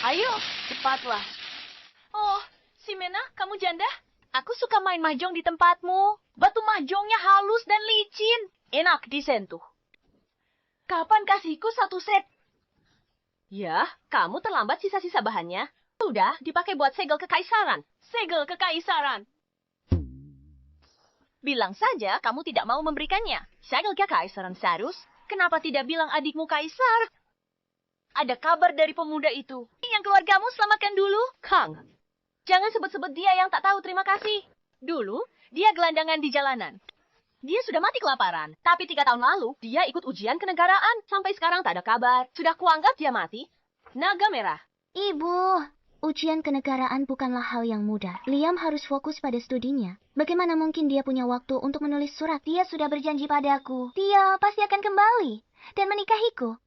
Ayo, cepatlah. Oh, Simena, kamu janda? Aku suka main mahjong di tempatmu. Batu mahjongnya halus dan licin. Enak disentuh. Kapan kasihku satu set? Ya, kamu terlambat sisa-sisa bahannya. Sudah dipakai buat segel kekaisaran. Segel kekaisaran. Bilang saja kamu tidak mau memberikannya. Segel kekaisaran Sarus, kenapa tidak bilang adikmu kaisar? Ada kabar dari pemuda itu. Yang keluargamu selamatkan dulu. Kang, jangan sebut-sebut dia yang tak tahu terima kasih. Dulu, dia gelandangan di jalanan. Dia sudah mati kelaparan. Tapi 3 tahun lalu, dia ikut ujian kenegaraan. Sampai sekarang tak ada kabar. Sudah kuanggap dia mati. Naga merah. Ibu, ujian kenegaraan bukanlah hal yang mudah. Liam harus fokus pada studinya. Bagaimana mungkin dia punya waktu untuk menulis surat? Dia sudah berjanji padaku. Dia pasti akan kembali dan menikahiku.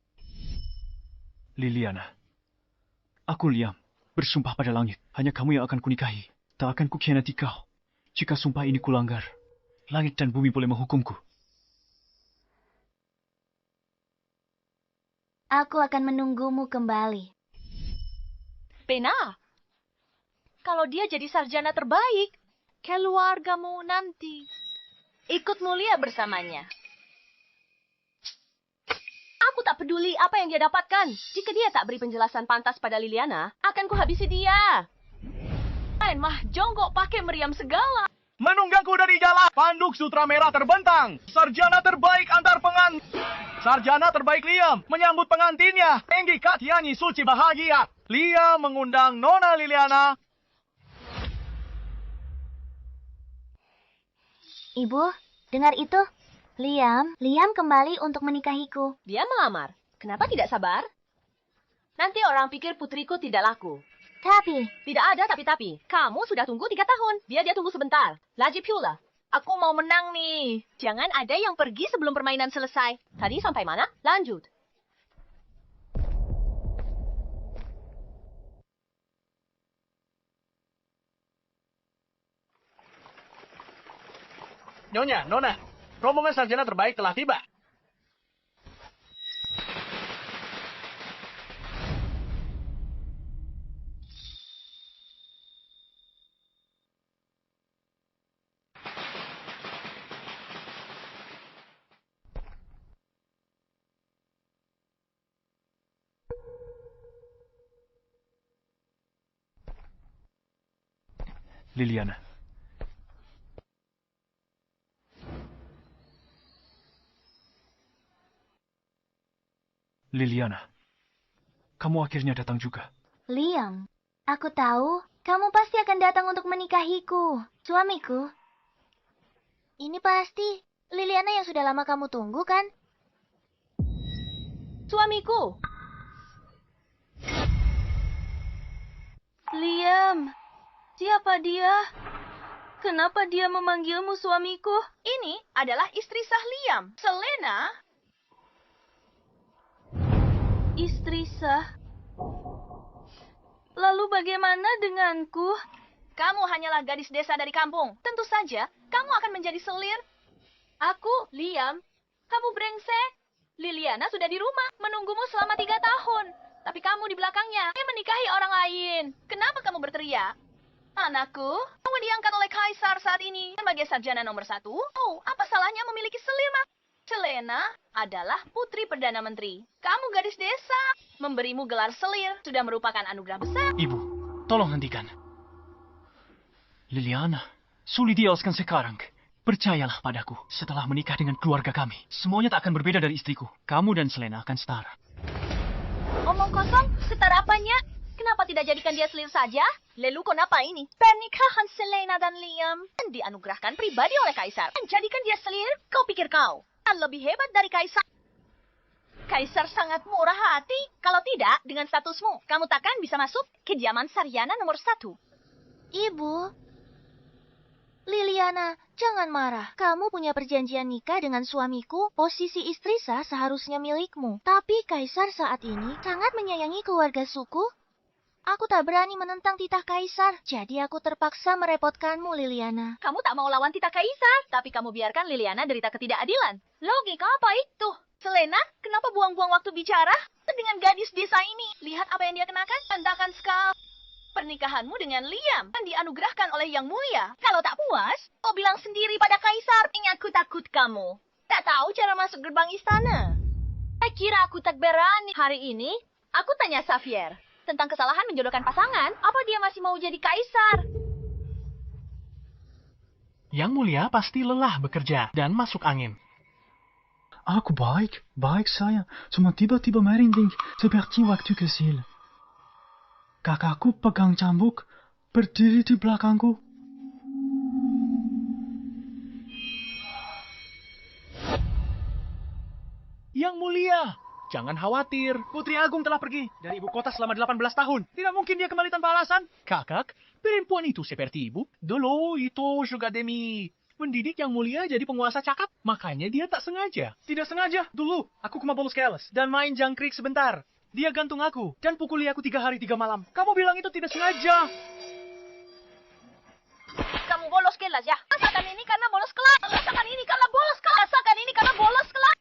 Liliana, aku Liam, bersumpah pada langit, hanya kamu yang akan kunikahi. Tak akan kukhianati kau. Jika sumpah ini kulanggar, langit dan bumi boleh menghukumku. Aku akan menunggumu kembali. Pena, kalau dia jadi sarjana terbaik, keluargamu nanti ikut mulia bersamanya. Aku tak peduli apa yang dia dapatkan. Jika dia tak beri penjelasan pantas pada Liliana, akan kuhabisi dia. Main mahjong kok pakai meriam segala. Menunggangku dari jalan. Panduk sutra merah terbentang. Sarjana terbaik antar Sarjana terbaik Liam menyambut pengantinnya. Enggi Katiani suci bahagia. Liam mengundang Nona Liliana. Ibu, dengar itu? Liam kembali untuk menikahiku. Dia melamar. Kenapa tidak sabar? Nanti orang pikir putriku tidak laku. Tapi, Tidak ada tapi-tapi. Kamu sudah tunggu 3 tahun. Biar dia tunggu sebentar. Lagi pula. Aku mau menang nih. Jangan ada yang pergi sebelum permainan selesai. Tadi sampai mana? Lanjut. Nyonya, Nona, rombongan sarjana terbaik telah tiba. Liliana. Liliana, kamu akhirnya datang juga. Liam, aku tahu kamu pasti akan datang untuk menikahiku, suamiku. Ini pasti Liliana yang sudah lama kamu tunggu, kan? Suamiku. Liam, siapa dia? Kenapa dia memanggilmu suamiku? Ini adalah istri sah Liam, Selena. Istri sah. Lalu bagaimana denganku? Kamu hanyalah gadis desa dari kampung. Tentu saja, kamu akan menjadi selir. Aku, Liam. Kamu brengsek. Liliana sudah di rumah, menunggumu selama 3 tahun. Tapi kamu di belakangnya, menikahi orang lain. Kenapa kamu berteriak? Anakku, kamu diangkat oleh kaisar saat ini sebagai sarjana nomor 1. Oh, apa salahnya memiliki selir, Mak? Selena adalah putri Perdana Menteri. Kamu gadis desa. Memberimu gelar selir sudah merupakan anugerah besar. Ibu, tolong hentikan. Liliana, sulit dijelaskan sekarang. Percayalah padaku, setelah menikah dengan keluarga kami, semuanya tak akan berbeda dari istriku. Kamu dan Selena akan setara. Omong kosong, setara apanya? Kenapa tidak jadikan dia selir saja? Lalu kenapa ini? Pernikahan Selena dan Liam dianugerahkan pribadi oleh kaisar. Jadikan dia selir? Kau pikir kau lebih hebat dari kaisar? Kaisar sangat murah hati. Kalau tidak, dengan statusmu, kamu takkan bisa masuk ke zaman sarjana nomor 1. Ibu, Liliana, jangan marah. Kamu punya perjanjian nikah dengan suamiku. Posisi istri sah seharusnya milikmu. Tapi kaisar saat ini sangat menyayangi keluarga suku. Aku tak berani menentang titah kaisar. Jadi aku terpaksa merepotkanmu, Liliana. Kamu tak mau lawan titah kaisar, tapi kamu biarkan Liliana derita ketidakadilan. Logika apa itu? Selena, kenapa buang-buang waktu bicara dengan gadis desa ini? Lihat apa yang dia kenakan, tandakan sekali. Pernikahanmu dengan Liam yang dianugerahkan oleh Yang Mulia. Kalau tak puas, kau bilang sendiri pada Kaisar. Ingat, aku takut kamu tak tahu cara masuk gerbang istana. Saya kira aku tak berani. Hari ini, aku tanya Xavier tentang kesalahan menjodohkan pasangan. Apa dia masih mau jadi Kaisar? Yang Mulia pasti lelah bekerja dan masuk angin. Aku baik saya. Cuma tiba-tiba merinding seperti waktu kecil. Kakakku pegang cambuk, berdiri di belakangku. Yang Mulia, jangan khawatir. Putri Agung telah pergi dari ibu kota selama 18 tahun. Tidak mungkin dia kembali tanpa alasan. Kakak, perempuan itu seperti ibu. Dulu itu juga demi mendidik Yang Mulia jadi penguasa cakap. Makanya dia tak sengaja. Tidak sengaja. Dulu, aku ke Mabolus Keles dan main jangkrik sebentar. Dia gantung aku dan pukuli aku 3 hari 3 malam. Kamu bilang itu tidak sengaja. Kamu bolos kelas ya? Rasakan ini karena bolos kelas. Rasakan ini karena bolos kelas. Rasakan ini karena bolos kelas.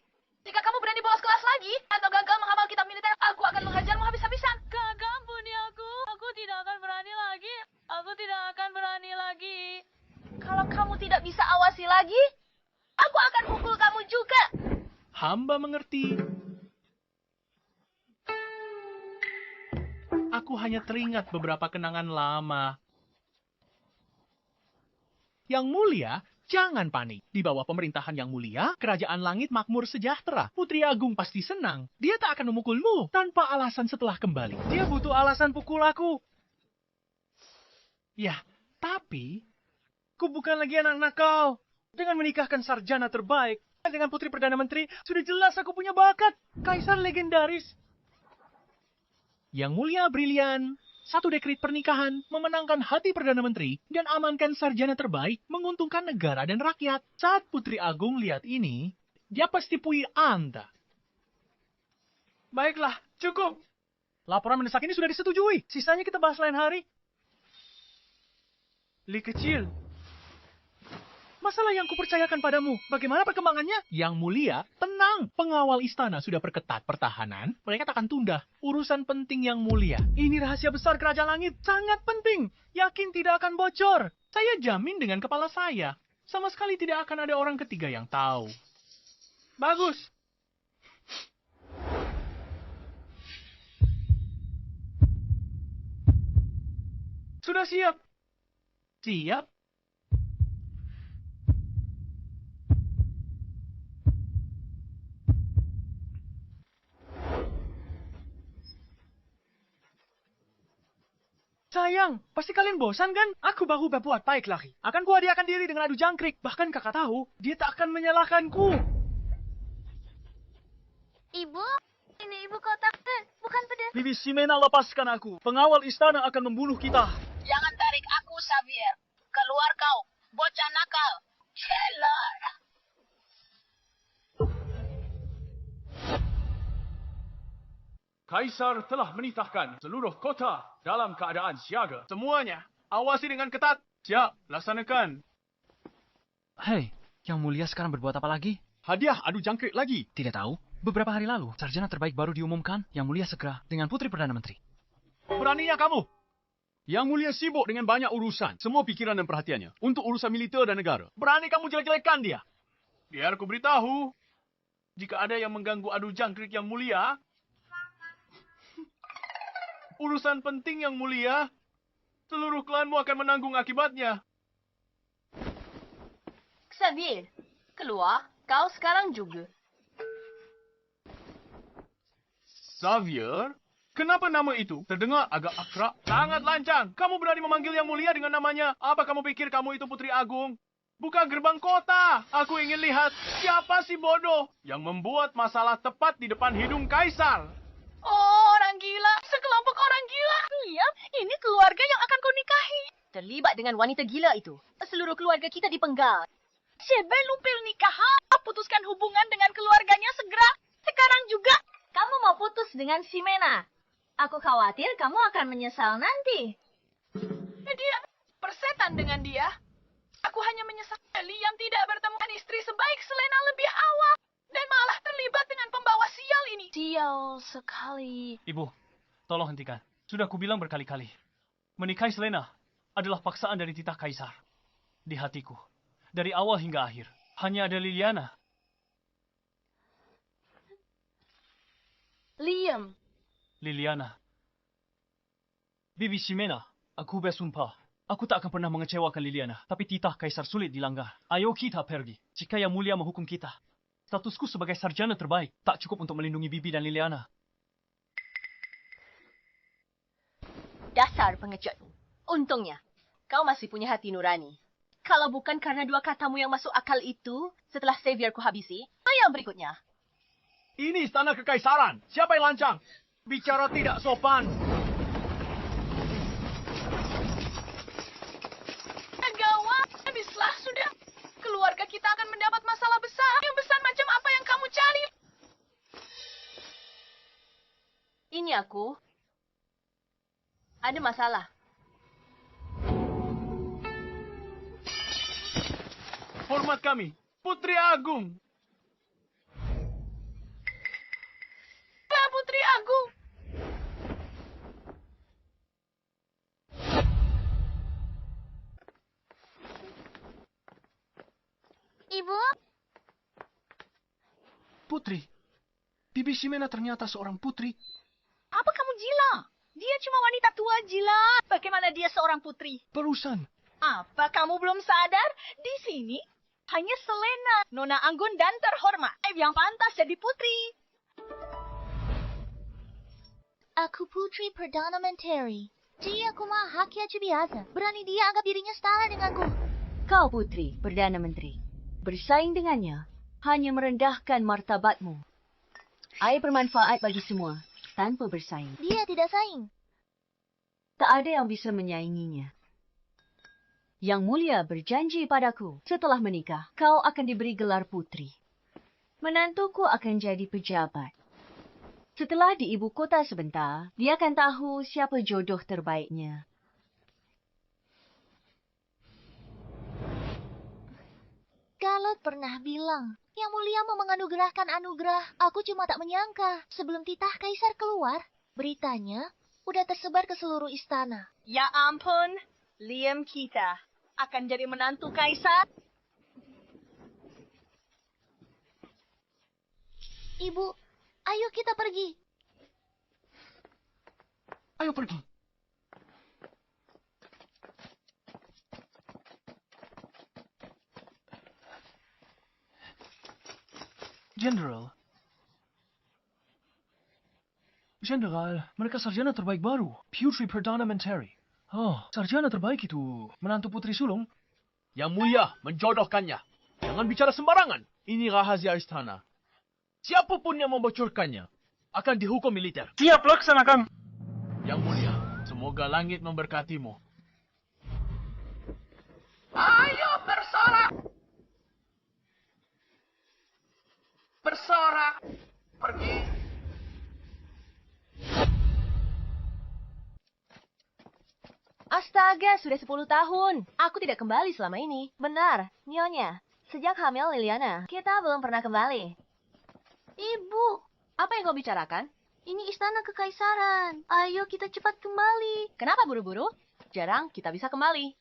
Jika kamu berani bolos kelas lagi atau gagal menghafal kitab militer, aku akan menghajarmu habis-habisan. Kakak, ampuni aku. Aku tidak akan berani lagi. Aku tidak akan berani lagi. Kalau kamu tidak bisa awasi lagi, aku akan pukul kamu juga. Hamba mengerti. Aku hanya teringat beberapa kenangan lama. Yang Mulia, jangan panik. Di bawah pemerintahan Yang Mulia, kerajaan langit makmur sejahtera. Putri Agung pasti senang. Dia tak akan memukulmu tanpa alasan setelah kembali. Dia butuh alasan pukul aku. Ya, tapi aku bukan lagi anak-anak kau. Dengan menikahkan sarjana terbaik dengan putri Perdana Menteri, sudah jelas aku punya bakat. Kaisar legendaris. Yang Mulia brilian, satu dekret pernikahan, memenangkan hati Perdana Menteri, dan amankan sarjana terbaik, menguntungkan negara dan rakyat. Saat Putri Agung lihat ini, dia pasti puji Anda. Baiklah, cukup. Laporan mendesak ini sudah disetujui. Sisanya kita bahas lain hari. Li kecil. Masalah yang kupercayakan padamu, bagaimana perkembangannya? Yang Mulia, tenang. Pengawal istana sudah perketat pertahanan. Mereka tak akan tunda. Urusan penting Yang Mulia. Ini rahasia besar kerajaan langit. Sangat penting. Yakin tidak akan bocor. Saya jamin dengan kepala saya. Sama sekali tidak akan ada orang ketiga yang tahu. Bagus. Sudah siap. Siap. Sayang, pasti kalian bosan kan? Aku baru berbuat baik lagi. Akan kuhadiahkan diri dengan adu jangkrik. Bahkan kakak tahu, dia tak akan menyalahkanku. Ibu, ini ibu kota. Bukan pedas. Bibi Ximena, lepaskan aku. Pengawal istana akan membunuh kita. Jangan tarik aku, Xavier. Keluar kau, bocah nakal. Celar. Kaisar telah menitahkan seluruh kota dalam keadaan siaga. Semuanya, awasi dengan ketat. Siap, laksanakan. Hei, Yang Mulia sekarang berbuat apa lagi? Hadiah adu jangkrik lagi. Tidak tahu. Beberapa hari lalu, sarjana terbaik baru diumumkan. Yang Mulia segera dengan putri Perdana Menteri. Beraninya kamu. Yang Mulia sibuk dengan banyak urusan. Semua pikiran dan perhatiannya untuk urusan militer dan negara. Berani kamu jelek-jelekkan dia. Biar aku beritahu. Jika ada yang mengganggu adu jangkrik Yang Mulia, urusan penting Yang Mulia, seluruh klanmu akan menanggung akibatnya. Xavier, keluar. Kau sekarang juga. Xavier? Kenapa nama itu terdengar agak akrab? Sangat lancang. Kamu berani memanggil Yang Mulia dengan namanya. Apa kamu pikir kamu itu Putri Agung? Buka gerbang kota. Aku ingin lihat siapa si bodoh yang membuat masalah tepat di depan hidung Kaisar. Oh, orang gila. Sekelompok orang gila. Liam, ini keluarga yang akan kau nikahi. Terlibat dengan wanita gila itu. Seluruh keluarga kita dipenggal. Sebelum pernikahan, putuskan hubungan dengan keluarganya segera. Sekarang juga. Kamu mau putus dengan Ximena. Aku khawatir kamu akan menyesal nanti. Dia persetan dengan dia. Aku hanya menyesal Liam tidak bertemu dengan istri sebaik Selena lebih awal. Dan malah terlibat dengan pembawa sial ini. Sial sekali. Ibu, tolong hentikan. Sudah kubilang berkali-kali. Menikahi Selena adalah paksaan dari titah kaisar. Di hatiku, dari awal hingga akhir, hanya ada Liliana. Liam, Liliana. Bibi Ximena, aku bersumpah. Aku tak akan pernah mengecewakan Liliana. Tapi titah kaisar sulit dilanggar. Ayo kita pergi. Jika Yang Mulia menghukum kita. Statusku sebagai sarjana terbaik tak cukup untuk melindungi Bibi dan Liliana. Dasar pengecut. Untungnya, kau masih punya hati nurani. Kalau bukan karena dua katamu yang masuk akal itu, setelah Xavier ku habisi, ayo berikutnya. Ini istana kekaisaran. Siapa yang lancang? Bicara tidak sopan. gawat. Habislah sudah. Keluarga kita akan mendapat masalah besar. Yang besar macam apa yang kamu cari? Ini aku. Ada masalah. Hormat kami, Putri Agung. Pak Putri Agung. Ibu, Putri, Bibi Ximena ternyata seorang putri. Apa kamu gila? Dia cuma wanita tua gila. Bagaimana dia seorang putri? Perusan. Apa kamu belum sadar? Di sini hanya Selena, nona anggun dan terhormat yang pantas jadi putri. aku Putri Perdana Menteri. Jadi aku mah hak ya biasa. Berani dia anggap dirinya setara denganku. Kau putri, Perdana Menteri. Bersaing dengannya hanya merendahkan martabatmu. Air bermanfaat bagi semua, tanpa bersaing. Dia tidak saing. Tak ada yang bisa menyainginya. Yang Mulia berjanji padaku, setelah menikah, kau akan diberi gelar putri. Menantuku akan jadi pejabat. Setelah di ibu kota sebentar, dia akan tahu siapa jodoh terbaiknya. Galot pernah bilang, Yang Mulia mau menganugerahkan anugerah. Aku cuma tak menyangka. Sebelum titah kaisar keluar, beritanya udah tersebar ke seluruh istana. Ya ampun, Liam kita akan jadi menantu kaisar. Ibu, ayo kita pergi. Ayo pergi. General, mereka sarjana terbaik baru. Putri Perdana Menteri. Oh, sarjana terbaik itu menantu putri sulung. Yang Mulia menjodohkannya. Jangan bicara sembarangan. Ini rahasia istana. Siapapun yang membocorkannya akan dihukum militer. Siap, laksanakan. Yang Mulia, semoga langit memberkatimu. Ayo bersorak! Bersorak! Pergi! Astaga, sudah 10 tahun. Aku tidak kembali selama ini. Benar, Nyonya. Sejak hamil Liliana, kita belum pernah kembali. Ibu, Apa yang kau bicarakan? ini istana kekaisaran. Ayo kita cepat kembali. Kenapa buru-buru? Jarang kita bisa kembali.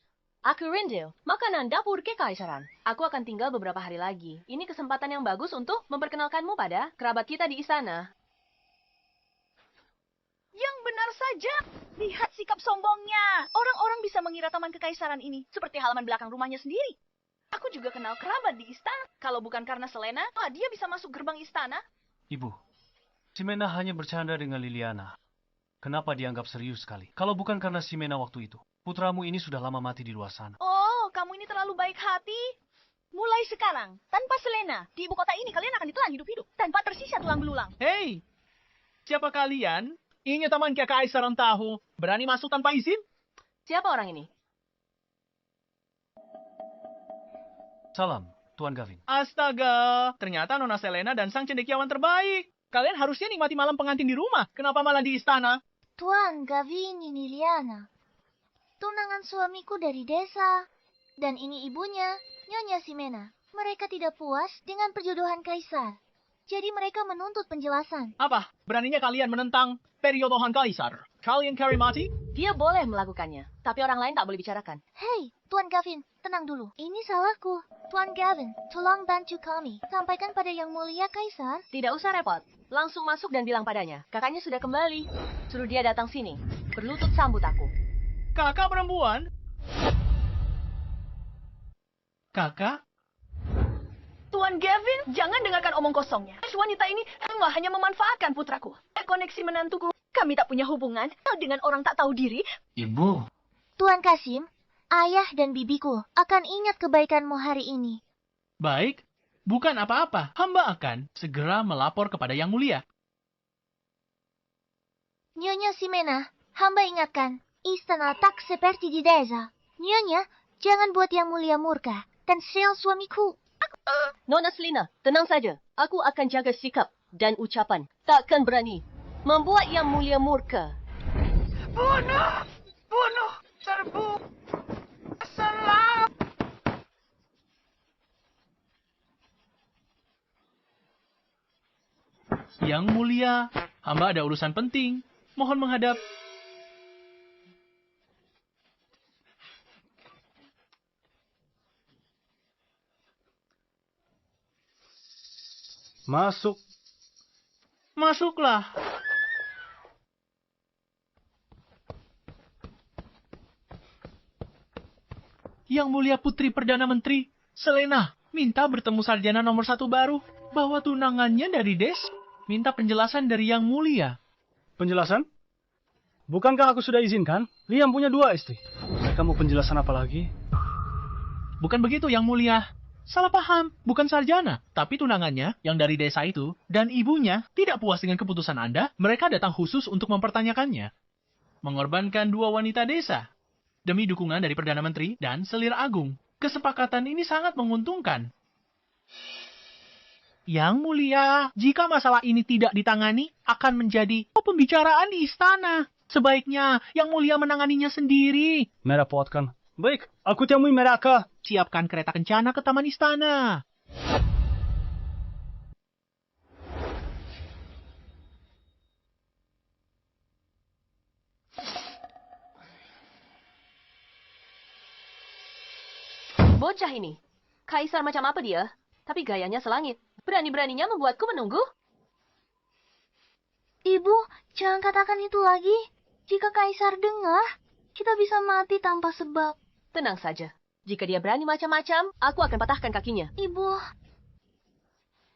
Aku rindu makanan dapur kekaisaran. Aku akan tinggal beberapa hari lagi. Ini kesempatan yang bagus untuk memperkenalkanmu pada kerabat kita di istana. Yang benar saja. Lihat sikap sombongnya. Orang-orang bisa mengira taman kekaisaran ini seperti halaman belakang rumahnya sendiri. Aku juga kenal kerabat di istana. Kalau bukan karena Selena, dia bisa masuk gerbang istana. Ibu, Ximena hanya bercanda dengan Liliana. Kenapa dianggap serius sekali? Kalau bukan karena Ximena waktu itu, putramu ini sudah lama mati di luar sana. Oh, kamu ini terlalu baik hati. Mulai sekarang, tanpa Selena, di ibu kota ini kalian akan ditelan hidup-hidup. Tanpa tersisa tulang belulang. Hei, siapa kalian? Ini taman kekaisaran tahu. Berani masuk tanpa izin? Siapa orang ini? Salam, Tuan Gavin. Astaga, ternyata Nona Selena dan sang cendekiawan terbaik. Kalian harusnya nikmati malam pengantin di rumah. Kenapa malah di istana? Tuan Gavin ini Liana. Tunangan suamiku dari desa. Dan ini ibunya, Nyonya Ximena. Mereka tidak puas dengan perjodohan kaisar. Jadi mereka menuntut penjelasan. Apa? Beraninya kalian menentang periodohan kaisar? Kalian cari mati? Dia boleh melakukannya, tapi orang lain tak boleh bicarakan. Hei, Tuan Gavin, tenang dulu. Ini salahku. Tuan Gavin, tolong bantu kami. Sampaikan pada Yang Mulia Kaisar. Tidak usah repot. Langsung masuk dan bilang padanya. Kakaknya sudah kembali. Suruh dia datang sini. Berlutut sambut aku. Kakak perempuan? Kakak? Tuan Gavin, jangan dengarkan omong kosongnya. Wanita ini hanya memanfaatkan putraku. Koneksi menantuku. Kami tak punya hubungan dengan orang tak tahu diri. Ibu. Tuan Kasim, ayah dan bibiku akan ingat kebaikanmu hari ini. Baik, bukan apa-apa. Hamba akan segera melapor kepada Yang Mulia. Nyonya Simena, hamba ingatkan, istana tak seperti di desa. Nyonya, jangan buat Yang Mulia murka dan sel suamiku. Nona Selina, tenang saja. Aku akan jaga sikap dan ucapan. Takkan berani membuat Yang Mulia murka. Bunuh! Bunuh! Serbu! Selam! Yang Mulia, hamba ada urusan penting. Mohon menghadap. Masuk. Masuklah. Yang Mulia Putri Perdana Menteri, Selena, minta bertemu sarjana nomor 1 baru. Bahwa tunangannya dari Des. Minta penjelasan dari Yang Mulia. Penjelasan? Bukankah aku sudah izinkan? Liam punya 2 istri. Mereka mau penjelasan apa lagi? Bukan begitu, Yang Mulia. Salah paham, bukan sarjana. Tapi tunangannya, yang dari desa itu, dan ibunya tidak puas dengan keputusan Anda, mereka datang khusus untuk mempertanyakannya. Mengorbankan 2 wanita desa. Demi dukungan dari Perdana Menteri dan Selir Agung. Kesepakatan ini sangat menguntungkan. Yang Mulia, jika masalah ini tidak ditangani, akan menjadi pembicaraan di istana. Sebaiknya Yang Mulia menanganinya sendiri. Merepotkan. Baik, aku temui mereka. Siapkan kereta kencana ke taman istana. Bocah ini. Kaisar macam apa dia? Tapi gayanya selangit. Berani-beraninya membuatku menunggu. Ibu, jangan katakan itu lagi. Jika Kaisar dengar, kita bisa mati tanpa sebab. Tenang saja. Jika dia berani macam-macam, aku akan patahkan kakinya. Ibu,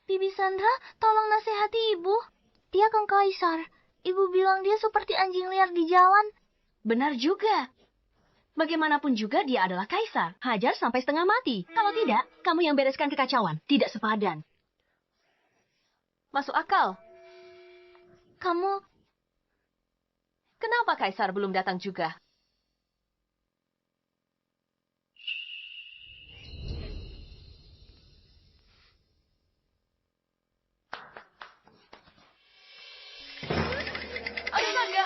Bibi Sandra, tolong nasihati ibu. Dia kan Kaisar. Ibu bilang dia seperti anjing liar di jalan. Benar juga. Bagaimanapun juga dia adalah kaisar. Hajar sampai setengah mati. Kalau tidak, kamu yang bereskan kekacauan. Tidak sepadan. Masuk akal. Kamu, Kenapa Kaisar belum datang juga? Astaga,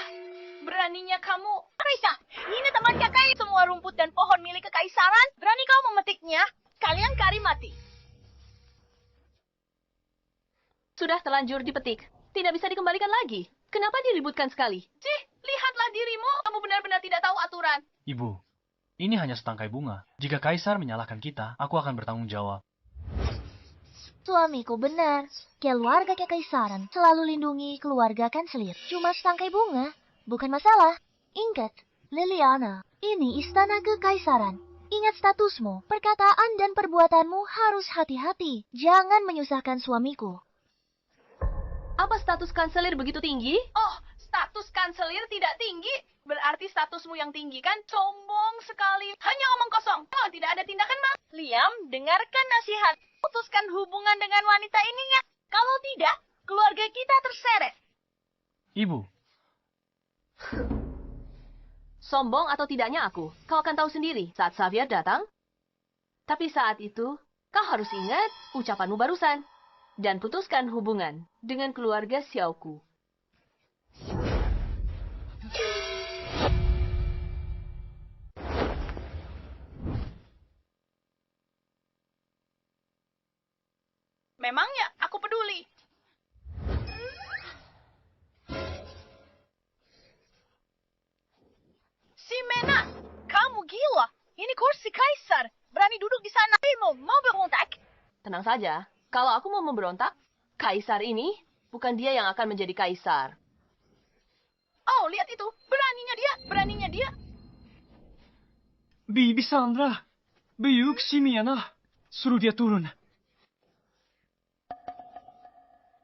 beraninya kamu. Risa, ini teman kakak semua rumput dan pohon milik kekaisaran. Berani kau memetiknya? Kalian kari mati. Sudah telanjur dipetik. Tidak bisa dikembalikan lagi. Kenapa diributkan sekali? Cih, lihatlah dirimu. Kamu benar-benar tidak tahu aturan. Ibu, ini hanya setangkai bunga. Jika Kaisar menyalahkan kita, aku akan bertanggung jawab. suamiku benar. Keluarga kekaisaran selalu lindungi keluarga kanselir. Cuma setangkai bunga, bukan masalah. Ingat, Liliana, ini istana kekaisaran. Ingat statusmu, perkataan dan perbuatanmu harus hati-hati. Jangan menyusahkan suamiku. Apa status kanselir begitu tinggi? Oh, status kanselir tidak tinggi. Berarti statusmu yang tinggi kan? Sombong sekali. Hanya omong kosong. Oh, tidak ada tindakan, Mas. Liam, dengarkan nasihat. Putuskan hubungan dengan wanita ini ya. Kalau tidak, keluarga kita terseret. Ibu, Sombong atau tidaknya aku, kau akan tahu sendiri saat Xavier datang. Tapi saat itu, kau harus ingat ucapanmu barusan. Dan putuskan hubungan dengan keluarga Xiaoku. Memangnya aku peduli. gila. Ini kursi kaisar. Berani duduk di sana. Mau berontak? Tenang saja. Kalau aku mau memberontak, kaisar ini bukan dia yang akan menjadi kaisar. Oh, lihat itu. Beraninya dia. Beraninya dia. Bibi Sandra, Biuk Simiana, suruh dia turun.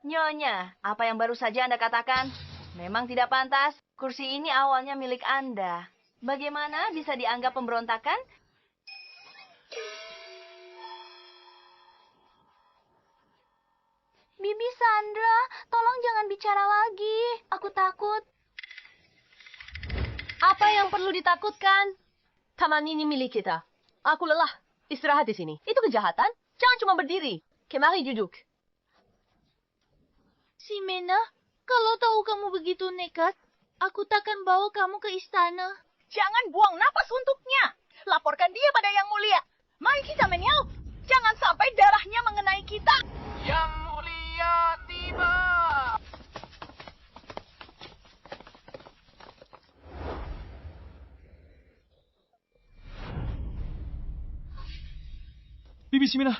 Nyonya, apa yang baru saja Anda katakan? Memang tidak pantas. Kursi ini awalnya milik Anda. Bagaimana bisa dianggap pemberontakan? Bibi Sandra, tolong jangan bicara lagi. Aku takut. Apa yang perlu ditakutkan? Taman ini milik kita. Aku lelah. Istirahat di sini. Itu kejahatan? Jangan cuma berdiri. Kemari duduk. Ximena, kalau tahu kamu begitu nekat, aku takkan bawa kamu ke istana. Jangan buang napas untuknya. Laporkan dia pada Yang Mulia. Mari kita menyau. Jangan sampai darahnya mengenai kita. Yang Mulia tiba. Bibi Simina,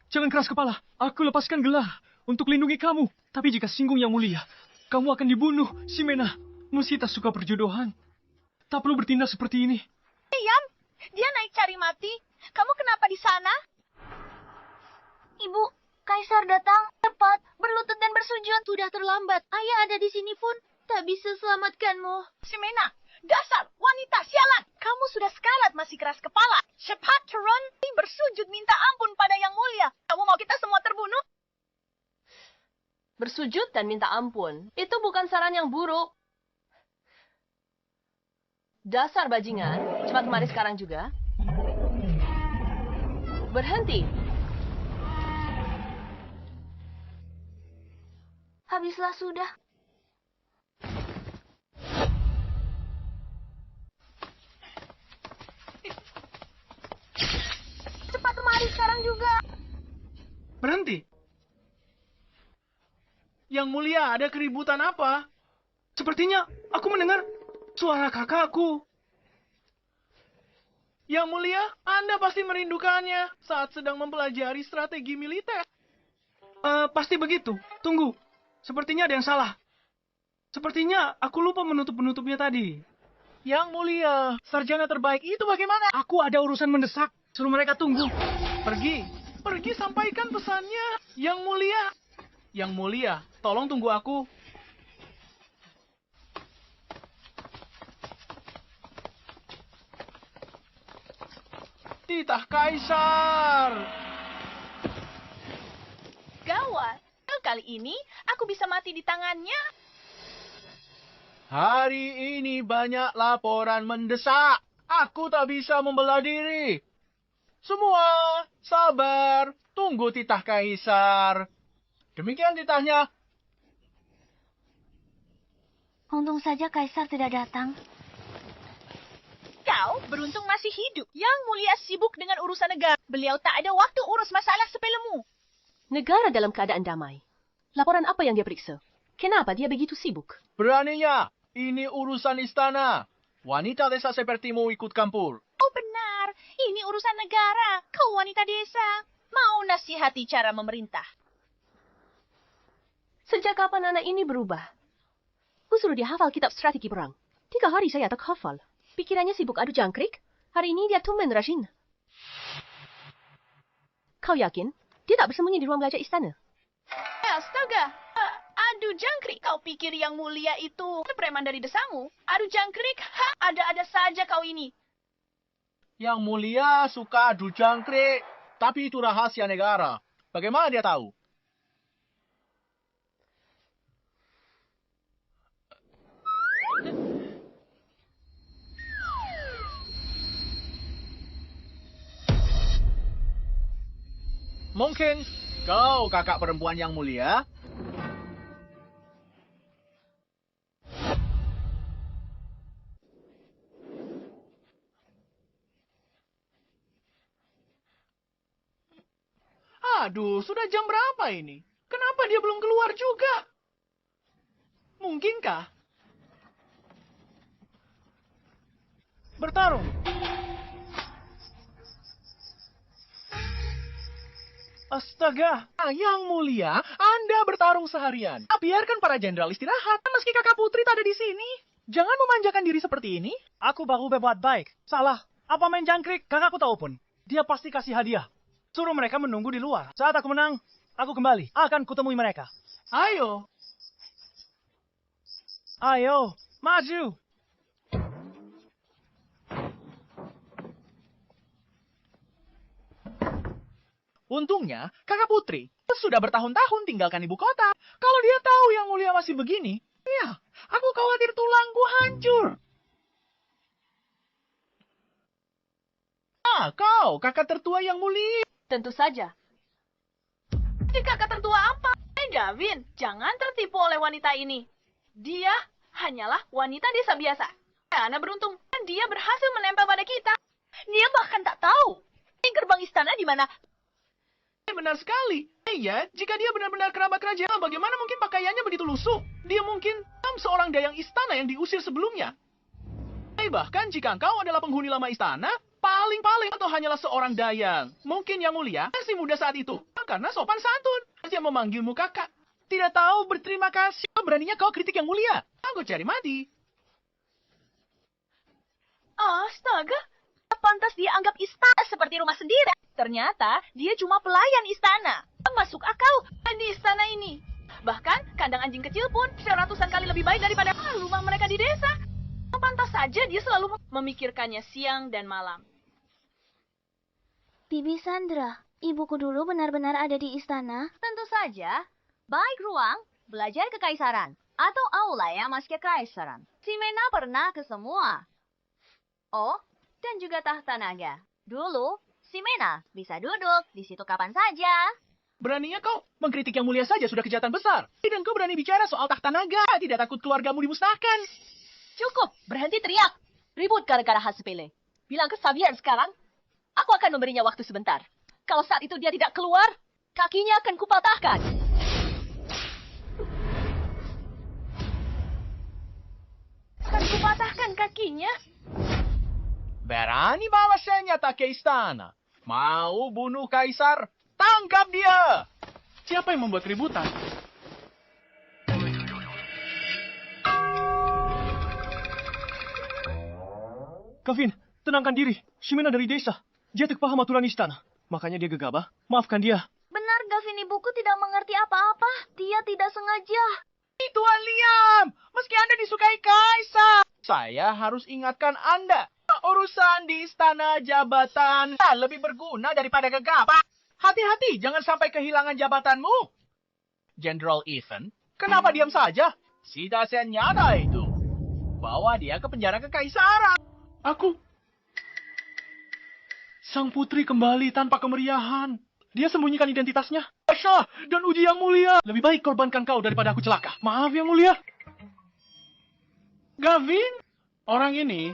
jangan keras kepala. Aku lepaskan gelar untuk lindungi kamu. Tapi jika singgung Yang Mulia, kamu akan dibunuh, Simena. Meski tak suka perjodohan, tak perlu bertindak seperti ini. Liam, dia naik cari mati. Kamu kenapa di sana? Ibu, Kaisar datang. Cepat, berlutut dan bersujud. Sudah terlambat. Ayah ada di sini pun tak bisa selamatkanmu. Ximena, dasar wanita sialan. Kamu sudah sekarat masih keras kepala. Cepat turun, bersujud minta ampun pada Yang Mulia. Kamu mau kita semua terbunuh? Bersujud dan minta ampun. Itu bukan saran yang buruk. Dasar bajingan, cepat kemari sekarang juga. Berhenti. Habislah sudah. Cepat kemari sekarang juga. Berhenti. Yang Mulia, ada keributan apa? Sepertinya aku mendengar suara kakakku. Yang Mulia, Anda pasti merindukannya saat sedang mempelajari strategi militer. Pasti begitu. Tunggu. Sepertinya ada yang salah. Sepertinya aku lupa menutup-penutupnya tadi. Yang Mulia, sarjana terbaik itu bagaimana? Aku ada urusan mendesak. Suruh mereka tunggu. Pergi. Pergi sampaikan pesannya. Yang Mulia. Yang Mulia, tolong tunggu aku. Titah Kaisar. Gawat. Kali ini aku bisa mati di tangannya. Hari ini banyak laporan mendesak. Aku tak bisa membela diri. Semua sabar. Tunggu titah Kaisar. Demikian titahnya. Untung saja Kaisar tidak datang. Kau beruntung masih hidup. Yang Mulia sibuk dengan urusan negara. Beliau tak ada waktu urus masalah sepelemu. Negara dalam keadaan damai. Laporan apa yang dia periksa? Kenapa dia begitu sibuk? Beraninya. Ini urusan istana. Wanita desa sepertimu ikut campur. Oh benar, ini urusan negara. Kau wanita desa. Mau nasihati cara memerintah. Sejak kapan anak ini berubah? Aku suruh dia hafal kitab strategi perang. 3 hari saya tak hafal. Pikirannya sibuk adu jangkrik. Hari ini dia tumben rajin. Kau yakin? Dia tak bersembunyi di ruang belajar istana? Astaga, adu jangkrik. Kau pikir Yang Mulia itu preman dari desamu? Adu jangkrik? Ada-ada saja kau ini. Yang Mulia suka adu jangkrik. Tapi itu rahasia negara. Bagaimana dia tahu? Mungkin kau kakak perempuan Yang Mulia? Aduh, sudah jam berapa ini? Kenapa dia belum keluar juga? Mungkinkah? Bertarung. Astaga, Yang Mulia, Anda bertarung seharian. Biarkan para jenderal istirahat, meski kakak putri tak ada di sini. Jangan memanjakan diri seperti ini. Aku baru berbuat baik. Salah. Apa main jangkrik? Kakakku tahu pun. Dia pasti kasih hadiah. Suruh mereka menunggu di luar. Saat aku menang, aku kembali. Akan kutemui mereka. Ayo. Ayo, maju. Untungnya, kakak putri sudah bertahun-tahun tinggalkan ibu kota. Kalau dia tahu Yang Mulia masih begini, ya, aku khawatir tulangku hancur. Kau, kakak tertua Yang Mulia. Tentu saja. Kakak tertua apa? Gavin, jangan tertipu oleh wanita ini. Dia hanyalah wanita desa biasa. Karena beruntung, dia berhasil menempel pada kita. Dia bahkan tak tahu gerbang istana di mana. Benar sekali. Iya, jika dia benar-benar kerabat kerajaan, bagaimana mungkin pakaiannya begitu lusuh? Dia mungkin seorang dayang istana yang diusir sebelumnya. Bahkan jika engkau adalah penghuni lama istana, paling-paling atau hanyalah seorang dayang. Mungkin Yang Mulia masih muda saat itu. Karena sopan santun. Dia memanggilmu kakak. Tidak tahu berterima kasih. Beraninya kau kritik Yang Mulia. Aku cari mati. Astaga, pantas dia anggap istana seperti rumah sendiri. Ternyata dia cuma pelayan istana. Masuk akal di istana ini. Bahkan kandang anjing kecil pun seratusan kali lebih baik daripada rumah mereka di desa. Pantas saja dia selalu memikirkannya siang dan malam. Bibi Sandra, ibuku dulu benar-benar ada di istana. Tentu saja. Baik ruang, belajar kekaisaran. Atau aula yang masih kekaisaran. Ximena pernah ke semua. Oh, dan juga tahta naga. Dulu, Ximena bisa duduk di situ kapan saja. Beraninya kau mengkritik Yang Mulia saja sudah kejahatan besar. Dan kau berani bicara soal tahta naga. Tidak takut keluargamu dimusnahkan. Cukup, berhenti teriak. Ribut gara-gara hal sepele. Bilang ke Xavier sekarang, aku akan memberinya waktu sebentar. Kalau saat itu dia tidak keluar, kakinya akan kupatahkan. Akan kupatahkan kakinya? Berani bawa senjata ke istana. Mau bunuh kaisar? Tangkap dia! Siapa yang membuat keributan? Gavin, tenangkan diri. Ximena dari desa. Dia tak paham aturan istana. Makanya dia gegabah. Maafkan dia. Benar, Gavin, ibuku tidak mengerti apa-apa. Dia tidak sengaja. Tuan Liam, meski Anda disukai kaisar, saya harus ingatkan Anda. Urusan di istana jabatan lebih berguna daripada gegabah. Hati-hati, jangan sampai kehilangan jabatanmu. Jenderal Ethan, kenapa diam saja? Sida senjata itu. Bawa dia ke penjara kekaisaran. Aku. Sang putri kembali tanpa kemeriahan. Dia sembunyikan identitasnya. Syah dan uji Yang Mulia. Lebih baik korbankan kau daripada aku celaka. Maaf Yang Mulia. Gavin, orang ini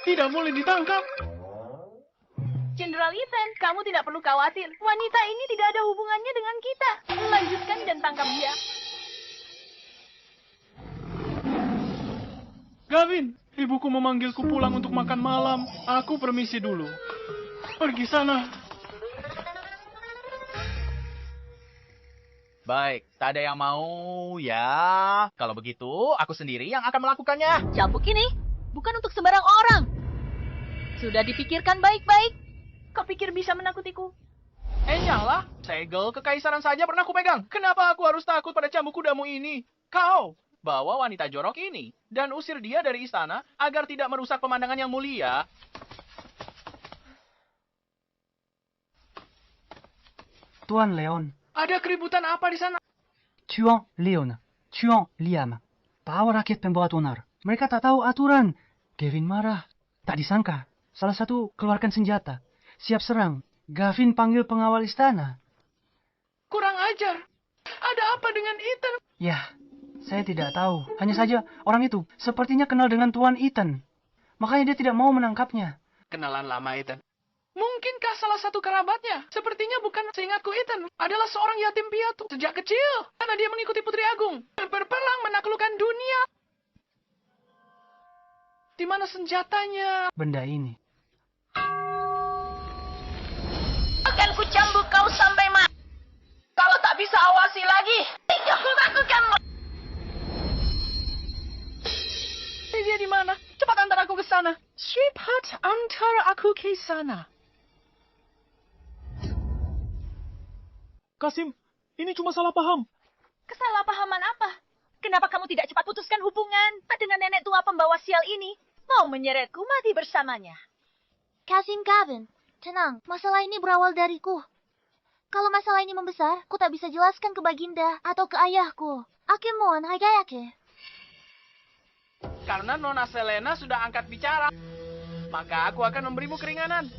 tidak boleh ditangkap. Jenderal Ethan, kamu tidak perlu khawatir. Wanita ini tidak ada hubungannya dengan kita. Lanjutkan dan tangkap dia. Gavin, ibuku memanggilku pulang untuk makan malam. Aku permisi dulu. Pergi sana. Baik, tak ada yang mau ya. Kalau begitu, aku sendiri yang akan melakukannya. Cambuk ini bukan untuk sembarang orang. Sudah dipikirkan baik-baik. Kau pikir bisa menakutiku? Nyala, segel kekaisaran saja pernah kupegang. Kenapa aku harus takut pada cambuk kudamu ini? Kau bawa wanita jorok ini dan usir dia dari istana agar tidak merusak pemandangan Yang Mulia. Tuan Leon. Ada keributan apa di sana? Tuan Leon. Tuan Liam. Para rakyat pembuat onar. Mereka tak tahu aturan. Gavin marah. Tak disangka. Salah satu keluarkan senjata. Siap serang. Gavin panggil pengawal istana. Kurang ajar. Ada apa dengan Ethan? Ya, saya tidak tahu. Hanya saja orang itu sepertinya kenal dengan Tuan Ethan. Makanya dia tidak mau menangkapnya. Kenalan lama Ethan. Mungkinkah salah satu kerabatnya? Sepertinya bukan, seingatku Ethan adalah seorang yatim piatu sejak kecil. Karena dia mengikuti Putri Agung. Berperang menaklukkan dunia. Di mana senjatanya? Benda ini. Akan ku cambuk kau sampai mati. bisa awasi lagi. Aku takutkan. Dia di mana? Cepat antar aku ke sana. Cepat antar aku ke sana. Kasim, ini cuma salah paham. Kesalahpahaman apa? Kenapa kamu tidak cepat putuskan hubungan dengan nenek tua pembawa sial ini? Mau menyeretku mati bersamanya. Kasim Gavin, tenang, masalah ini berawal dariku. Kalau masalah ini membesar, ku tak bisa jelaskan ke Baginda atau ke ayahku. Aku mohon, Hagayake. Karena Nona Selena sudah angkat bicara, maka aku akan memberimu keringanan.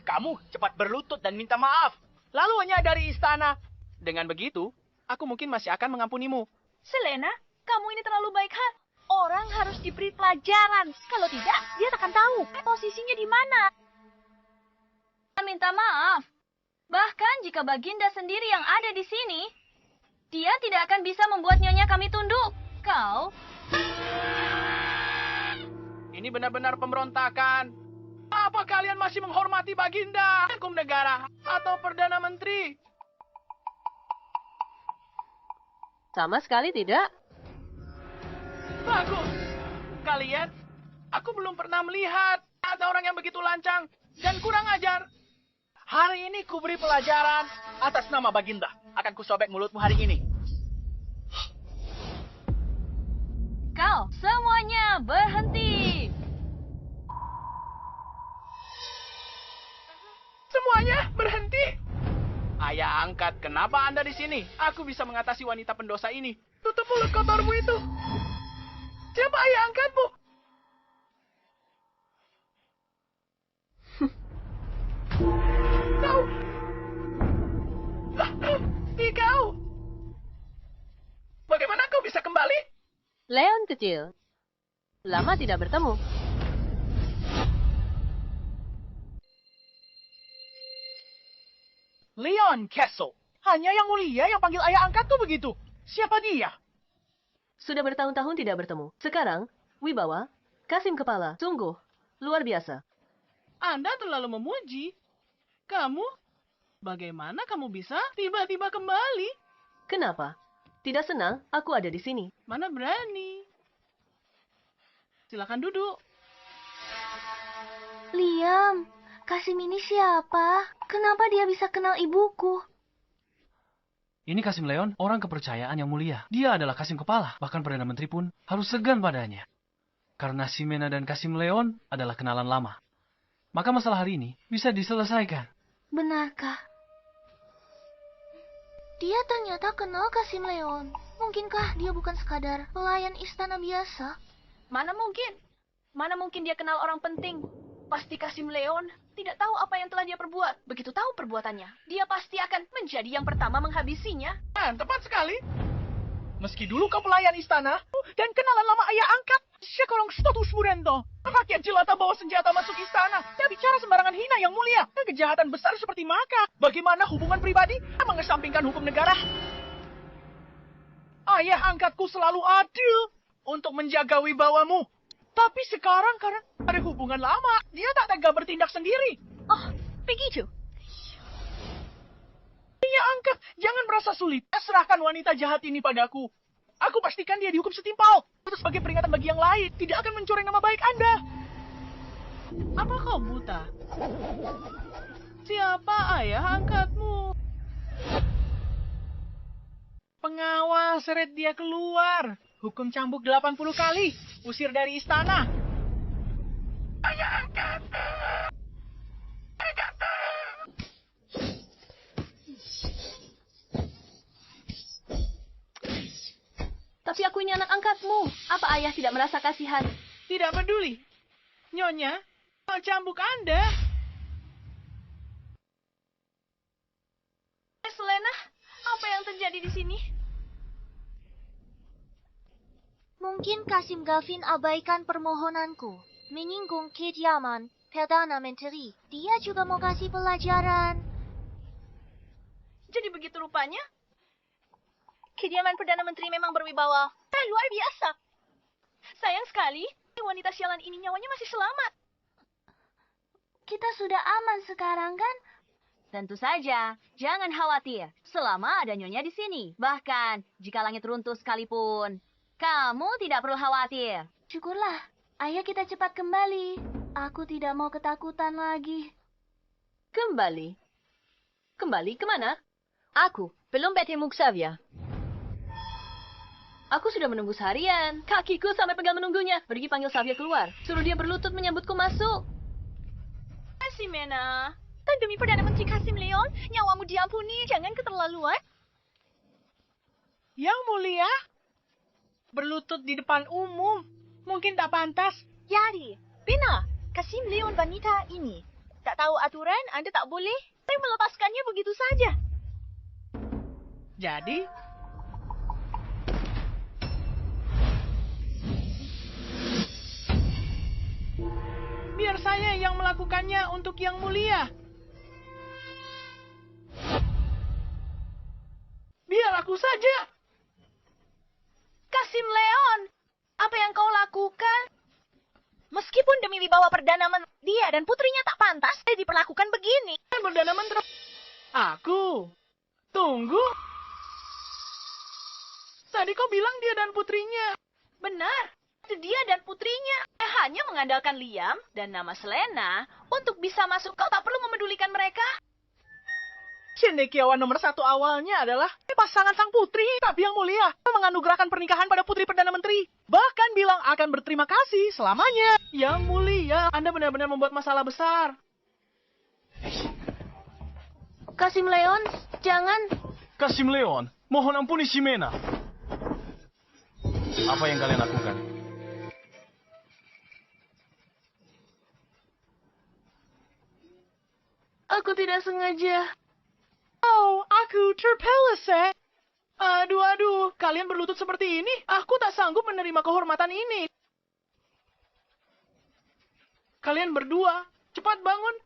Kamu cepat berlutut dan minta maaf. Lalu hanya dari istana. Dengan begitu, aku mungkin masih akan mengampunimu. Selena, kamu ini terlalu baik hati. Orang harus diberi pelajaran. Kalau tidak, dia akan tahu posisinya di mana. Minta maaf. Bahkan jika Baginda sendiri yang ada di sini, dia tidak akan bisa membuat nyonya kami tunduk. Kau... Ini benar-benar pemberontakan. Apa kalian masih menghormati Baginda, hukum negara, atau Perdana Menteri? Sama sekali tidak. Bagus. Kalian, aku belum pernah melihat ada orang yang begitu lancang dan kurang ajar. Hari ini ku beri pelajaran atas nama Baginda. Akan kusobek mulutmu hari ini. Kau semuanya berhenti. Semuanya berhenti. Ayah angkat, kenapa Anda di sini? Aku bisa mengatasi wanita pendosa ini. Tutup mulut kotormu itu. Siapa ayah angkatmu? Kau. Kau. Bagaimana kau bisa kembali? Leon kecil. Lama tidak bertemu. Leon Castle. Hanya yang mulia yang panggil ayah angkatku begitu. Siapa dia? Sudah bertahun-tahun tidak bertemu. Sekarang, wibawa, Kasim kepala. Sungguh, luar biasa. Anda terlalu memuji. Kamu? Bagaimana kamu bisa tiba-tiba kembali? Kenapa? Tidak senang aku ada di sini. Mana berani. Silakan duduk. Liam, Kasim ini siapa? Kenapa dia bisa kenal ibuku? Ini Kasim Leon, orang kepercayaan yang mulia. Dia adalah Kasim Kepala. Bahkan Perdana Menteri pun harus segan padanya. Karena Ximena dan Kasim Leon adalah kenalan lama. Maka masalah hari ini bisa diselesaikan. Benarkah? Dia ternyata kenal Kasim Leon. Mungkinkah dia bukan sekadar pelayan istana biasa? Mana mungkin? Mana mungkin dia kenal orang penting? Pasti Kasim Leon tidak tahu apa yang telah dia perbuat. Begitu tahu perbuatannya, dia pasti akan menjadi yang pertama menghabisinya. Tepat sekali. Meski dulu kau pelayan istana dan kenalan lama ayah angkat, sekarang status Murento. Rakyat jelata bawa senjata masuk istana. Dia bicara sembarangan hina yang mulia. Dan kejahatan besar seperti maka. Bagaimana hubungan pribadi mengesampingkan hukum negara? Ayah angkatku selalu adil untuk menjaga wibawamu. Tapi sekarang karena ada hubungan lama, dia tak tega bertindak sendiri. Oh, begitu. Ayah angkat, jangan merasa sulit. Serahkan wanita jahat ini padaku. Aku pastikan dia dihukum setimpal. Itu sebagai peringatan bagi yang lain. Tidak akan mencoreng nama baik Anda. Apa kau buta? Siapa ayah angkatmu? Pengawal seret dia keluar. Hukum cambuk 80 kali. Usir dari istana. Ayah angkat. Tapi aku ini anak angkatmu. Apa ayah tidak merasa kasihan? Tidak peduli. Nyonya, mau cambuk Anda. Selena, apa yang terjadi di sini? Mungkin Kasim Gavin abaikan permohonanku. Menyinggung kediaman Perdana Menteri. Dia juga mau kasih pelajaran. Jadi begitu rupanya? Kediaman Perdana Menteri memang berwibawa. Luar biasa. Sayang sekali, wanita sialan ini nyawanya masih selamat. Kita sudah aman sekarang kan? Tentu saja, jangan khawatir selama ada Nyonya di sini. Bahkan, jika langit runtuh sekalipun, kamu tidak perlu khawatir. Syukurlah. Ayo kita cepat kembali. Aku tidak mau ketakutan lagi. Kembali. Kembali kemana? Aku, belum bertemu Xavier. Aku sudah menunggu seharian. Kakiku sampai pegal menunggunya. Pergi panggil Xavier keluar. Suruh dia berlutut menyambutku masuk. Ximena, dan demi Perdana Menteri Kasim Leon, nyawamu diampuni. Jangan keterlaluan. Yang mulia, berlutut di depan umum. Mungkin tak pantas. Yari, benar. Kasim Leon wanita ini. Tak tahu aturan, Anda tak boleh. Saya melepaskannya begitu saja. Jadi, biar saya yang melakukannya untuk yang mulia. Biar aku saja. Kasim Leon, apa yang kau lakukan? Meskipun demi wibawa Perdana Menteri, dia dan putrinya tak pantas diperlakukan begini. Perdana Menteri. Aku. Tunggu. Tadi kau bilang dia dan putrinya. Benar, itu dia dan putrinya. Hanya mengandalkan Liam dan nama Selena untuk bisa masuk. Kau tak perlu memedulikan mereka. Cendekiawan nomor 1 awalnya adalah pasangan sang putri. Tapi yang mulia menganugerahkan pernikahan pada putri Perdana Menteri. Bahkan bilang akan berterima kasih selamanya. Yang mulia, Anda benar-benar membuat masalah besar. Kasim Leon, jangan. Kasim Leon, mohon ampuni Ximena. Apa yang kalian lakukan? Aku tidak sengaja. Oh, aku terpeleset. Aduh, kalian berlutut seperti ini. Aku tak sanggup menerima kehormatan ini. Kalian berdua, cepat bangun.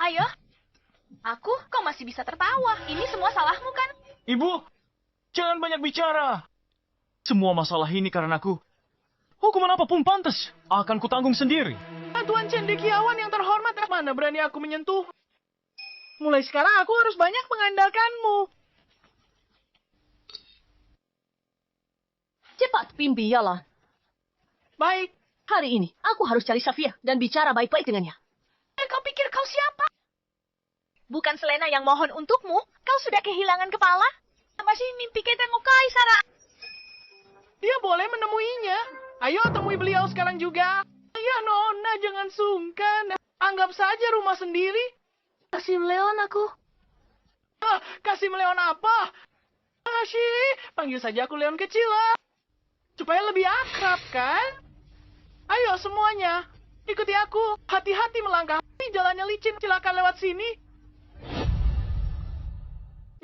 Ayo. Kau masih bisa tertawa. Ini semua salahmu kan? Ibu, jangan banyak bicara. Semua masalah ini karena aku. Hukuman apapun pantas, akan kutanggung sendiri. Tuan Cendekiawan yang terhormat, mana berani aku menyentuh? Mulai sekarang aku harus banyak mengandalkanmu. Cepat, Pimpialah. Baik. Hari ini, aku harus cari Xavier dan bicara baik-baik dengannya. Kau pikir kau siapa? Bukan Selena yang mohon untukmu. Kau sudah kehilangan kepala. Masih mimpi ketemu Kaisar. Dia boleh menemuinya. Ayo temui beliau sekarang juga. Ya Nona, jangan sungkan. Anggap saja rumah sendiri. Kasim Leon aku. Kasim Leon apa? Panggil saja aku Leon kecil lah. Supaya lebih akrab kan? Ayo semuanya, ikuti aku. Hati-hati melangkah. Jalannya licin, silakan lewat sini.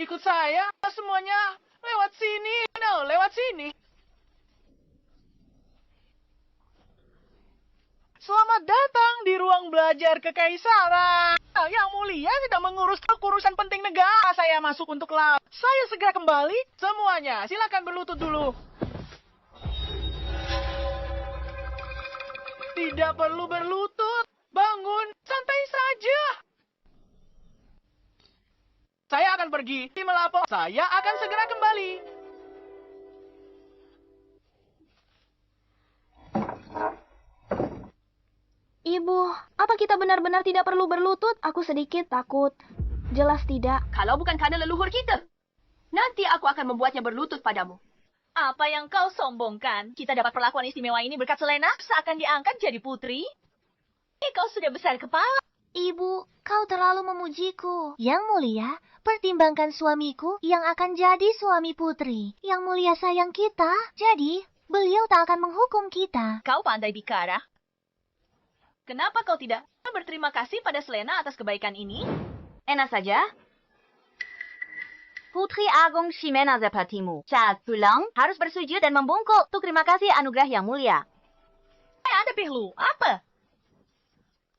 Ikut saya, semuanya. Lewat sini. No, lewat sini. Selamat datang di ruang belajar kekaisaran. Yang mulia sedang mengurus urusan penting negara. Saya masuk untuk lab. Saya segera kembali. Semuanya, silakan berlutut dulu. Tidak perlu berlutut. Bangun, santai saja. Saya akan pergi melapor. Saya akan segera kembali. Ibu, apa kita benar-benar tidak perlu berlutut? Aku sedikit takut. Jelas tidak. Kalau bukan karena leluhur kita, nanti aku akan membuatnya berlutut padamu. Apa yang kau sombongkan? Kita dapat perlakuan istimewa ini berkat Selena, seakan diangkat jadi putri. Kau sudah besar kepala. Ibu, kau terlalu memujiku. Yang mulia, pertimbangkan suamiku yang akan jadi suami putri. Yang mulia sayang kita, jadi beliau tak akan menghukum kita. Kau pandai bicara. Kenapa kau tidak berterima kasih pada Selena atas kebaikan ini? Enak saja. Putri Agung Ximena sepertimu saat pulang harus bersujud dan membungkuk untuk terima kasih anugerah yang mulia. Ada perlu apa?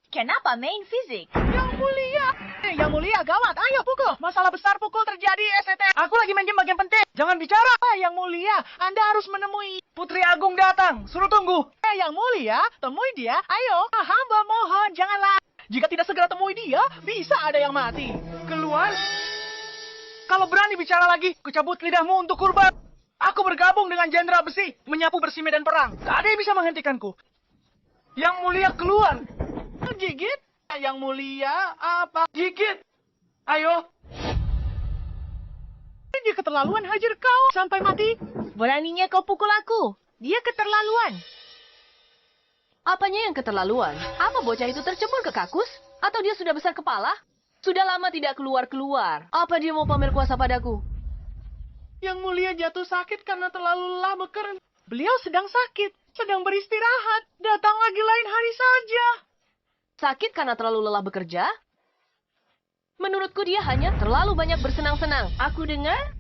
Kenapa main fisik? Yang mulia. Yang mulia, gawat. Ayo pukul. Masalah besar pukul terjadi, ST. Aku lagi main game bagian penting. Jangan bicara. Yang mulia, Anda harus menemui Putri Agung datang. Suruh tunggu. Yang mulia, temui dia. Ayo. Hamba mohon, janganlah. Jika tidak segera temui dia, bisa ada yang mati. Keluar. Kalau berani bicara lagi, kucabut lidahmu untuk kurban. Aku bergabung dengan Jenderal Besi, menyapu bersih medan perang. Tak ada yang bisa menghentikanku. Yang mulia keluar. Gigit? Yang mulia apa? Gigit. Ayo. Dia keterlaluan, hajar kau sampai mati. Beraninya kau pukul aku. Dia keterlaluan. Apanya yang keterlaluan? Apa bocah itu tercebur ke kakus? Atau dia sudah besar kepala? Sudah lama tidak keluar-keluar. Apa dia mau pamer kuasa padaku? Yang mulia jatuh sakit karena terlalu lelah bekerja. Beliau sedang sakit, sedang beristirahat. Datang lagi lain hari saja. Sakit karena terlalu lelah bekerja? Menurutku dia hanya terlalu banyak bersenang-senang. Aku dengar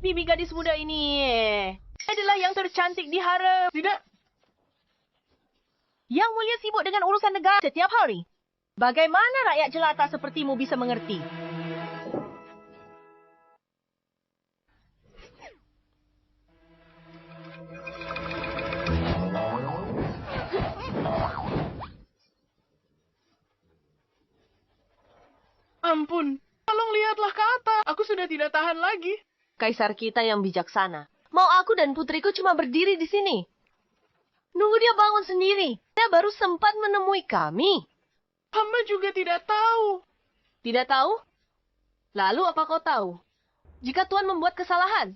bibi gadis muda ini adalah yang tercantik di harem. Tidak. Yang mulia sibuk dengan urusan negara setiap hari. Bagaimana rakyat jelata sepertimu bisa mengerti? Ampun, tolong lihatlah ke atas. Aku sudah tidak tahan lagi. Kaisar kita yang bijaksana. Mau aku dan putriku cuma berdiri di sini. Nunggu dia bangun sendiri. Dia baru sempat menemui kami. Hamba juga tidak tahu. Tidak tahu? Lalu apa kau tahu? Jika Tuan membuat kesalahan,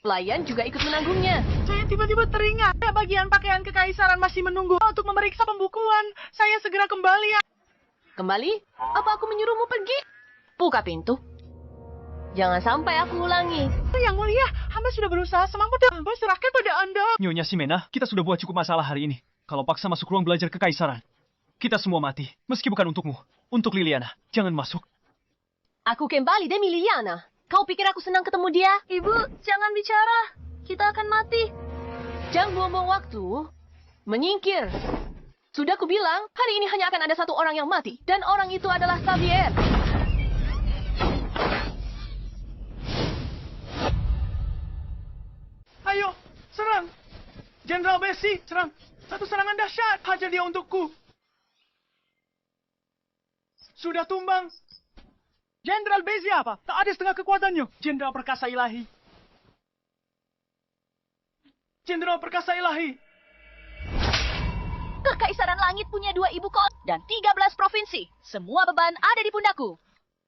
pelayan juga ikut menanggungnya. Saya tiba-tiba teringat. Bagian pakaian kekaisaran masih menunggu untuk memeriksa pembukuan. Saya segera kembali. Kembali? Apa aku menyuruhmu pergi? Buka pintu. Jangan sampai aku ulangi. Yang mulia, hamba sudah berusaha semampu dan hamba serahkan pada Anda. Nyonya Simena, kita sudah buat cukup masalah hari ini. Kalau paksa masuk ruang belajar kekaisaran, kita semua mati. Meski bukan untukmu, untuk Liliana. Jangan masuk. Aku kembali demi Liliana. Kau pikir aku senang ketemu dia? Ibu, jangan bicara. Kita akan mati. Jangan buang-buang waktu. Menyingkir. Sudah kubilang, hari ini hanya akan ada satu orang yang mati. Dan orang itu adalah Xavier. Ayo, serang. Jenderal Besi, serang. Satu serangan dahsyat. Hajar dia untukku. Sudah tumbang. Jenderal Besi apa? Tak ada setengah kekuatannya. Jenderal Perkasa Ilahi. Jenderal Perkasa Ilahi. Kekaisaran Langit punya 2 ibu kota dan 13 provinsi. Semua beban ada di pundakku.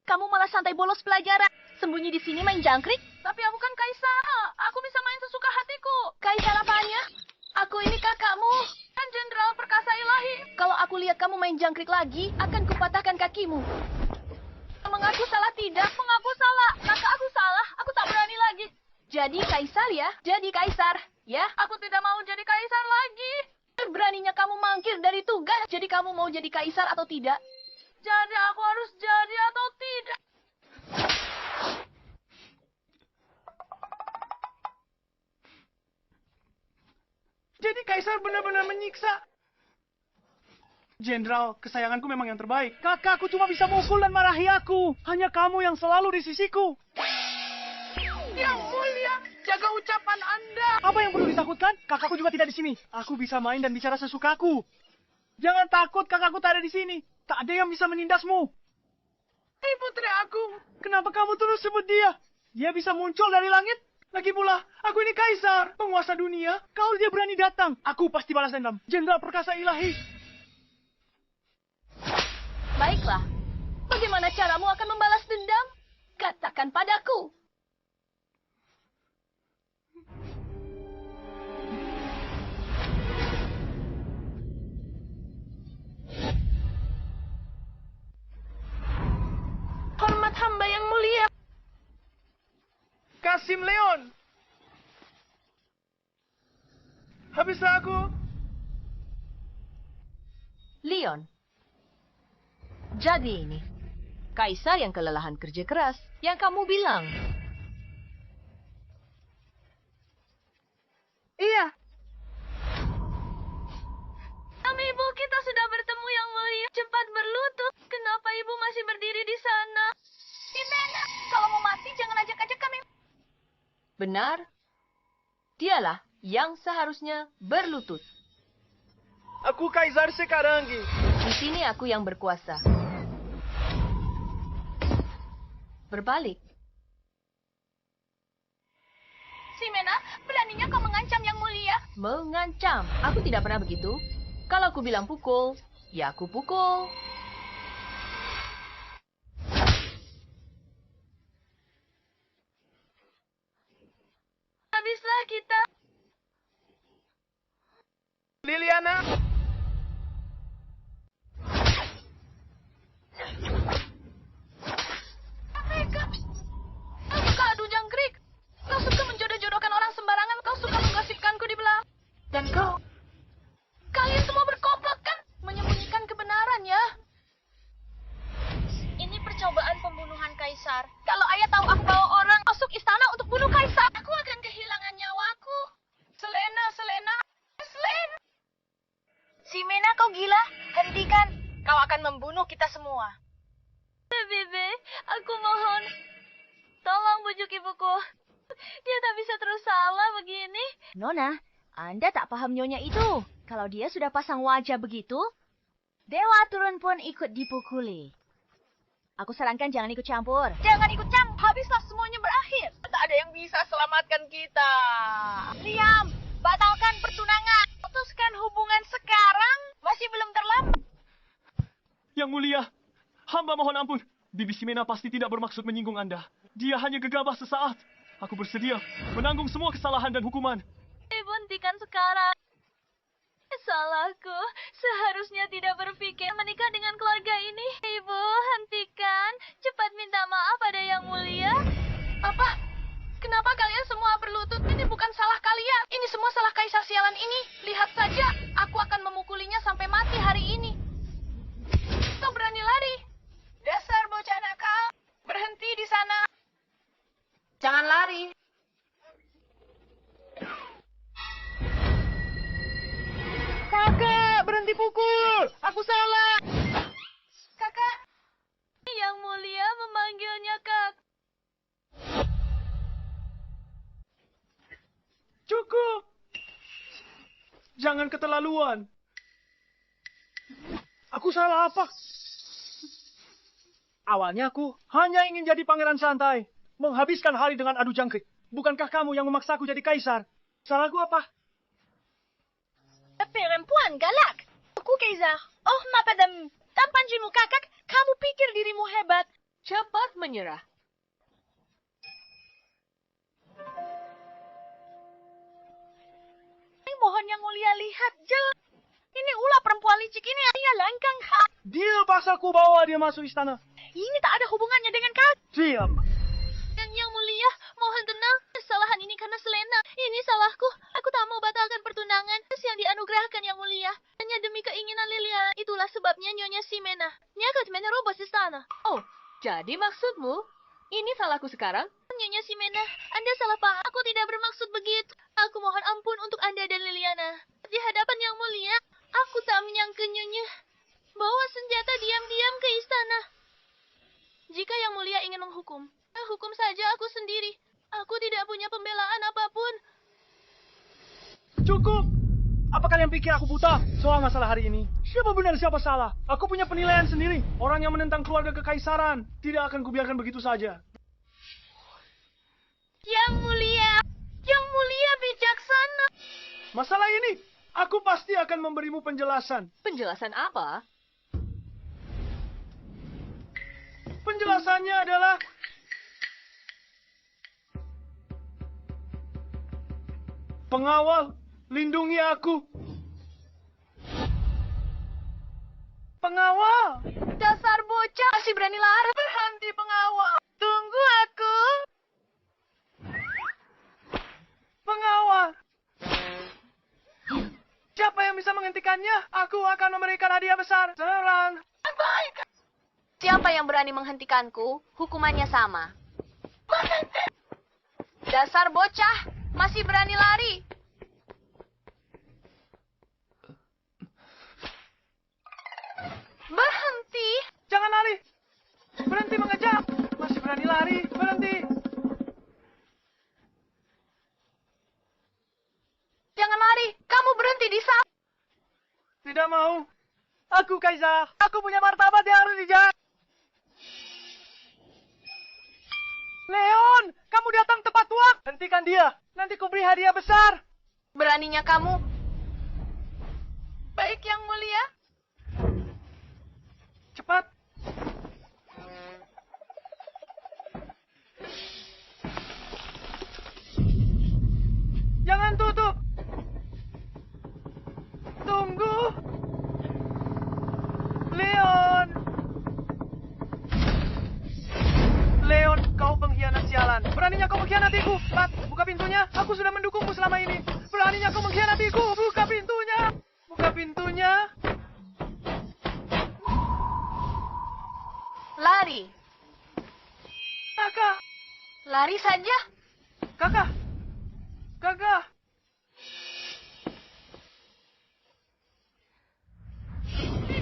Kamu malah santai bolos pelajaran. Sembunyi di sini main jangkrik. Tapi aku kan kaisar. Aku bisa main sesuka hatiku. Kaisar apanya? Aku ini kakakmu. Kan Jenderal Perkasa Ilahi. Kalau aku lihat kamu main jangkrik lagi, akan kupatahkan kakimu. Mengaku salah tidak? Mengaku salah. Maka aku salah. Aku tak berani lagi. Jadi kaisar ya? Jadi kaisar. Ya? Aku tidak mau jadi kaisar lagi. Beraninya kamu mangkir dari tugas. Jadi kamu mau jadi kaisar atau tidak? Jadi aku harus jadi atau tidak? Jadi kaisar benar-benar menyiksa. Jenderal, kesayanganku memang yang terbaik. Kakakku cuma bisa mukul dan marahi aku. Hanya kamu yang selalu di sisiku. Yang mulia, jaga ucapan Anda. Apa yang perlu ditakutkan? Kakakku juga tidak di sini. Aku bisa main dan bicara sesukaku. Jangan takut, kakakku tak ada di sini. Tak ada yang bisa menindasmu. Hei putri aku, kenapa kamu terus sebut dia? Dia bisa muncul dari langit? Lagi pula, aku ini kaisar, penguasa dunia. Kalau dia berani datang, aku pasti balas dendam. Jenderal Perkasa Ilahi. Baiklah. Bagaimana caramu akan membalas dendam? Katakan padaku. Hormat hamba yang mulia. Kasim Leon. Habislah aku. Leon. Jadi ini, kaisar yang kelelahan kerja keras, yang kamu bilang. Iya. Ibu, kita sudah bertemu yang mulia. Cepat berlutut. Kenapa ibu masih berdiri di sana? Simena, kalau mau mati jangan ajak-ajak kami. Benar. Dialah yang seharusnya berlutut. Aku Kaisar Sekarangi. Di sini aku yang berkuasa. Berbalik. Ximena, beraninya kau mengancam Yang Mulia. Mengancam? Aku tidak pernah begitu. Kalau aku bilang pukul, ya aku pukul. Habislah kita. Liliana. Mereka. Kau suka adu jangkrik. Kau suka menjodoh-jodohkan orang sembarangan. Kau suka menggosipkanku di belakang. Dan kau. Kalian semua berkomplot kan? Menyembunyikan kebenaran ya. Ini percobaan pembunuhan Kaisar. Kalau ayah tahu aku bawa orang masuk istana untuk bunuh Kaisar, aku akan kehilangan nyawaku. Selena. Ximena, kau gila? Hentikan. Kau akan membunuh kita semua. Bebe, aku mohon. Tolong bujuk ibuku. Dia tak bisa terus salah begini. Nona, Anda tak paham nyonya itu. Kalau dia sudah pasang wajah begitu, Dewa Turun pun ikut dipukuli. Aku sarankan jangan ikut campur. Jangan ikut campur. Habislah semuanya berakhir. Tak ada yang bisa selamatkan kita. Liam, batalkan pertunangan. Putuskan hubungan sekarang. Masih belum terlambat. Yang Mulia, hamba mohon ampun. Bibi Ximena pasti tidak bermaksud menyinggung Anda. Dia hanya gegabah sesaat. Aku bersedia menanggung semua kesalahan dan hukuman. Ibu, hentikan sekarang. Salahku. Seharusnya tidak berpikir menikah dengan keluarga ini. Ibu, hentikan. Cepat minta maaf pada Yang Mulia. Apa? Kenapa kalian semua berlutut? Ini bukan salah kalian. Ini semua salah Kaisar sialan ini. Lihat saja. Aku akan memukulinya sampai mati hari ini. Kau berani lari? Dasar bocah nakal. Berhenti di sana. Jangan lari. Kakak, berhenti pukul. Aku salah. Kakak. Yang Mulia memanggilnya Kak. Cukup. Jangan keterlaluan. Aku salah apa? Awalnya aku hanya ingin jadi pangeran santai. Menghabiskan hari dengan adu jangkrik. Bukankah kamu yang memaksaku jadi kaisar? Salahku apa? Perempuan galak. Aku Kaisar. Oh, madame. Tampan jimu kakak. Kamu pikir dirimu hebat. Cepat menyerah. Mohon Yang Mulia lihat. Jelas. Ini ulah perempuan licik ini. Dia langkang hak. Dia pasalku bawa dia masuk istana. Ini tak ada hubungannya dengan kau. Diam. Yang Mulia, mohon tenang. Kesalahan ini karena Selena. Ini salahku. Aku tak mau batalkan pertunangan yang dianugerahkan Yang Mulia. Hanya demi keinginan Liliana. Itulah sebabnya Nyonya Ximena. Nyakat menerobos istana. Oh, jadi maksudmu? Ini salahku sekarang? Nyonya Ximena, Anda salah paham. Aku tidak bermaksud begitu. Aku mohon ampun untuk Anda dan Liliana. Di hadapan Yang Mulia, aku tak menyangka Nyonya bawa senjata diam-diam ke istana. Jika Yang Mulia ingin menghukum, hukum saja aku sendiri. Aku tidak punya pembelaan apapun. Cukup. Apa kalian pikir aku buta soal masalah hari ini? Siapa benar, siapa salah? Aku punya penilaian sendiri. Orang yang menentang keluarga kekaisaran tidak akan kubiarkan begitu saja. Yang Mulia bijaksana. Masalah ini, aku pasti akan memberimu penjelasan. Penjelasan apa? Penjelasannya adalah... Pengawal, lindungi aku. Pengawal! Dasar bocah, masih berani lari. Berhenti pengawal. Tunggu aku. Pengawal! Siapa yang bisa menghentikannya? Aku akan memberikan hadiah besar. Serang! Baik. Siapa yang berani menghentikanku, hukumannya sama. Dasar bocah, masih berani lari. Berhenti. Jangan lari! Berhenti mengejar! Masih berani lari! Berhenti! Jangan lari. Kamu berhenti di sana. Tidak mau. Aku Kaisar. Aku punya martabat yang harus dijaga. Leon, kamu datang tepat waktu. Hentikan dia. Nanti ku beri hadiah besar. Beraninya kamu. Baik, Yang Mulia. Cepat. Jangan tutup. Tunggu. Leon. Leon, kau pengkhianat sialan. Beraninya kau mengkhianatiku. Pat, buka pintunya. Aku sudah mendukungmu selama ini. Beraninya kau mengkhianatiku. Buka pintunya. Buka pintunya. Lari. Kakak. Lari saja. Kakak. Kakak.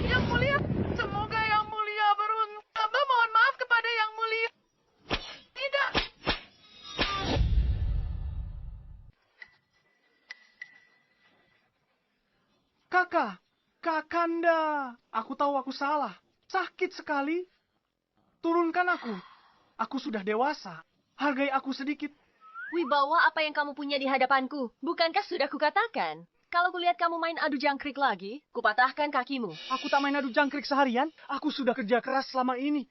Yang Mulia. Semoga Yang Mulia beruntung. Hamba mohon maaf kepada Yang Mulia. Tidak. Kakak. Kakanda. Aku tahu aku salah. Sakit sekali. Turunkan aku. Aku sudah dewasa. Hargai aku sedikit. Wibawa apa yang kamu punya di hadapanku? Bukankah sudah kukatakan? Kalau kulihat kamu main adu jangkrik lagi, kupatahkan kakimu. Aku tak main adu jangkrik seharian. Aku sudah kerja keras selama ini.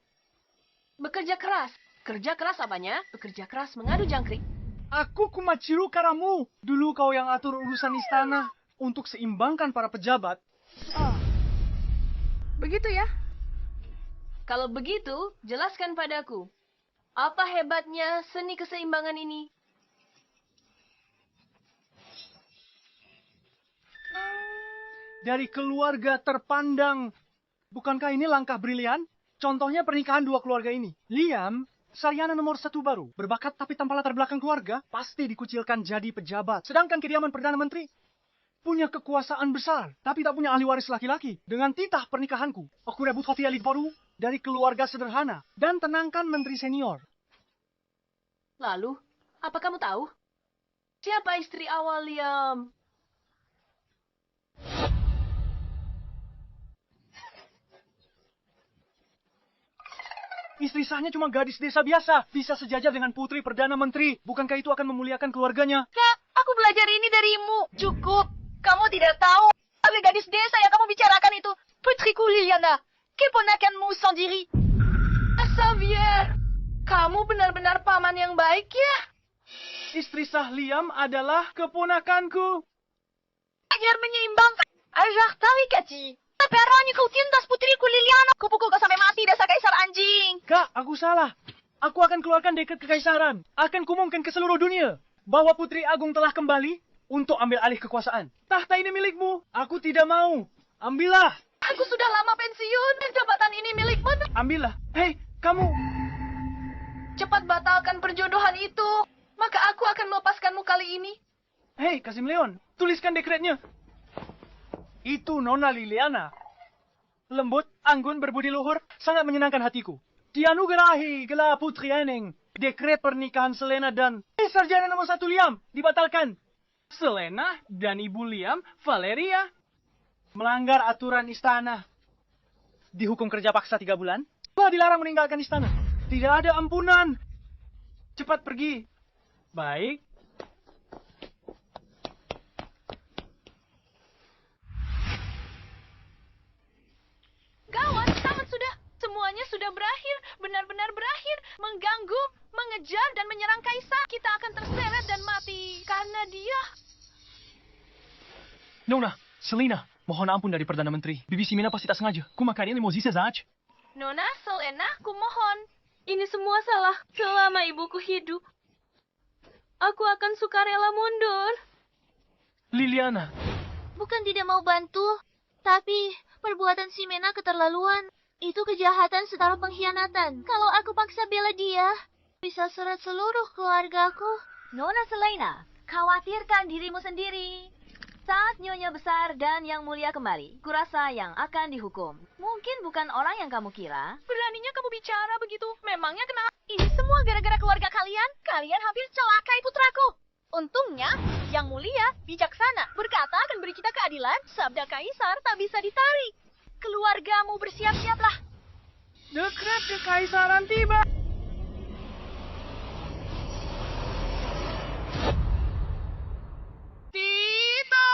Bekerja keras. Kerja keras apanya? Bekerja keras mengadu jangkrik. Aku Kumachiru Karamu. Dulu kau yang atur urusan istana. Untuk seimbangkan para pejabat. Begitu ya? Kalau begitu, jelaskan padaku. Apa hebatnya seni keseimbangan ini? Dari keluarga terpandang. Bukankah ini langkah brilian? Contohnya pernikahan dua keluarga ini. Liam, sarjana nomor 1 baru. Berbakat tapi tanpa latar belakang keluarga. Pasti dikucilkan jadi pejabat. Sedangkan kediaman Perdana Menteri punya kekuasaan besar. Tapi tak punya ahli waris laki-laki. Dengan titah pernikahanku. Aku rebut Hofi elit baru dari keluarga sederhana. Dan tenangkan menteri senior. Lalu, apa kamu tahu? Siapa istri awal Liam? Istri sahnya cuma gadis desa biasa. Bisa sejajar dengan putri Perdana Menteri. Bukankah itu akan memuliakan keluarganya? Kak, aku belajar ini darimu. Cukup. Kamu tidak tahu. Ada gadis desa yang kamu bicarakan itu. Putriku Liliana. Keponakanmu sendiri. Xavier. Kamu benar-benar paman yang baik ya? Istri sah Liam adalah keponakanku. Agar menyeimbangkan. Ajar tahu, Kati. Peranya kau tindas putriku Liliana. Kupukul kau sampai mati, dasar kaisar anjing. Kak, aku salah. Aku akan keluarkan dekret kekaisaran. Akan kumumkan ke seluruh dunia bahwa Putri Agung telah kembali untuk ambil alih kekuasaan. Tahta ini milikmu. Aku tidak mau. Ambillah. Aku sudah lama pensiun. Jabatan ini milikmu. Ambillah. Hei, kamu. Cepat batalkan perjodohan itu. Maka aku akan melepaskanmu kali ini. Hei, Kasim Leon. Tuliskan dekretnya. Itu Nona Liliana. Lembut, anggun, berbudi luhur, sangat menyenangkan hatiku. Dianugerahi gelar Putri Eneng. Dekret pernikahan Selena dan sarjana nomor 1 Liam dibatalkan. Selena dan Ibu Liam, Valeria, melanggar aturan istana. Dihukum kerja paksa 3 bulan. Telah dilarang meninggalkan istana. Tidak ada ampunan. Cepat pergi. Baik. Gawat, tamat sudah. Semuanya sudah berakhir. Benar-benar berakhir. Mengganggu, mengejar, dan menyerang kaisar. Kita akan terseret dan mati karena dia. Nona, Selena, mohon ampun dari Perdana Menteri. Bibi Simena pasti tak sengaja. Ku makan ini mau zisa zaj. Nona, Selena, kumohon. Ini semua salah selama ibuku hidup. Aku akan sukarela mundur. Liliana. Bukan tidak mau bantu, tapi perbuatan si Mena keterlaluan. Itu kejahatan setara pengkhianatan. Kalau aku paksa bela dia, bisa seret seluruh keluargaku. Nona Selena, khawatirkan dirimu sendiri. Saat Nyonya Besar dan Yang Mulia kembali, kurasa yang akan dihukum. Mungkin bukan orang yang kamu kira. Beraninya kamu bicara begitu. Memangnya kenapa? Ini semua gara-gara keluarga kalian. Kalian hampir celakai putraku. Untungnya, Yang mulia, bijaksana, berkata akan beri kita keadilan, sabda kaisar tak bisa ditarik. Keluargamu bersiap-siaplah. Dekret kekaisaran tiba. Tita,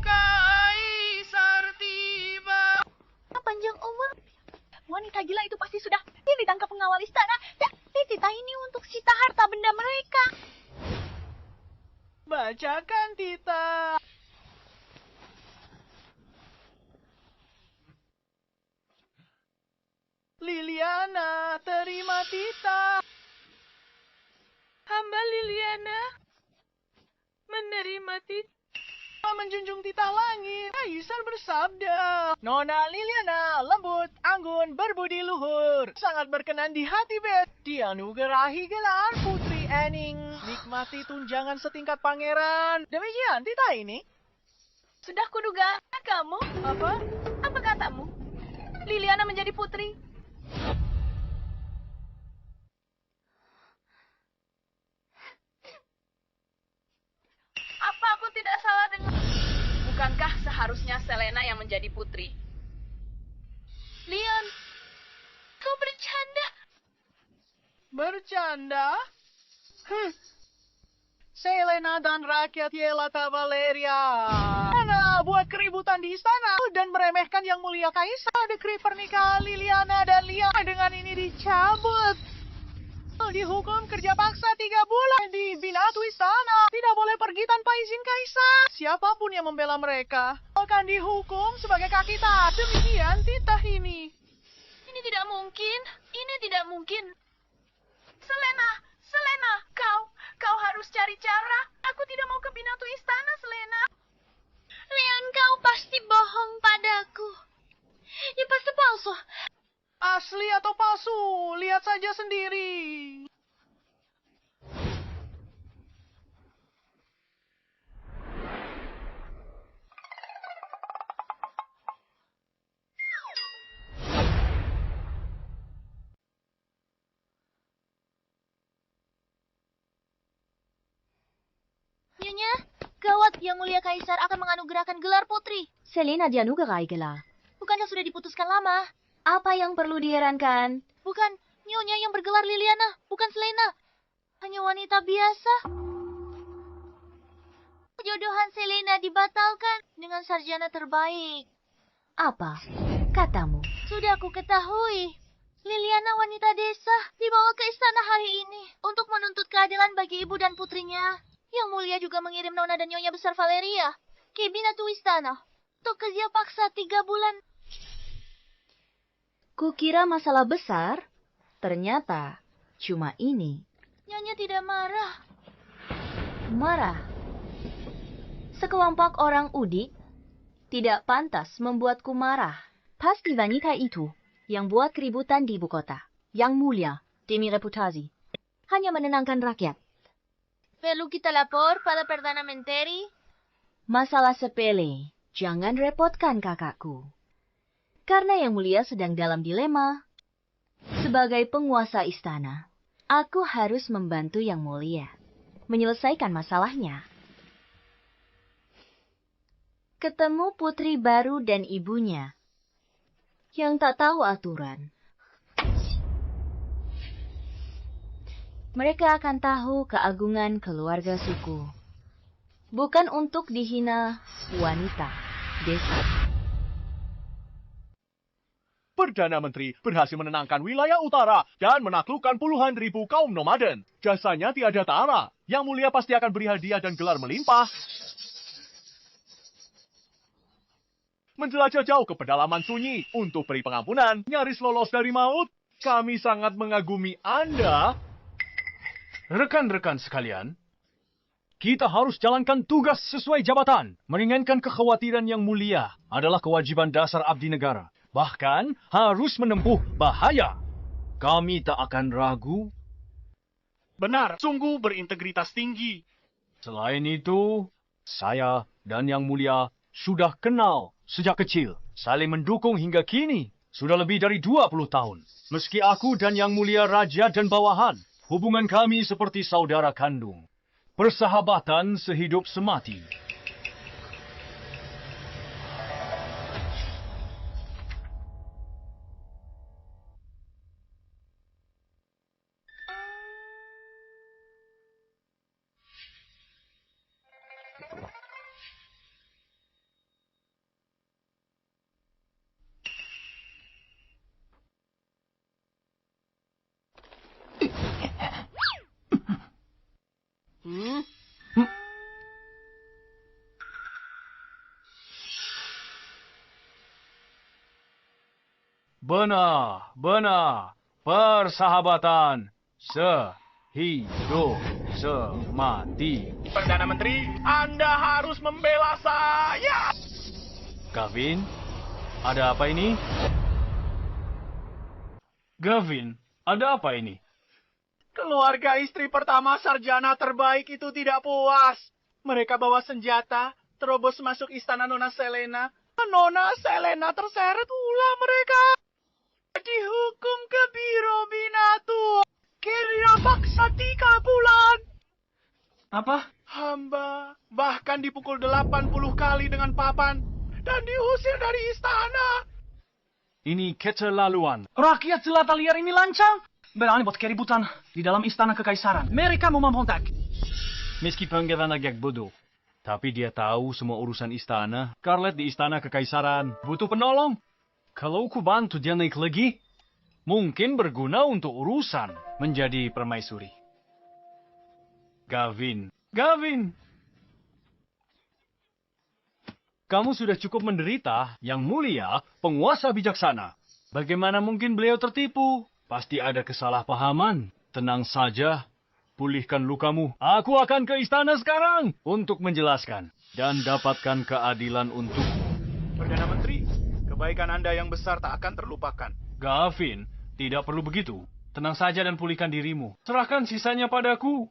kaisar tiba. Panjang umur. Wanita gila itu pasti sudah ditangkap pengawal istana. Dan titah ini untuk sita harta benda mereka. Bacakan, Tita. Liliana, terima Tita. Hamba Liliana menerima Tita. Menjunjung titah langit, kaisar bersabda. Nona Liliana, lembut, anggun, berbudi luhur. Sangat berkenan di hati Bet. Dianugerahi gelar Putri Anning. Nikmati tunjangan setingkat pangeran. Demikian titah ini. Sudah kuduga. Kamu? Apa? Apa katamu? Liliana menjadi putri. Apa aku tidak salah dengar? Bukankah seharusnya Selena yang menjadi putri? Leon, kau bercanda. Bercanda? Selena dan rakyat Yelata Valeria. Mana buat keributan di istana dan meremehkan yang mulia kaisar. Dekret pernikahan Liliana dan Liam dengan ini dicabut. Dihukum kerja paksa 3 bulan di binatu istana. Tidak boleh pergi tanpa izin kaisar. Siapapun yang membela mereka akan dihukum sebagai kaki taat. Demikian titah ini. Ini tidak mungkin. Ini tidak mungkin. Selena, kau harus cari cara. Aku tidak mau ke binatu istana, Selena. Leon, kau pasti bohong padaku. Ya pasti palsu. Asli atau palsu? Lihat saja sendiri. Nyonya, gawat, yang mulia kaisar akan menganugerahkan gelar putri. Selena dianugerahi gelar. Bukannya sudah diputuskan lama? Apa yang perlu diherankan? Bukan Nyonya yang bergelar Liliana, bukan Selena. Hanya wanita biasa. Perjodohan Selena dibatalkan dengan sarjana terbaik. Apa katamu? Sudah aku ketahui. Liliana wanita desa dibawa ke istana hari ini untuk menuntut keadilan bagi ibu dan putrinya. Yang mulia juga mengirim Nona dan Nyonya besar Valeria ke binatu istana untuk kerja paksa 3 bulan. Kukira masalah besar, ternyata cuma ini. Nyonya tidak marah. Marah. Sekelompok orang udik tidak pantas membuatku marah. Pasti wanita itu yang buat keributan di ibu kota. Yang mulia demi reputasi. Hanya menenangkan rakyat. Perlu kita lapor pada Perdana Menteri? Masalah sepele. Jangan repotkan kakakku. Karena yang mulia sedang dalam dilema. Sebagai penguasa istana, aku harus membantu yang mulia menyelesaikan masalahnya. Ketemu putri baru dan ibunya yang tak tahu aturan. Mereka akan tahu keagungan keluarga suku. Bukan untuk dihina wanita desa. Perdana Menteri berhasil menenangkan wilayah utara dan menaklukkan puluhan ribu kaum nomaden. Jasanya tiada tara. Yang mulia pasti akan beri hadiah dan gelar melimpah. Menjelajah jauh ke pedalaman sunyi untuk beri pengampunan. Nyaris lolos dari maut. Kami sangat mengagumi Anda. Rekan-rekan sekalian, kita harus jalankan tugas sesuai jabatan. Meringankan kekhawatiran yang mulia adalah kewajiban dasar abdi negara. Bahkan harus menempuh bahaya. Kami tak akan ragu. Benar, sungguh berintegritas tinggi. Selain itu, saya dan Yang Mulia sudah kenal sejak kecil. Saling mendukung hingga kini. Sudah lebih dari 20 tahun. Meski aku dan Yang Mulia raja dan bawahan, hubungan kami seperti saudara kandung. Persahabatan sehidup semati. Benar. Persahabatan sehidup semati. Perdana Menteri, Anda harus membela saya. Gavin, ada apa ini? Gavin, ada apa ini? Keluarga istri pertama sarjana terbaik itu tidak puas. Mereka bawa senjata, terobos masuk istana Nona Selena. Nona Selena terseret ulah mereka. Dihukum ke Biro Binatu. Kira paksa 3 bulan. Apa? Hamba bahkan dipukul 80 kali dengan papan dan diusir dari istana. Ini keterlaluan. Rakyat jelata liar ini lancang. Berani buat keributan di dalam istana kekaisaran. Mereka mau memberontak. Meskipun Gavin agak bodoh, tapi dia tahu semua urusan istana. Scarlett di istana kekaisaran butuh penolong. Kalau ku bantu dia naik lagi, mungkin berguna untuk urusan menjadi permaisuri. Gavin. Kamu sudah cukup menderita. Yang mulia, penguasa bijaksana. Bagaimana mungkin beliau tertipu? Pasti ada kesalahpahaman. Tenang saja. Pulihkan lukamu. Aku akan ke istana sekarang untuk menjelaskan dan dapatkan keadilan untukmu. Perdana Menteri, kebaikan Anda yang besar tak akan terlupakan. Gavin, tidak perlu begitu. Tenang saja dan pulihkan dirimu. Serahkan sisanya padaku.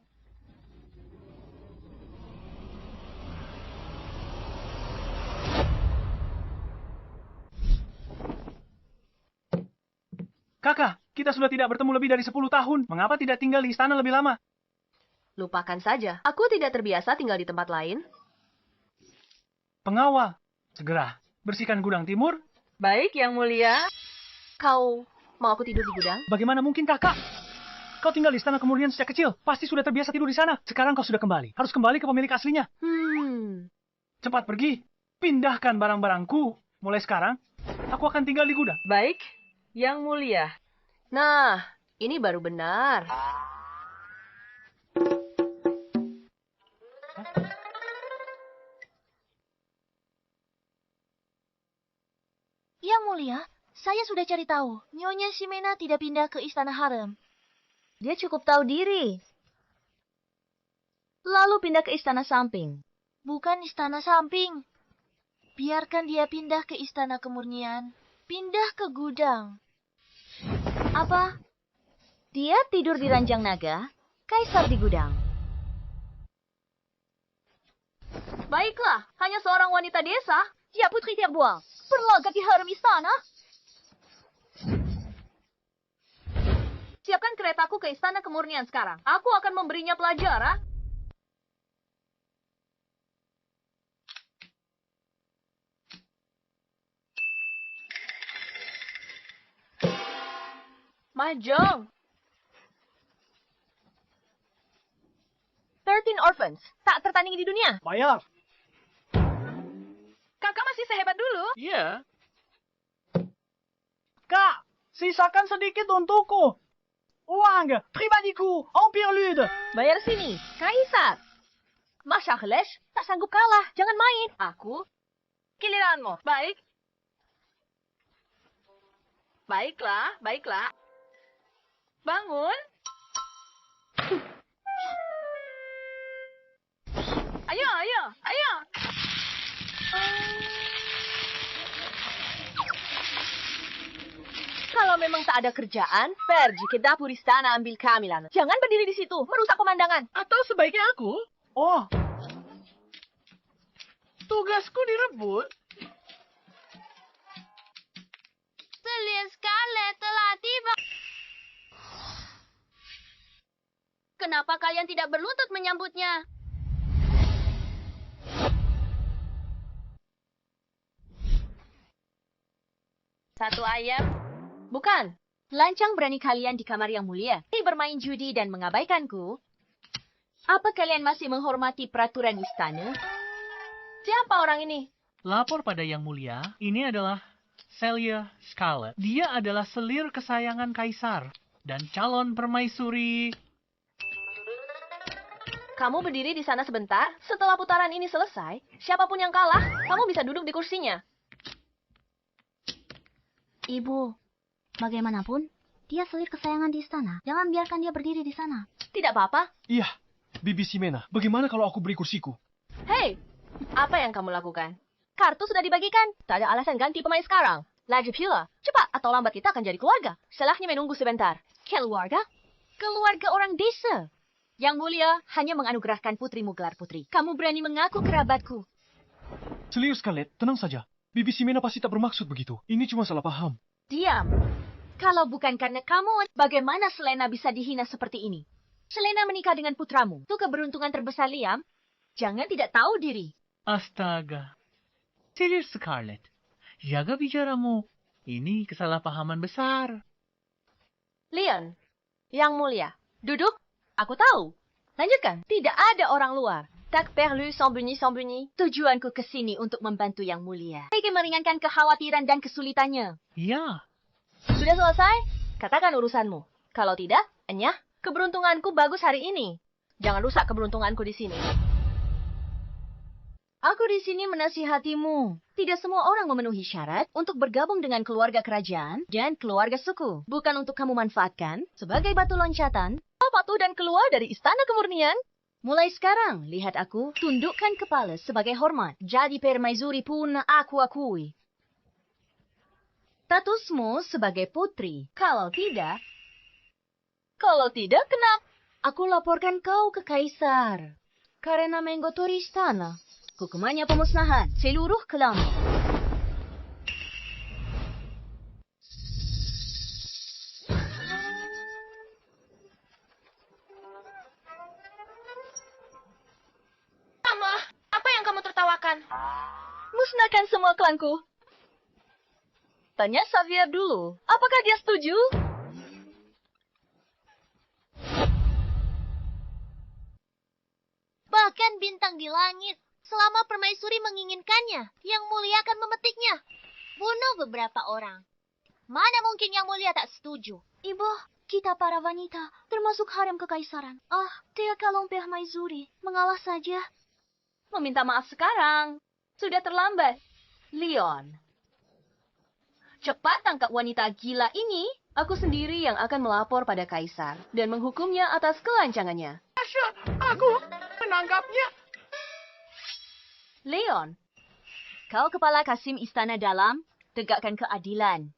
Kakak, kita sudah tidak bertemu lebih dari 10 tahun. Mengapa tidak tinggal di istana lebih lama? Lupakan saja. Aku tidak terbiasa tinggal di tempat lain. Pengawal, segera bersihkan gudang timur. Baik, Yang Mulia. Kau mau aku tidur di gudang? Bagaimana mungkin, Kakak? Kau tinggal di istana kemurnian sejak kecil. Pasti sudah terbiasa tidur di sana. Sekarang kau sudah kembali. Harus kembali ke pemilik aslinya. Cepat pergi. Pindahkan barang-barangku. Mulai sekarang, aku akan tinggal di gudang. Baik, Yang Mulia. Nah, ini baru benar. Yang mulia, saya sudah cari tahu. Nyonya Shimena tidak pindah ke istana harem. Dia cukup tahu diri. Lalu pindah ke istana samping. Bukan istana samping. Biarkan dia pindah ke istana kemurnian. Pindah ke gudang. Apa? Dia tidur di ranjang naga, kaisar di gudang. Baiklah, hanya seorang wanita desa. Ya, putri terbuang. Berlagak di harem istana. Siapkan keretaku ke istana kemurnian sekarang. Aku akan memberinya pelajaran. Mahjong. 13 orphans, tak tertandingi di dunia. Bayar. Kakak masih sehebat dulu. Iya. Kak, sisakan sedikit untukku. Uang, pribadiku, Empire Lude. Bayar sini, kaisar. Mas Charles tak sanggup kalah, jangan main. Aku? Giliranmu. Baik. Baiklah. Bangun. Ayo. Kalau memang tak ada kerjaan, pergi ke dapur istana ambil camilan. Jangan berdiri di situ, merusak pemandangan. Atau sebaiknya aku? Oh, Tugasku direbut. Selir Scarlett telah tiba. Kenapa kalian tidak berlutut menyambutnya? Satu ayam? Bukan. Lancang berani kalian di kamar yang mulia. Ini bermain judi dan mengabaikanku. Apa kalian masih menghormati peraturan istana? Siapa orang ini? Lapor pada Yang Mulia, ini adalah Celia Scarlet. Dia adalah selir kesayangan Kaisar dan calon permaisuri. Kamu berdiri di sana sebentar. Setelah putaran ini selesai, siapapun yang kalah, kamu bisa duduk di kursinya. Ibu, bagaimanapun, dia selir kesayangan di istana. Jangan biarkan dia berdiri di sana. Tidak apa-apa. Iya, Bibi Simena. Bagaimana kalau aku beri kursiku? Hei, apa yang kamu lakukan? Kartu sudah dibagikan. Tak ada alasan ganti pemain sekarang. Lagi pula, cepat atau lambat kita akan jadi keluarga. Salahnya menunggu sebentar. Keluarga? Keluarga orang desa. Yang Mulia hanya menganugerahkan putrimu gelar putri. Kamu berani mengaku kerabatku. Celia Scarlet, tenang saja. Bibi Simena pasti tak bermaksud begitu. Ini cuma salah paham. Diam. Kalau bukan karena kamu, bagaimana Selena bisa dihina seperti ini? Selena menikah dengan putramu. Itu keberuntungan terbesar, Liam. Jangan tidak tahu diri. Astaga. Celia Scarlet, jaga bicaramu. Ini kesalahpahaman besar. Leon, yang mulia, duduk. Aku tahu. Lanjutkan. Tidak ada orang luar. Tak perlu sembunyi-sembunyi. Tujuanku ke sini untuk membantu Yang Mulia. Ingin meringankan kekhawatiran dan kesulitannya. Ya, Sudah selesai? Katakan urusanmu. Kalau tidak, enyah, keberuntunganku bagus hari ini. Jangan rusak keberuntunganku di sini. Aku di sini menasihatimu. Tidak semua orang memenuhi syarat untuk bergabung dengan keluarga kerajaan dan keluarga suku. Bukan untuk kamu manfaatkan sebagai batu loncatan. Patuh dan keluar dari istana kemurnian. Mulai sekarang, lihat aku, tundukkan kepala sebagai hormat. Jadi permaisuri pun aku akui. Statusmu sebagai putri. Kalau tidak, kenapa? aku laporkan kau ke Kaisar. Karena menggotori istana. Hukumannya pemusnahan seluruh klan. Apa yang kamu tertawakan? Musnahkan semua klanku. Tanya Xavier dulu. Apakah dia setuju? Bahkan bintang di langit, selama permaisuri menginginkannya, Yang Mulia akan memetiknya. Bunuh beberapa orang. Mana mungkin Yang Mulia tak setuju? Ibu, kita para wanita, termasuk harem kekaisaran. Dia kalung permaisuri, mengalah saja. Meminta maaf sekarang. Sudah terlambat. Leon, cepat tangkap wanita gila ini. Aku sendiri yang akan melapor pada Kaisar dan menghukumnya atas kelancangannya. Asya, aku menangkapnya. Leon, kau kepala Kasim Istana Dalam, tegakkan keadilan.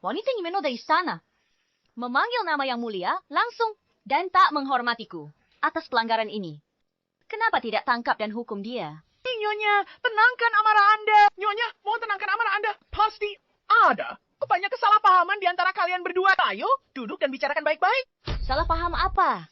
Wanita ini menoda istana. Memanggil nama Yang Mulia langsung dan tak menghormatiku atas pelanggaran ini. Kenapa tidak tangkap dan hukum dia? Nyonya, tenangkan amarah Anda. Nyonya, mau tenangkan amarah Anda. Pasti ada. Banyak kesalahpahaman di antara kalian berdua. Ayo, duduk dan bicarakan baik-baik. Salah paham apa?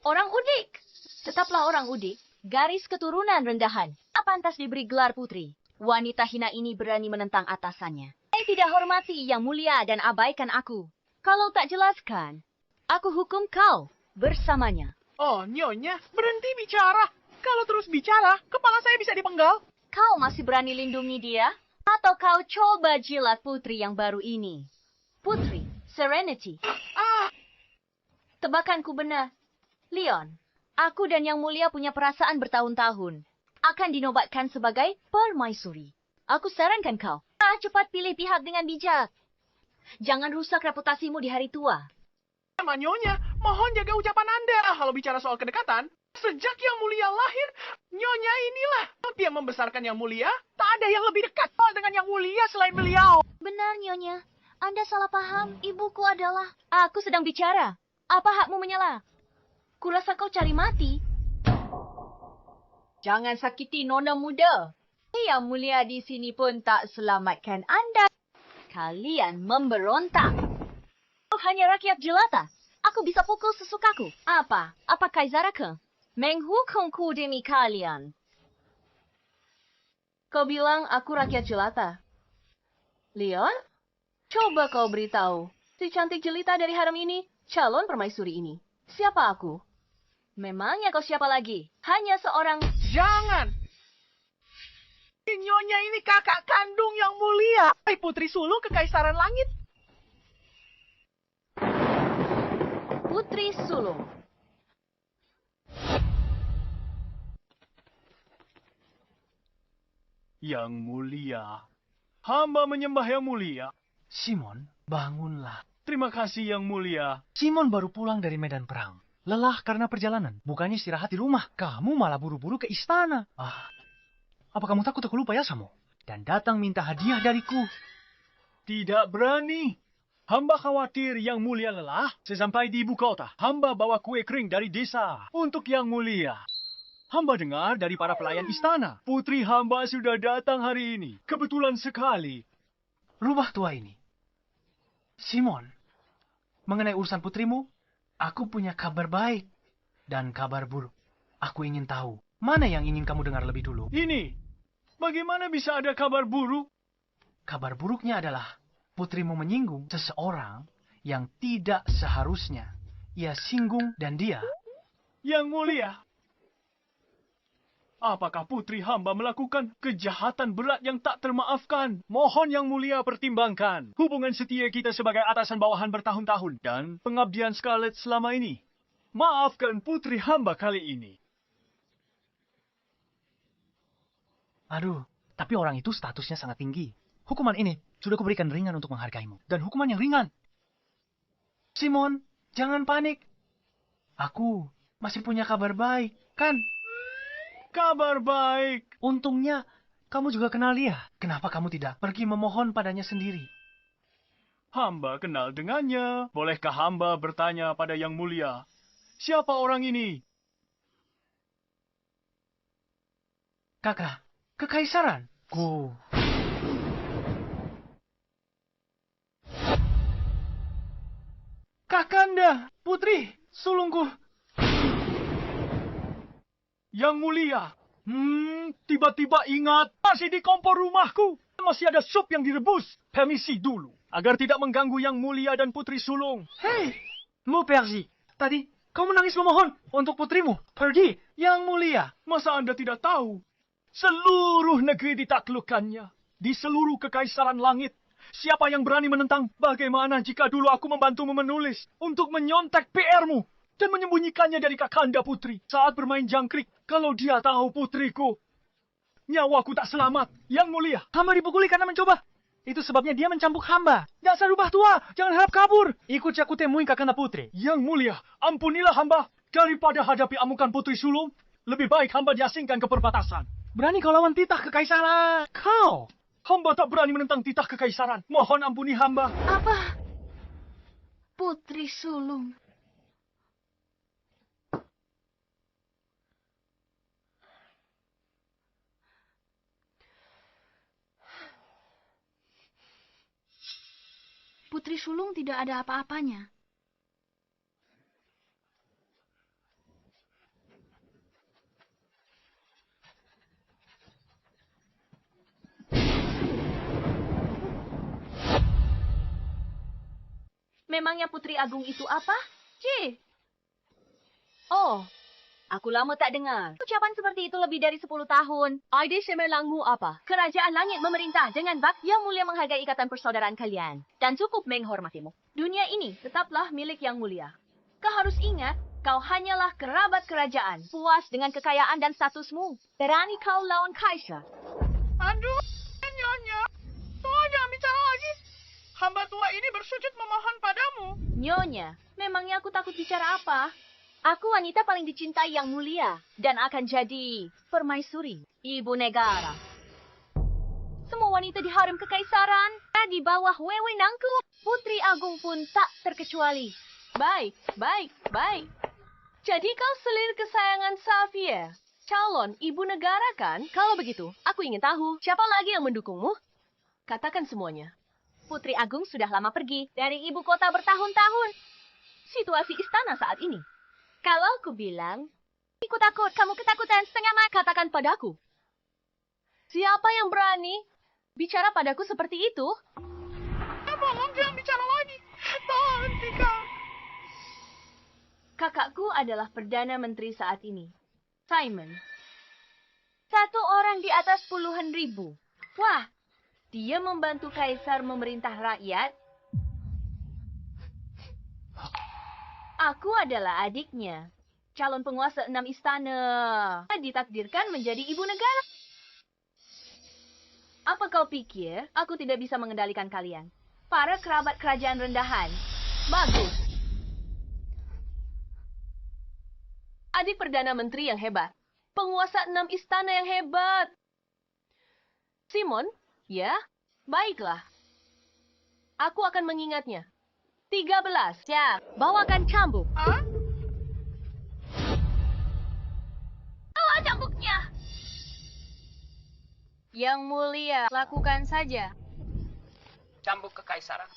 Orang udik. Tetaplah orang udik. Garis keturunan rendahan. Tak pantas diberi gelar putri. Wanita hina ini berani menentang atasannya. Saya tidak hormati Yang Mulia dan abaikan aku. Kalau tak jelaskan, aku hukum kau bersamanya. Oh, Nyonya, berhenti bicara. Kalau terus bicara, kepala saya bisa dipenggal. Kau masih berani lindungi dia? Atau kau coba jilat putri yang baru ini? Putri, Serenity. Tebakanku benar. Leon, aku dan Yang Mulia punya perasaan bertahun-tahun. Akan dinobatkan sebagai permaisuri. Aku sarankan kau, cepat pilih pihak dengan bijak. Jangan rusak reputasimu di hari tua. Sama Nyonya, mohon jaga ucapan Anda. Kalau bicara soal kedekatan, sejak Yang Mulia lahir, Nyonya inilah yang membesarkan Yang Mulia. Tak ada yang lebih dekat dengan Yang Mulia selain beliau. Benar, Nyonya. Anda salah paham. Ibuku adalah... Aku sedang bicara. Apa hakmu menyela? Kurasa kau cari mati. Jangan sakiti nona muda. Yang Mulia di sini pun tak selamatkan Anda. Kalian memberontak. Hanya rakyat jelata. Aku bisa pukul sesukaku. Apa? Apa Kaisar ke? Menghukumku demi kalian. Kau bilang aku rakyat jelata. Leon, coba kau beritahu, si cantik jelita dari harem ini, calon permaisuri ini. Siapa aku? Memangnya kau siapa lagi? Hanya seorang... Jangan! Nyonya ini kakak kandung yang mulia. Putri sulung Kekaisaran Langit. Putri sulung. Yang mulia. Hamba menyembah yang mulia. Simon, bangunlah. Terima kasih yang mulia. Simon baru pulang dari medan perang. Lelah karena perjalanan. Bukannya istirahat di rumah. Kamu malah buru-buru ke istana. Apa kamu takut aku lupa yasamu? Dan datang minta hadiah dariku. Tidak berani. Hamba khawatir yang mulia lelah. Sesampai di ibu kota, hamba bawa kue kering dari desa untuk yang mulia. Hamba dengar dari para pelayan istana. Putri hamba sudah datang hari ini. Kebetulan sekali. Rubah tua ini. Simon, mengenai urusan putrimu, aku punya kabar baik dan kabar buruk. Aku ingin tahu, mana yang ingin kamu dengar lebih dulu? Ini, bagaimana bisa ada kabar buruk? Kabar buruknya adalah putrimu menyinggung seseorang yang tidak seharusnya ia singgung dan dia... Yang mulia, apakah putri hamba melakukan kejahatan berat yang tak termaafkan? Mohon yang mulia pertimbangkan hubungan setia kita sebagai atasan bawahan bertahun-tahun dan pengabdian Scarlett selama ini. Maafkan putri hamba kali ini. Aduh, tapi orang itu statusnya sangat tinggi. Hukuman ini sudah kuberikan ringan untuk menghargaimu. Dan hukuman yang ringan. Simon, jangan panik. Aku masih punya kabar baik, kan? Kabar baik. Untungnya, kamu juga kenal dia. Kenapa kamu tidak pergi memohon padanya sendiri? Hamba kenal dengannya. Bolehkah hamba bertanya pada yang mulia? Siapa orang ini? Kakak, Kekaisaran. Kakanda, putri, sulungku. Yang mulia, tiba-tiba ingat, masih di kompor rumahku. Masih ada sup yang direbus. Permisi dulu, agar tidak mengganggu yang mulia dan putri sulung. Hei, Mu Pergi, tadi kau menangis memohon untuk putrimu. Pergi, yang mulia. Masa Anda tidak tahu? Seluruh negeri ditaklukkannya. Di seluruh kekaisaran langit. Siapa yang berani menentang? Bagaimana jika dulu aku membantumu menulis untuk menyontek PR-mu? Dan menyembunyikannya dari Kakanda putri saat bermain jangkrik. Kalau dia tahu putriku, nyawaku tak selamat. Yang mulia, Hamba dipukuli karena mencoba. Itu sebabnya dia mencambuk hamba. Dasar rubah tua, jangan harap kabur. Ikut aku temui Kakanda putri. yang mulia, ampunilah hamba. Daripada hadapi amukan putri sulung, lebih baik hamba diasingkan ke perbatasan. Berani kau lawan titah kekaisaran. Kau. Hamba tak berani menentang titah kekaisaran. Mohon ampuni hamba. Apa? Putri sulung. Putri sulung tidak ada apa-apanya. Memangnya Putri Agung itu apa? Oh, aku lama tak dengar. Ucapan seperti itu lebih dari 10 tahun. Ide semelangmu apa? Kerajaan langit memerintah dengan bak yang mulia menghargai ikatan persaudaraan kalian. Dan cukup menghormatimu. Dunia ini tetaplah milik yang mulia. Kau harus ingat, kau hanyalah kerabat kerajaan. Puas dengan kekayaan dan statusmu. Berani kau lawan kaisar. Aduh, Nyonya. Tuh, jangan bicara lagi. Hamba tua ini bersujud memohon padamu. Nyonya, memangnya aku takut bicara apa? Aku wanita paling dicintai yang mulia. Dan akan jadi permaisuri, ibu negara. Semua wanita di harem kekaisaran, di bawah wewenangku. Putri Agung pun tak terkecuali. Baik. Jadi kau selir kesayangan Xavier. Calon ibu negara kan? Kalau begitu, aku ingin tahu siapa lagi yang mendukungmu? Katakan semuanya. Putri Agung sudah lama pergi dari ibu kota bertahun-tahun. Situasi istana saat ini. Kalau aku bilang, aku takut, kamu ketakutan setengah mati. Katakan padaku. Siapa yang berani bicara padaku seperti itu? Tolong jangan bicara lagi. Tolong hentikan. Kakakku adalah Perdana Menteri saat ini, Simon. Satu orang di atas puluhan ribu. Wah, dia membantu kaisar memerintah rakyat. Aku adalah adiknya, calon penguasa 6 istana. Ditakdirkan menjadi ibu negara. Apa kau pikir aku tidak bisa mengendalikan kalian? Para kerabat kerajaan rendahan. Bagus. Adik Perdana Menteri yang hebat. Penguasa 6 istana yang hebat. Simon, ya, baiklah. Aku akan mengingatnya. 13. Siap, bawakan cambuk. Bawa cambuknya. Yang mulia, lakukan saja. Cambuk kekaisaran.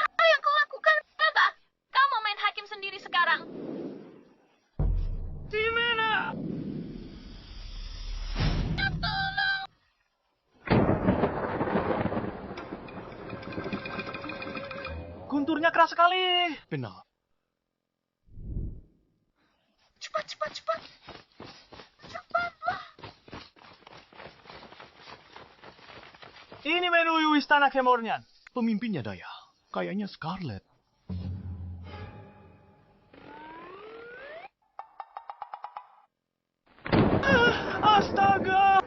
Apa yang kau lakukan? Apa? Kau mau main hakim sendiri sekarang. Ximena! Gunturnya keras sekali. Benar. Cepat. Cepatlah. Ini menuju istana Kemornian. Pemimpinnya Daya. Kayaknya Scarlet. Astaga!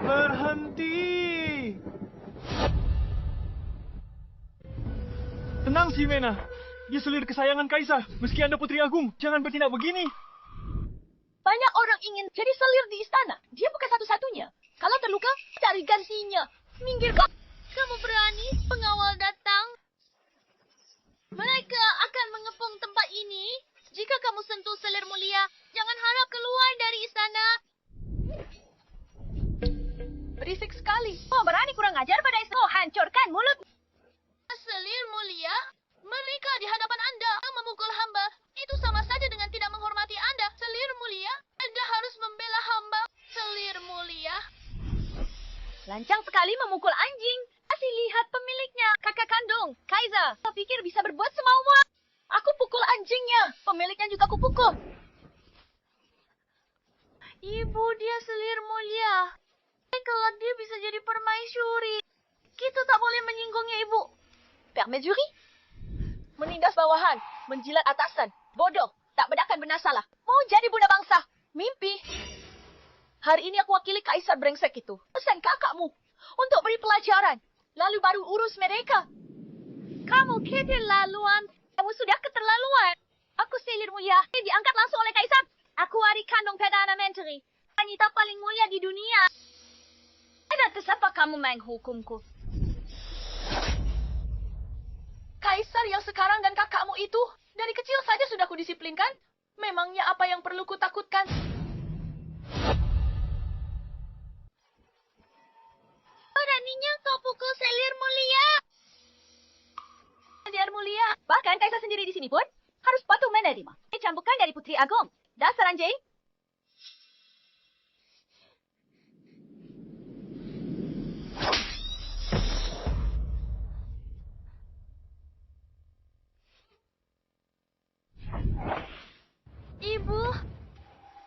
Berhenti! Tenang, Ximena. Dia selir kesayangan Kaisar. Meski Anda Putri Agung, jangan bertindak begini. Banyak orang ingin jadi selir di istana. Dia bukan satu-satunya. Kalau terluka, cari gantinya. Minggir kau. Kamu berani? Pengawal datang. Mereka akan mengepung tempat ini. Jika kamu sentuh selir mulia, jangan harap keluar dari istana. Berisik sekali. Oh, berani kurang ajar pada istana. Oh, hancurkan mulut. Selir mulia, mereka di hadapan Anda memukul hamba. Itu sama saja dengan tidak menghormati Anda. Selir mulia, Anda harus membela hamba. Selir mulia. Lancang sekali memukul anjing. Kasih lihat pemiliknya. Kakak kandung, Kaiser. Kau pikir bisa berbuat semaumu? Aku pukul anjingnya. Pemiliknya juga aku pukul. Ibu, dia selir mulia. Kelak dia bisa jadi permaisuri. Kita tak boleh menyinggungnya, Ibu. Permaisuri? Menindas bawahan, menjilat atasan. Bodoh, tak bedakan benar salah. Mau jadi bunda bangsa. Mimpi. Hari ini aku wakili kaisar brengsek itu. Pesan kakakmu untuk beri pelajaran. Lalu baru urus mereka. Kamu keterlaluan. Kamu sudah keterlaluan. Aku selir mulia. Diangkat langsung oleh kaisar. Aku adik kandung Perdana Menteri. Wanita paling mulia di dunia. Ada siapa kamu menghukumku? Kaisar yang sekarang dan kakakmu itu dari kecil saja sudah kudisiplinkan. Memangnya apa yang perlu kutakutkan? Beraninya kau pukul selir mulia. Selir mulia. Bahkan kaisar sendiri di sini pun harus patuh menerima. Dicampukan dari Putri Agung. Dasar anjing.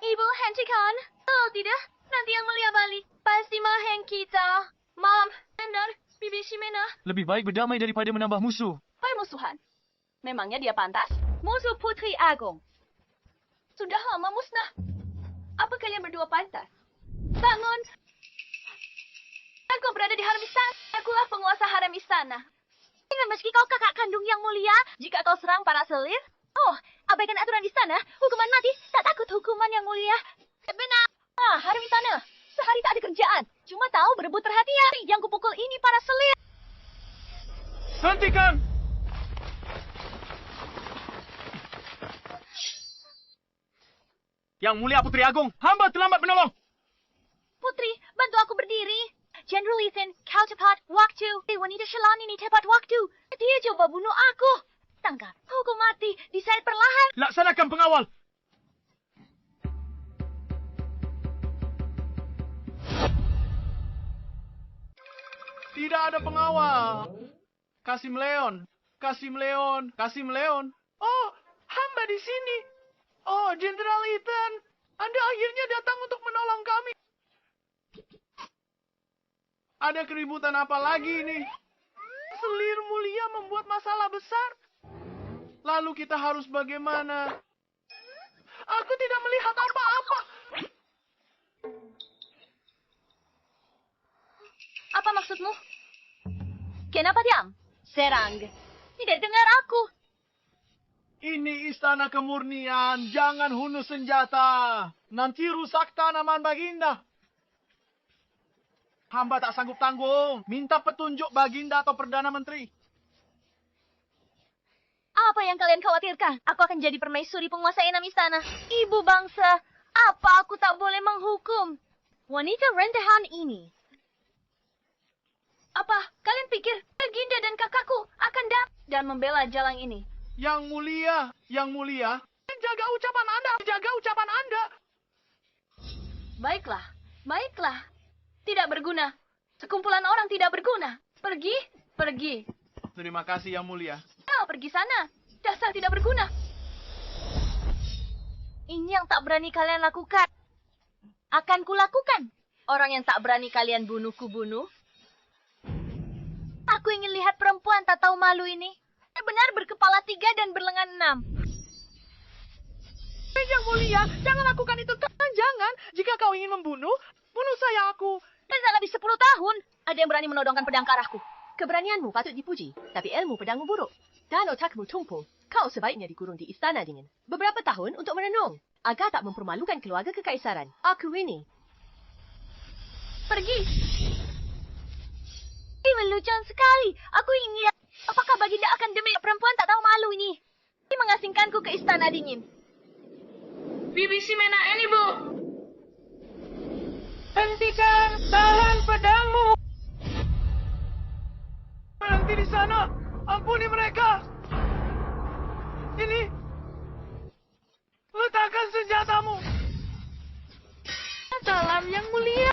Ibu hentikan. Oh tidak, nanti yang mulia balik. Pasti maheng kita. Mam, benar, Bibi Ximena. Lebih baik berdamai daripada menambah musuh. Permusuhan. Memangnya dia pantas? Musuh Putri Agung. Sudah lama musnah. Apa kalian berdua pantas? Bangun. Aku berada di harem istana. Akulah penguasa harem istana. Dengan meski kau kakak kandung yang mulia, Jika kau serang para selir, oh, abaikan aturan istana, hukuman mati, tak takut hukuman yang mulia. benar. Harem istana. Sehari tak ada kerjaan. Cuma tahu berebut perhatian. Yang kupukul ini para selir. Hentikan! Yang mulia Putri Agung, hamba terlambat menolong. Putri, bantu aku berdiri. Jenderal Ethan, kau tepat waktu. Wanita Shalani ini tepat waktu. Dia coba bunuh aku. Tangkap. Hukum mati. Disayat perlahan. Laksanakan pengawal. Tidak ada pengawal. Kasim Leon. Kasim Leon. Kasim Leon. Oh, hamba di sini. Oh, Jenderal Ethan. Anda akhirnya datang untuk menolong kami. Ada keributan apa lagi ini? Selir mulia membuat masalah besar. Lalu kita harus bagaimana? Aku tidak melihat apa-apa. Apa maksudmu? Kenapa diam? Serang. Tidak dengar aku. Ini istana kemurnian. Jangan hunus senjata. Nanti rusak tanaman Baginda. Hamba tak sanggup tanggung. Minta petunjuk Baginda atau Perdana Menteri. Apa yang kalian khawatirkan? Aku akan jadi permaisuri penguasa enam istana. Ibu bangsa, apa aku tak boleh menghukum? Wanita rendahan ini. Apa? Kalian pikir Baginda dan kakakku akan datang dan membela jalan ini? Yang mulia. Jaga ucapan Anda. Jaga ucapan Anda. Baiklah, baiklah. Tidak berguna. Sekumpulan orang tidak berguna. Pergi, pergi. Terima kasih Yang Mulia. Kau pergi sana. Dasar tidak berguna. Ini yang tak berani kalian lakukan. Akan kulakukan. Orang yang tak berani kalian bunuh, kubunuh. Aku ingin lihat perempuan tak tahu malu ini. Benar berkepala 3 dan berlengan 6. Yang Mulia, jangan lakukan itu. Jangan. Jika kau ingin membunuh, bunuh saya aku. Dan tak lebih 10 tahun. Ada yang berani menodongkan pedang ke arahku. Keberanianmu patut dipuji, tapi ilmu pedangmu buruk. Dan otakmu tumpul. Kau sebaiknya dikurung di istana dingin. Beberapa tahun untuk merenung. Agar tak mempermalukan keluarga kekaisaran. Aku ini. Pergi. Ini melucuan sekali. Aku ingin lihat apakah Baginda akan demi perempuan tak tahu malu ini. Ini mengasingkanku ke istana dingin. Bibi Ximena ini, Bu. Hentikan. Tahan pedangmu. Berhenti di sana. Ampuni mereka. Ini. Letakkan senjatamu. Salam Yang Mulia.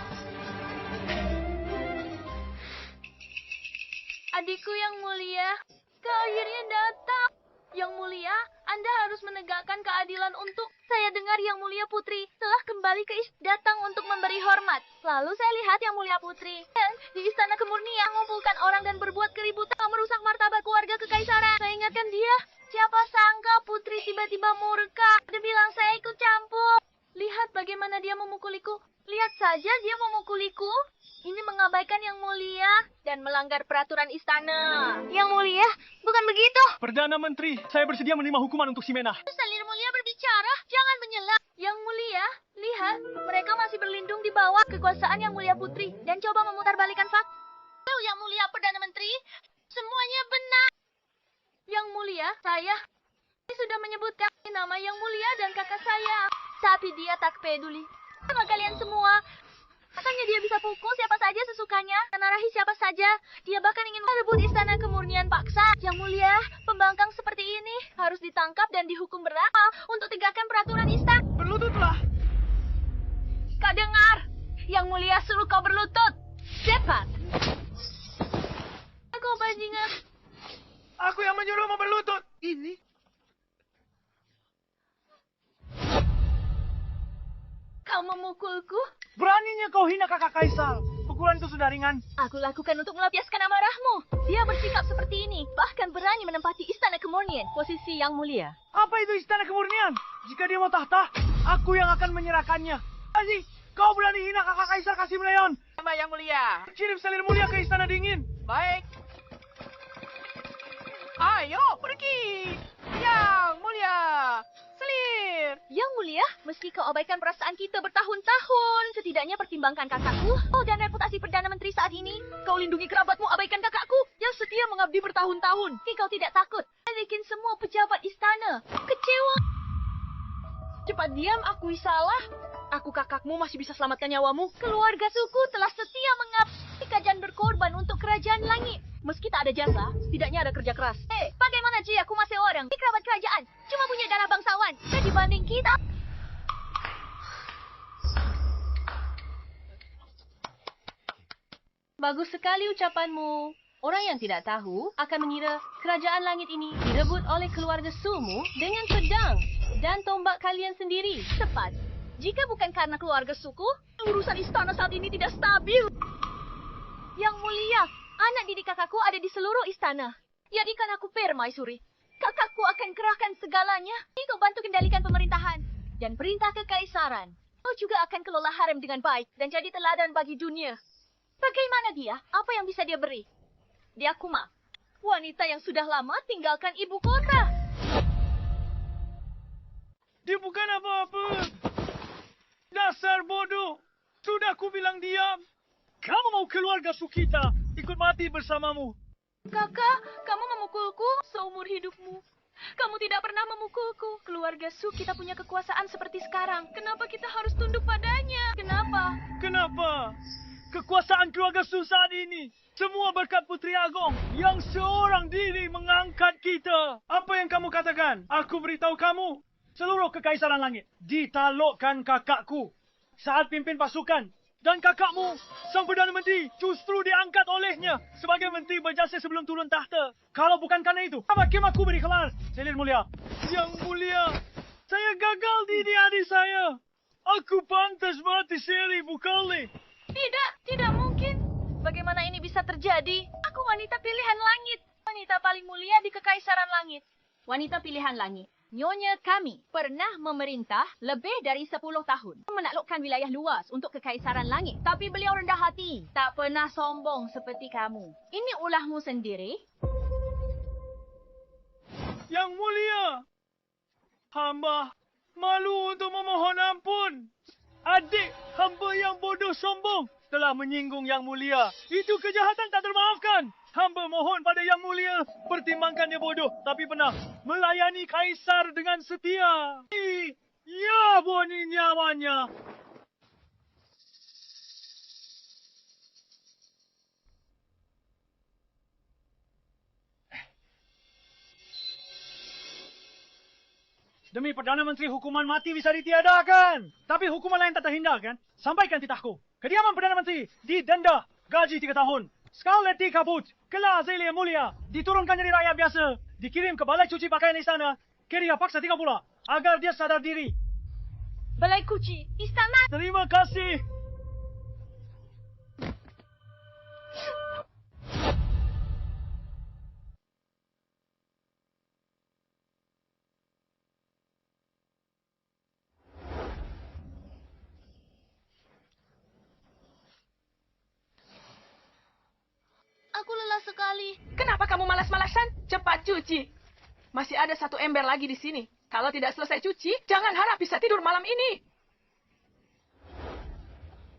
Adikku yang mulia, kau akhirnya datang. Yang mulia, Anda harus menegakkan keadilan untuk... Saya dengar Yang Mulia Putri telah kembali ke datang untuk memberi hormat. Lalu saya lihat Yang Mulia Putri dan di istana kemurnian mengumpulkan orang dan berbuat keributan merusak martabat keluarga kekaisaran. Saya ingatkan dia. Siapa sangka Putri tiba-tiba murka dan bilang saya ikut campur. Lihat bagaimana dia memukuliku. Lihat saja dia memukuliku. Ini mengabaikan Yang Mulia dan melanggar peraturan istana. Yang Mulia, bukan begitu. Perdana Menteri, saya bersedia menerima hukuman untuk Ximena. Selir Mulia berbicara, jangan menyela. Yang mulia, lihat. Mereka masih berlindung di bawah kekuasaan Yang Mulia Putri dan coba memutarbalikan fakta. Yang Mulia Perdana Menteri, semuanya benar. Yang mulia, saya sudah menyebutkan nama Yang Mulia dan kakak saya. Tapi dia tak peduli. Sama kalian semua. Katanya dia bisa pukul siapa saja sesukanya, menarahi siapa saja. Dia bahkan ingin merebut istana kemurnian paksa. Yang Mulia, pembangkang seperti ini harus ditangkap dan dihukum berat untuk tegakkan peraturan istana. Berlututlah. Kau dengar? Yang Mulia suruh kau berlutut. Cepat. Kau bajingan. Aku yang menyuruhmu berlutut. Ini. Kau memukulku? Beraninya kau hina kakak kaisar. Pukulan itu sudah ringan. Aku lakukan untuk melampiaskan amarahmu. Dia bersikap seperti ini, bahkan berani menempati istana kemurnian. Posisi Yang Mulia. Apa itu istana kemurnian? Jika dia mau tahta, aku yang akan menyerahkannya. Aziz, kau berani hina kakak kaisar Kasim Leon. Sama Yang Mulia. Kirim selir mulia ke istana dingin. Baik. Ayo, pergi. Yang Mulia. Selir. Yang Mulia, meski kau abaikan perasaan kita bertahun-tahun, setidaknya pertimbangkan kakakku. Oh, dan reputasi Perdana Menteri saat ini. Kau lindungi kerabatmu, abaikan kakakku yang setia mengabdi bertahun-tahun. Kau tidak takut. Bikin semua pejabat istana kecewa. Cepat diam, akui salah. Aku kakakmu masih bisa selamatkan nyawamu. Keluarga suku telah setia mengabdi dan berkorban untuk kerajaan langit. Meski tak ada jasa, setidaknya ada kerja keras. Bagaimana Gaji aku masih orang. Di kerabat kerajaan. Cuma punya darah bangsawan. Dan dibanding kita... Bagus sekali ucapanmu. Orang yang tidak tahu akan mengira kerajaan langit ini direbut oleh keluarga Sumu dengan pedang dan tombak kalian sendiri. Tepat. Jika bukan karena keluarga suku, urusan istana saat ini tidak stabil. Yang mulia, anak didik kakakku ada di seluruh istana. Jadikan aku permaisuri. Kakakku akan kerahkan segalanya untuk bantu kendalikan pemerintahan dan perintah kekaisaran. Kau juga akan kelola harem dengan baik dan jadi teladan bagi dunia. Bagaimana dia? Apa yang bisa dia beri? Dia Kuma, wanita yang sudah lama tinggalkan ibu kota. Dia bukan apa-apa. Dasar bodoh. Sudah aku bilang diam. Kamu mau keluarga Sukita ikut mati bersamamu. Kakak, kamu memukulku seumur hidupmu. Kamu tidak pernah memukulku. Keluarga Su kita punya kekuasaan seperti sekarang. Kenapa kita harus tunduk padanya? Kenapa? Kenapa? Kekuasaan keluarga Su saat ini semua berkat Putri Agong yang seorang diri mengangkat kita. Apa yang kamu katakan? Aku beritahu kamu, seluruh kekaisaran langit ditaklukkan kakakku saat pimpin pasukan. Dan kakakmu, sang Perdana Menteri, justru diangkat olehnya sebagai menteri berjasa sebelum turun tahta. Kalau bukan karena itu, apa kemahku beri kelar? Selir mulia. Yang mulia, saya gagal didik adik saya. Aku pantas mati seribu kali. Tidak mungkin. Bagaimana ini bisa terjadi? Aku wanita pilihan langit. Wanita paling mulia di kekaisaran langit. Wanita pilihan langit. Nyonya kami pernah memerintah lebih dari 10 tahun. Menaklukkan wilayah luas untuk kekaisaran langit. Tapi beliau rendah hati. Tak pernah sombong seperti kamu. Ini ulahmu sendiri. Yang mulia, hamba malu untuk memohon ampun. Adik hamba yang bodoh sombong telah menyinggung Yang Mulia. Itu kejahatan tak termaafkan. Hamba mohon pada Yang Mulia, pertimbangkan dia bodoh, tapi pernah melayani kaisar dengan setia. Ya, boni nyawanya. Demi Perdana Menteri, hukuman mati bisa ditiadakan. Tapi hukuman lain tak terhindarkan. Sampaikan titahku. Kediaman Perdana Menteri didenda gaji 3 tahun. Scarlet kabut, kelas Zelia Mulia, diturunkan jadi rakyat biasa, dikirim ke balai cuci pakaian istana, Keria paksa tinggal pula, agar dia sadar diri. Balai Kuci, istana. Terima kasih. Aku lelah sekali. Kenapa kamu malas-malasan? Cepat cuci. Masih ada 1 ember lagi di sini. Kalau tidak selesai cuci, jangan harap bisa tidur malam ini.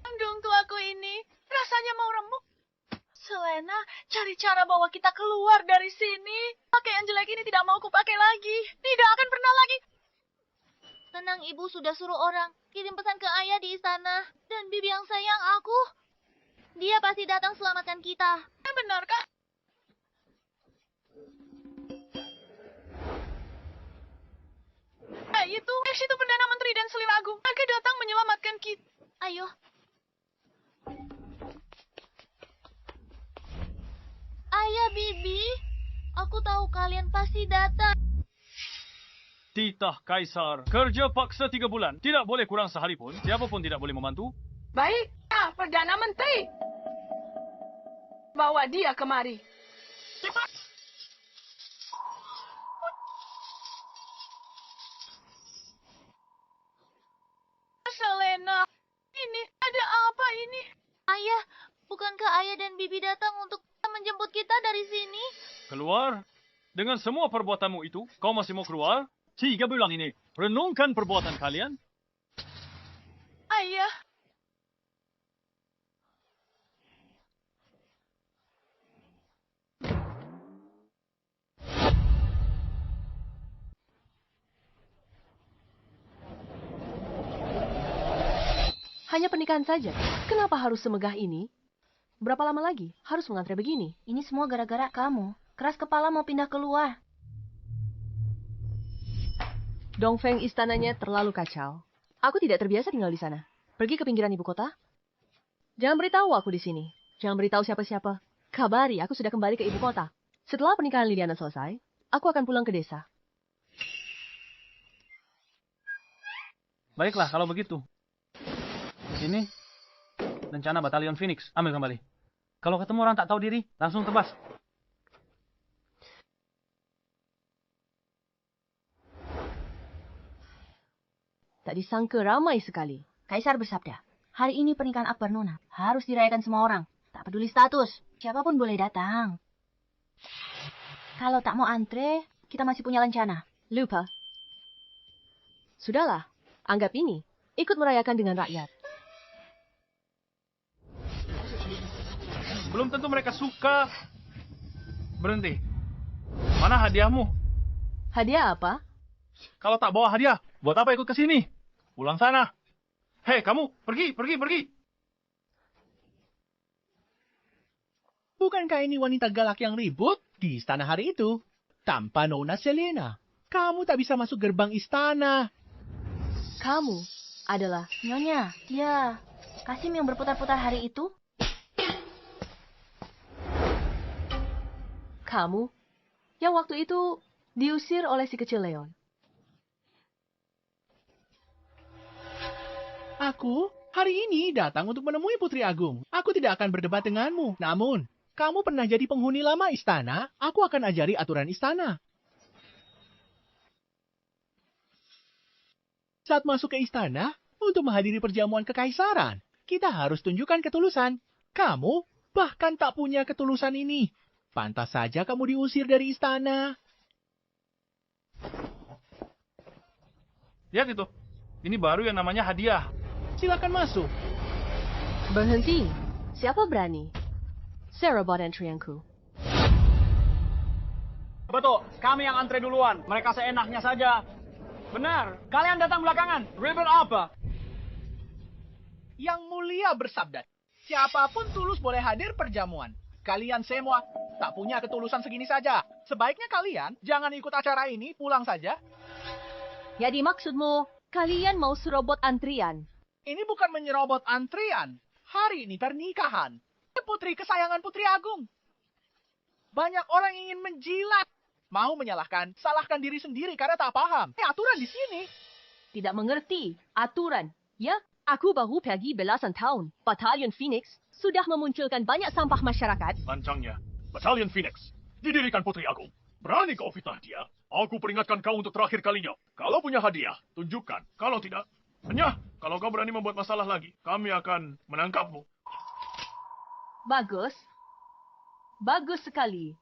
Kandung tuaku ini rasanya mau remuk. Selena, cari cara bawa kita keluar dari sini. Pakaian jelek ini tidak mau kupakai lagi. Tidak akan pernah lagi. Tenang, Ibu sudah suruh orang kirim pesan ke ayah di istana. Dan bibi yang sayang aku. Dia pasti datang selamatkan kita. Benarkah? Itu Perdana Menteri dan Selir Agung. Mereka datang menyelamatkan kita. Ayo. Ayah, Bibi. Aku tahu kalian pasti datang. Titah Kaisar, kerja paksa 3 bulan. Tidak boleh kurang sehari pun. Siapa pun tidak boleh membantu. Baik, Perdana Menteri. Bawa dia kemari. Selena, ini ada apa ini? Ayah, bukankah ayah dan bibi datang untuk menjemput kita dari sini? Keluar. Dengan semua perbuatanmu itu, kau masih mau keluar? 3 bulan ini, renungkan perbuatan kalian. Ayah. Hanya pernikahan saja. Kenapa harus semegah ini? Berapa lama lagi harus mengantre begini? Ini semua gara-gara kamu. Keras kepala mau pindah keluar. Dongfeng istananya terlalu kacau. Aku tidak terbiasa tinggal di sana. Pergi ke pinggiran ibu kota. Jangan beritahu aku di sini. Jangan beritahu siapa-siapa. Kabari, aku sudah kembali ke ibu kota. Setelah pernikahan Liliana selesai, aku akan pulang ke desa. Baiklah, kalau begitu. Ini rencana Batalion Phoenix. Ambil kembali. Kalau ketemu orang tak tahu diri, langsung tebas. Tak disangka ramai sekali. Kaisar bersabda, hari ini pernikahan Akbar Nona harus dirayakan semua orang. Tak peduli status, siapapun boleh datang. Kalau tak mau antre, kita masih punya rencana. Lupa. Sudahlah, anggap ini. Ikut merayakan dengan rakyat. Belum tentu mereka suka. Berhenti. Mana hadiahmu? Hadiah apa? Kalau tak bawa hadiah, buat apa ikut ke sini? Pulang sana. Hei, kamu, pergi. Bukankah ini wanita galak yang ribut di istana hari itu? Tanpa Nona Selena, kamu tak bisa masuk gerbang istana. Kamu adalah... Nyonya, dia Kasim yang berputar-putar hari itu? Kamu yang waktu itu diusir oleh si kecil Leon. Aku hari ini datang untuk menemui Putri Agung. Aku tidak akan berdebat denganmu. Namun, kamu pernah jadi penghuni lama istana, aku akan ajari aturan istana. Saat masuk ke istana, untuk menghadiri perjamuan kekaisaran, kita harus tunjukkan ketulusan. Kamu bahkan tak punya ketulusan ini. Pantas saja kamu diusir dari istana. Lihat itu. Ini baru yang namanya hadiah. Silakan masuk. Berhenti. Siapa berani? Serobot antrianku. Betul, kami yang antre duluan. Mereka seenaknya saja. Benar, kalian datang belakangan. River apa? Yang mulia bersabda, siapapun tulus boleh hadir perjamuan. Kalian semua tak punya ketulusan segini saja. Sebaiknya kalian jangan ikut acara ini, pulang saja. Jadi maksudmu, kalian mau serobot antrian? Ini bukan menyerobot antrian. Hari ini pernikahan. Putri kesayangan Putri Agung. Banyak orang ingin menjilat. Mau menyalahkan, salahkan diri sendiri karena tak paham. Ini aturan di sini. Tidak mengerti aturan. Ya, aku baru pergi belasan tahun. Batalion Phoenix sudah memunculkan banyak sampah masyarakat. Lancangnya, Batalion Phoenix. Didirikan Putri Agung. Berani kau fitnah dia? Aku peringatkan kau untuk terakhir kalinya. Kalau punya hadiah, tunjukkan. Kalau tidak, hanya kalau kau berani membuat masalah lagi, kami akan menangkapmu. Bagus. Bagus sekali.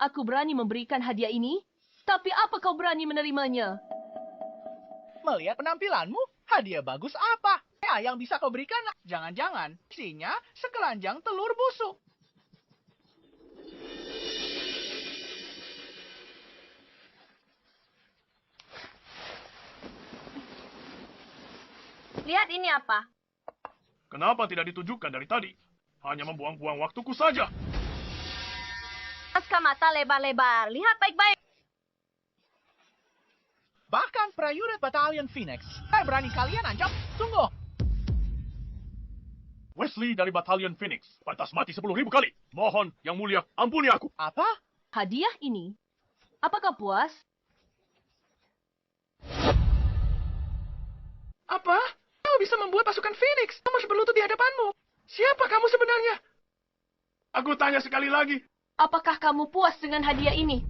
Aku berani memberikan hadiah ini, tapi apa kau berani menerimanya? Melihat penampilanmu, hadiah bagus apa? Yang bisa kau berikan, jangan-jangan isinya sekeranjang telur busuk. Lihat ini apa? Kenapa tidak ditujukan dari tadi? Hanya membuang-buang waktuku saja. Naskah mata lebar-lebar. Lihat baik-baik. Bahkan prajurit Batalion Phoenix. Saya berani kalian ancam. Tunggu. Wesley dari Batalion Phoenix. Pantas mati 10.000 kali. Mohon, Yang Mulia, ampuni aku. Apa? Hadiah ini? Apakah puas? Apa? Kau bisa membuat pasukan Phoenix. Kamu harus berlutut di hadapanmu. Siapa kamu sebenarnya? Aku tanya sekali lagi. Apakah kamu puas dengan hadiah ini?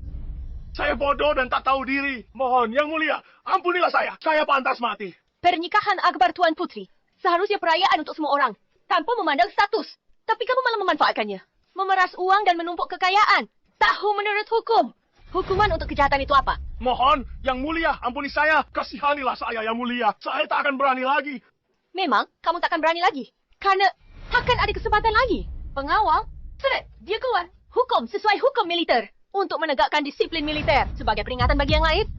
Saya bodoh dan tak tahu diri. Mohon, Yang Mulia, ampunilah saya. Saya pantas mati. Pernikahan Akbar Tuan Putri. Seharusnya perayaan untuk semua orang. Tanpa memandang status. Tapi kamu malah memanfaatkannya. Memeras uang dan menumpuk kekayaan. Tahu menurut hukum. Hukuman untuk kejahatan itu apa? Mohon, Yang Mulia, ampuni saya. Kasihanilah saya, Yang Mulia. Saya tak akan berani lagi. Memang kamu tak akan berani lagi. Karena takkan ada kesempatan lagi. Pengawal, seret, dia keluar. Hukum sesuai hukum militer. Untuk menegakkan disiplin militer. Sebagai peringatan bagi yang lain.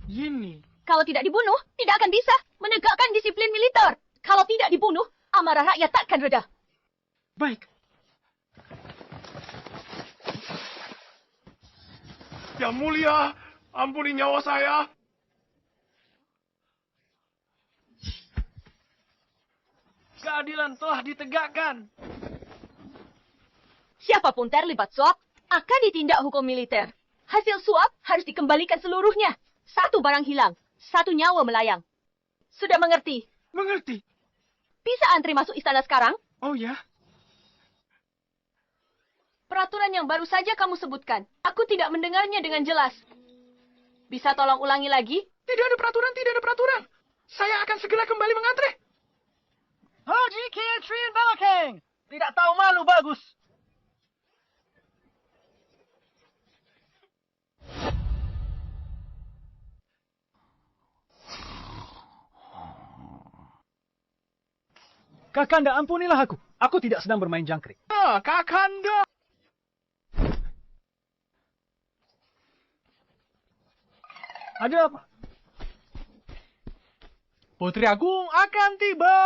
Ini. Kalau tidak dibunuh, tidak akan bisa menegakkan disiplin militer. Kalau tidak dibunuh, amarah rakyat takkan reda. Baik. Yang Mulia, ampuni nyawa saya. keadilan telah ditegakkan. Siapapun terlibat suap akan ditindak hukum militer. Hasil suap harus dikembalikan seluruhnya. Satu barang hilang, satu nyawa melayang. Sudah mengerti? Mengerti? Bisa antri masuk istana sekarang? Oh ya? Peraturan yang baru saja kamu sebutkan. Aku tidak mendengarnya dengan jelas. Bisa tolong ulangi lagi? Tidak ada peraturan, tidak ada peraturan. Saya akan segera kembali mengantre. Haji Kian Balakeng. Tidak tahu malu bagus. Kakanda, ampunilah aku. Aku tidak sedang bermain jangkrik. Kakanda. Ada apa? Putri Agung akan tiba.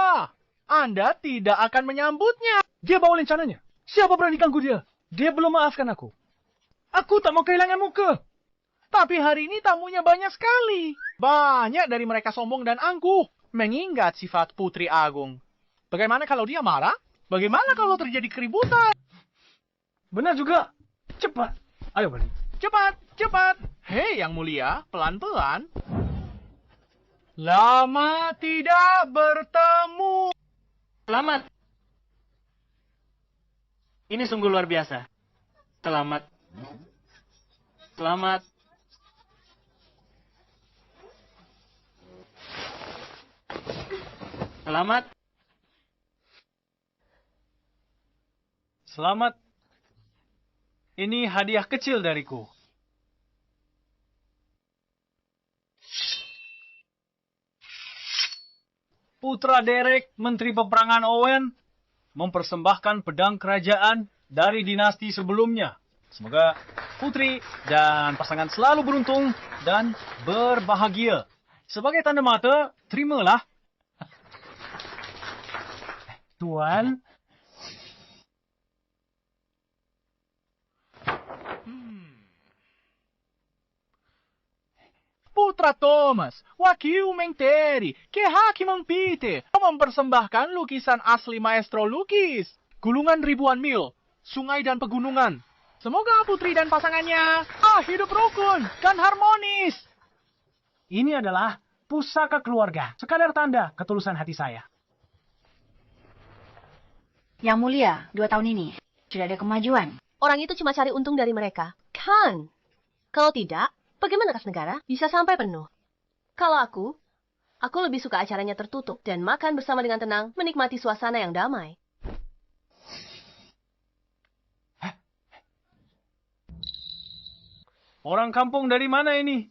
Anda tidak akan menyambutnya. Dia bawa lencananya. Siapa berani ganggu dia? Dia belum maafkan aku. Aku tak mau kehilangan muka. Tapi hari ini tamunya banyak sekali. Banyak dari mereka sombong dan angkuh. Mengingat sifat Putri Agung. Bagaimana kalau dia marah? Bagaimana kalau terjadi keributan? Benar juga. Cepat. Ayo balik. Cepat, cepat. Hei, Yang Mulia, pelan-pelan. Lama tidak bertemu. Selamat. Ini sungguh luar biasa. Selamat. Selamat. Selamat. Selamat. Ini hadiah kecil dariku. Putra Derek, Menteri Peperangan Owen, mempersembahkan pedang kerajaan dari dinasti sebelumnya. Semoga putri dan pasangan selalu beruntung dan berbahagia. Sebagai tanda mata, terimalah. Tuan, Putra Thomas, Wakil Mengteri, Kehakiman Peter mempersembahkan lukisan asli maestro lukis. Gulungan ribuan mil, sungai dan pegunungan. Semoga putri dan pasangannya hidup rukun dan harmonis. Ini adalah pusaka keluarga, sekadar tanda ketulusan hati saya. Yang Mulia, 2 tahun ini sudah ada kemajuan. Orang itu cuma cari untung dari mereka. Kan? Kalau tidak, bagaimana kas negara bisa sampai penuh? Kalau aku lebih suka acaranya tertutup dan makan bersama dengan tenang, menikmati suasana yang damai. orang kampung dari mana ini?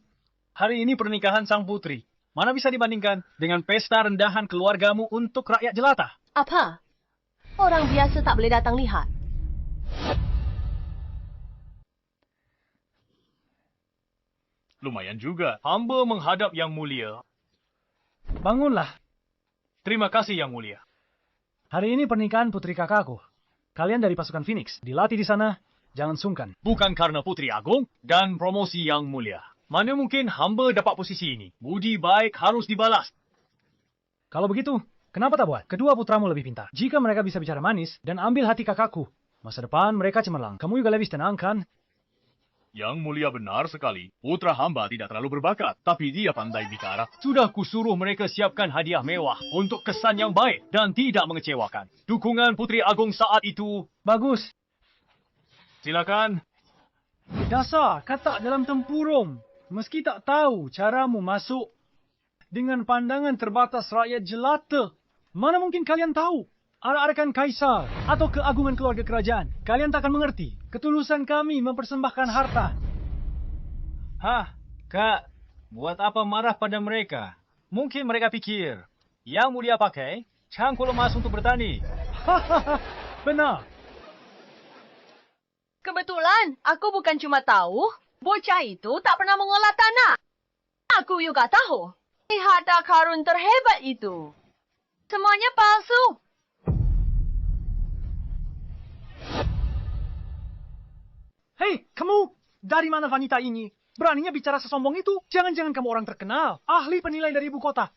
Hari ini pernikahan sang putri. Mana bisa dibandingkan dengan pesta rendahan keluargamu untuk rakyat jelata? Apa? Orang biasa tak boleh datang lihat. Lumayan juga. Hamba menghadap Yang Mulia. Bangunlah. Terima kasih Yang Mulia. Hari ini pernikahan putri kakakku. Kalian dari pasukan Phoenix. Dilatih di sana, jangan sungkan. Bukan karena Putri Agung dan promosi Yang Mulia. Mana mungkin hamba dapat posisi ini? Budi baik harus dibalas. Kalau begitu, kenapa tak buat? Kedua putramu lebih pintar. Jika mereka bisa bicara manis dan ambil hati kakakku, masa depan mereka cemerlang. Kamu juga lebih tenang, kan? Yang Mulia benar sekali. Putra hamba tidak terlalu berbakat, tapi dia pandai bicara. Sudah kusuruh mereka siapkan hadiah mewah untuk kesan yang baik dan tidak mengecewakan. Dukungan Putri Agung saat itu Bagus. silakan. Dasar katak dalam tempurung. Meski tak tahu caramu masuk. Dengan pandangan terbatas rakyat jelata. Mana mungkin kalian tahu? Arak-arakan kaisar atau keagungan keluarga kerajaan. Kalian tak akan mengerti ketulusan kami mempersembahkan harta. Hah, Kak, buat apa marah pada mereka? Mungkin mereka pikir, Yang Mulia pakai cangkul emas untuk bertani. Benar. Kebetulan, aku bukan cuma tahu, bocah itu tak pernah mengolah tanah. Aku juga tahu, harta karun terhebat itu. Semuanya palsu. Hei, kamu! Dari mana wanita ini? Beraninya bicara sesombong itu? Jangan-jangan kamu orang terkenal. Ahli penilai dari ibu kota.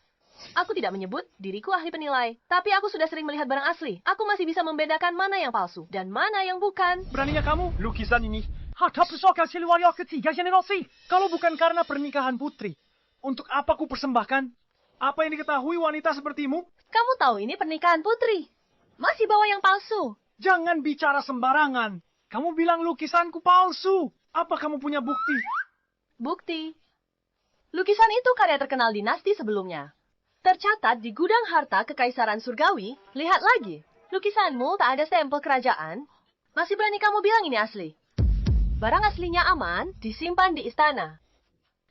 Aku tidak menyebut diriku ahli penilai, tapi aku sudah sering melihat barang asli. Aku masih bisa membedakan mana yang palsu dan mana yang bukan. Beraninya kamu, lukisan ini hadap sesuatu silwaria ketiga generasi. Kalau bukan karena pernikahan putri, untuk apa ku persembahkan? Apa yang diketahui wanita sepertimu? Kamu tahu ini pernikahan putri. Masih bawa yang palsu. Jangan bicara sembarangan. Kamu bilang lukisanku palsu. Apa kamu punya bukti? Bukti. Lukisan itu karya terkenal dinasti sebelumnya. Tercatat di gudang harta kekaisaran surgawi. Lihat lagi. Lukisanmu tak ada stempel kerajaan. Masih berani kamu bilang ini asli? Barang aslinya aman, disimpan di istana.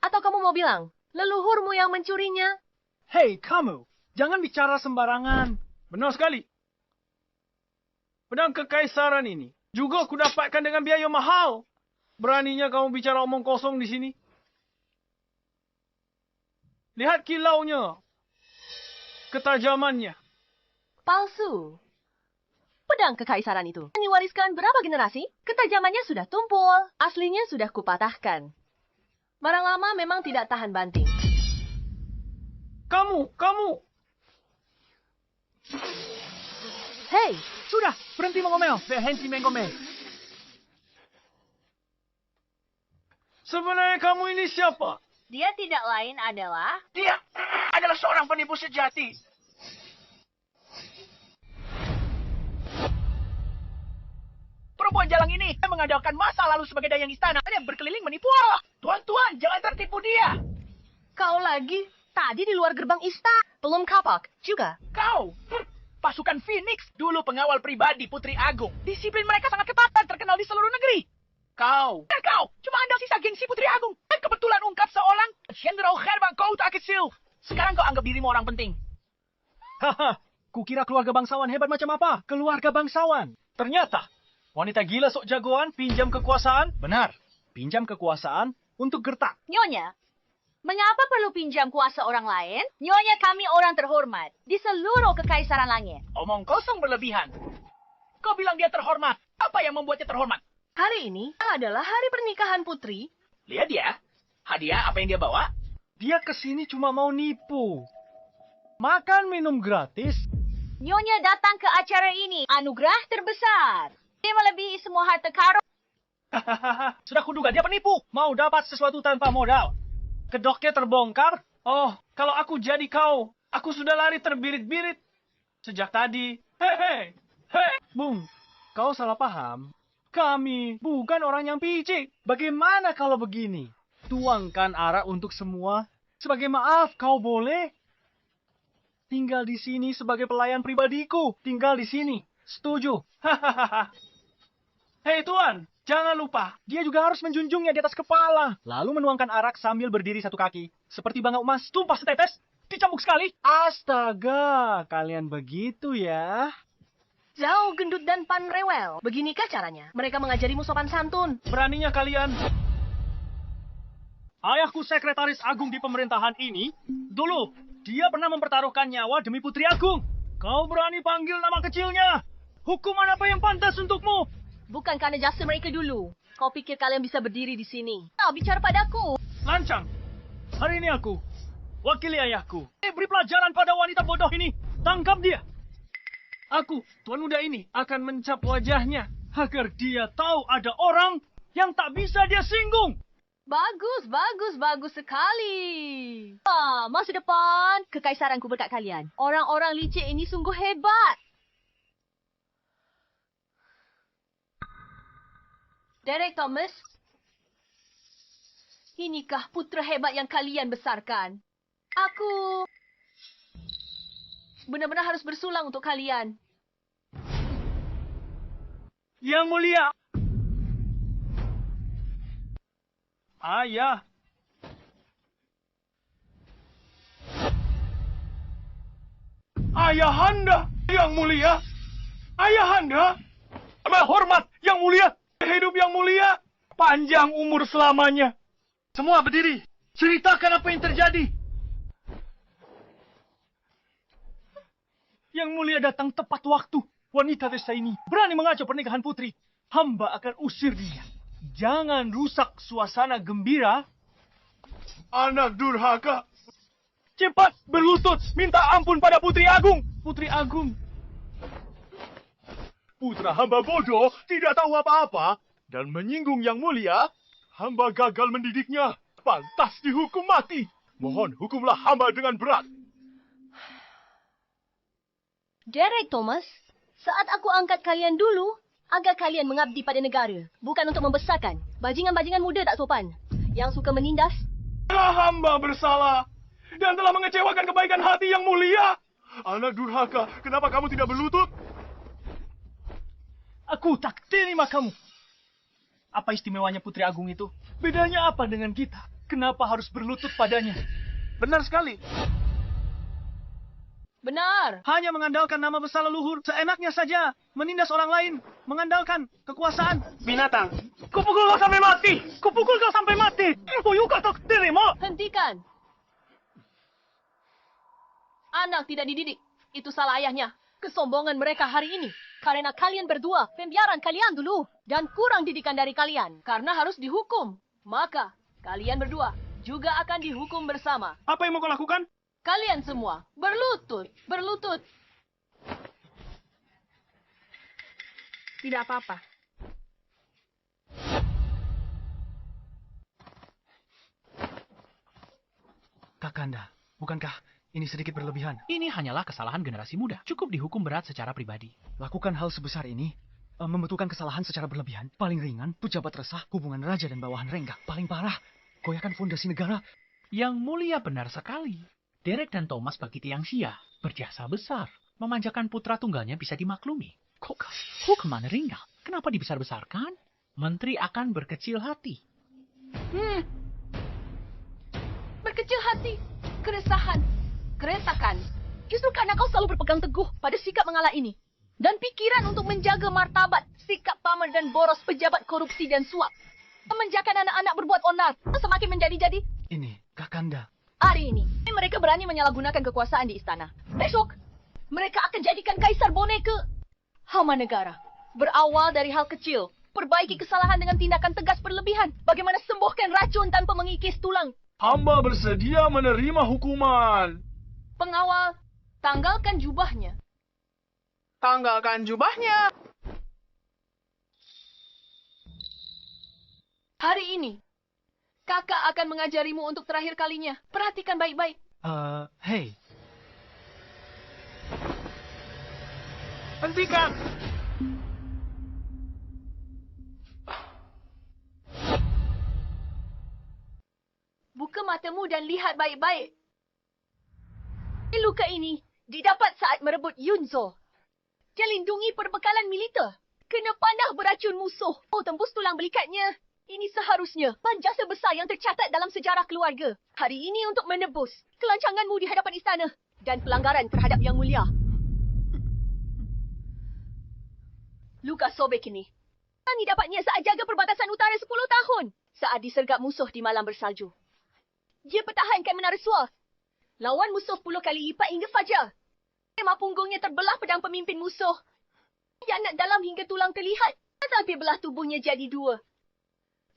Atau kamu mau bilang, leluhurmu yang mencurinya? Hei, kamu. Jangan bicara sembarangan. Benar sekali. Pedang kekaisaran ini juga kudapatkan dengan biaya mahal. Beraninya kamu bicara omong kosong di sini. Lihat kilaunya. Ketajamannya. Palsu. Pedang kekaisaran itu diwariskan berapa generasi? Ketajamannya sudah tumpul. Aslinya sudah kupatahkan. Barang lama memang tidak tahan banting. Kamu. Hei, Sudah, berhenti mengomel. Berhenti mengomel. Sebenarnya kamu ini siapa? Dia tidak lain adalah... Dia adalah seorang penipu sejati. Perempuan jalang ini mengadakan masa lalu sebagai dayang istana yang berkeliling menipu Allah. Tuan-tuan, jangan tertipu dia. kau lagi? Tadi di luar gerbang istana. Belum kapak juga. Kau, pasukan Phoenix, dulu pengawal pribadi Putri Agung. Disiplin mereka sangat ketat dan terkenal di seluruh negeri. Kau, cuma andal sisa gengsi Putri Agung. Dan kebetulan ungkap seorang Jenderal Herman Kota Kecil. Sekarang kau anggap dirimu orang penting. Haha, kukira keluarga bangsawan hebat macam apa? Keluarga bangsawan. Ternyata, wanita gila sok jagoan pinjam kekuasaan. Benar, pinjam kekuasaan untuk gertak. Nyonya, mengapa perlu pinjam kuasa orang lain? Nyonya kami orang terhormat di seluruh kekaisaran langit. Omong kosong berlebihan. Kau bilang dia terhormat. Apa yang membuatnya terhormat? Hari ini adalah hari pernikahan putri. Lihat dia. Hadiah apa yang dia bawa? Dia kesini cuma mau nipu. Makan minum gratis. Nyonya datang ke acara ini, anugerah terbesar. Dia melebihi semua harta karun. Hahaha, sudah kuduga dia penipu. Mau dapat sesuatu tanpa modal. Kedoknya terbongkar. Oh, kalau aku jadi kau, aku sudah lari terbirit-birit. Sejak tadi. Hei. Bung, kau salah paham. Kami bukan orang yang picik. Bagaimana kalau begini? Tuangkan arak untuk semua. Sebagai maaf, kau boleh tinggal di sini sebagai pelayan pribadiku. Tinggal di sini. Setuju? Hahaha. Hei tuan, jangan lupa. Dia juga harus menjunjungnya di atas kepala. Lalu menuangkan arak sambil berdiri satu kaki. Seperti bangau emas. Tumpah setetes. Dicambuk sekali. Astaga, kalian begitu ya? Zhao gendut dan Pan rewel. Beginikah caranya? Mereka mengajarimu sopan santun. Beraninya kalian. Ayahku sekretaris agung di pemerintahan ini. Dulu, dia pernah mempertaruhkan nyawa demi Putri Agung. Kau berani panggil nama kecilnya? Hukuman apa yang pantas untukmu? Bukan karena jasa mereka dulu. Kau pikir kalian bisa berdiri di sini? Kau bicara padaku. Lancang. Hari ini aku, wakili ayahku. Beri pelajaran pada wanita bodoh ini. Tangkap dia. Aku, tuan muda ini, akan mencap wajahnya agar dia tahu ada orang yang tak bisa dia singgung. Bagus sekali. Masa depan, kekaisaranku berkat kalian. Orang-orang licik ini sungguh hebat. Derek Thomas, inikah putra hebat yang kalian besarkan? Aku benar-benar harus bersulang untuk kalian. Yang mulia. Ayah. Ayahanda yang mulia. Ayahanda. Hormat yang mulia. Hidup yang mulia. Panjang umur selamanya. Semua berdiri. Ceritakan apa yang terjadi. Yang mulia datang tepat waktu. Wanita desa ini berani mengacau pernikahan putri. Hamba akan usir dia. Jangan rusak suasana gembira. Anak durhaka. Cepat, berlutut, minta ampun pada Putri Agung. Putri Agung. Putra hamba bodoh, tidak tahu apa-apa, dan menyinggung yang mulia. Hamba gagal mendidiknya, pantas dihukum mati. Mohon hukumlah hamba dengan berat. Derek Thomas, saat aku angkat kalian dulu, agar kalian mengabdi pada negara, bukan untuk membesarkan bajingan-bajingan muda tak sopan yang suka menindas. Hamba bersalah dan telah mengecewakan kebaikan hati yang mulia. Anak durhaka, kenapa kamu tidak berlutut? Aku tak terima kamu. Apa istimewanya Putri Agung itu? Bedanya apa dengan kita? Kenapa harus berlutut padanya? Benar sekali. Benar. Hanya mengandalkan nama besar leluhur, seenaknya saja. Menindas orang lain, mengandalkan kekuasaan. Binatang. Kupukul kau sampai mati! Kupukul kau sampai mati! Kuyuka tak terima! Hentikan. Anak tidak dididik. Itu salah ayahnya. Kesombongan mereka hari ini. Karena kalian berdua, pembiaran kalian dulu. Dan kurang didikan dari kalian. Karena harus dihukum. Maka, kalian berdua juga akan dihukum bersama. Apa yang mau kau lakukan? Kalian semua berlutut. Berlutut. Tidak apa-apa. Kakanda, bukankah ini sedikit berlebihan? Ini hanyalah kesalahan generasi muda. Cukup dihukum berat secara pribadi. Lakukan hal sebesar ini, membentukkan kesalahan secara berlebihan. Paling ringan, pejabat resah, hubungan raja dan bawahan renggang. Paling parah, goyahkan fondasi negara. Yang mulia benar sekali. Derek dan Thomas bagi Tiang Xia berjasa besar. Memanjakan putra tunggalnya bisa dimaklumi. Kok hukuman ringan? Kenapa dibesar-besarkan? Menteri akan berkecil hati. Berkecil hati. Keresahan. Keresakan. Justru karena kau selalu berpegang teguh pada sikap mengalah ini. Dan pikiran untuk menjaga martabat, sikap pamer dan boros pejabat korupsi dan suap. Memanjakan anak-anak berbuat onar. Semakin menjadi-jadi. Ini, Kakanda. Hari ini, mereka berani menyalahgunakan kekuasaan di istana. Besok, mereka akan jadikan kaisar boneka. Hama negara. Berawal dari hal kecil. Perbaiki kesalahan dengan tindakan tegas berlebihan. Bagaimana sembuhkan racun tanpa mengikis tulang. Hamba bersedia menerima hukuman. Pengawal, tanggalkan jubahnya. Tanggalkan jubahnya. Hari ini, kakak akan mengajarimu untuk terakhir kalinya. Perhatikan baik-baik. Hei. Hentikan. Buka matamu dan lihat baik-baik. Luka ini didapat saat merebut Yunzo. Dia lindungi perbekalan militer. Kena panah beracun musuh. Oh, tembus tulang belikatnya. Ini seharusnya jasa besar yang tercatat dalam sejarah keluarga. Hari ini untuk menebus kelancanganmu di hadapan istana dan pelanggaran terhadap Yang Mulia. Luka sobek ini didapatnya saat jaga perbatasan utara 10 tahun. Saat disergap musuh di malam bersalju. Dia pertahankan menara Suar. Lawan musuh 10 kali lipat hingga fajar. Emah punggungnya terbelah pedang pemimpin musuh. Yanat dalam hingga tulang terlihat. Sampai belah tubuhnya jadi 2.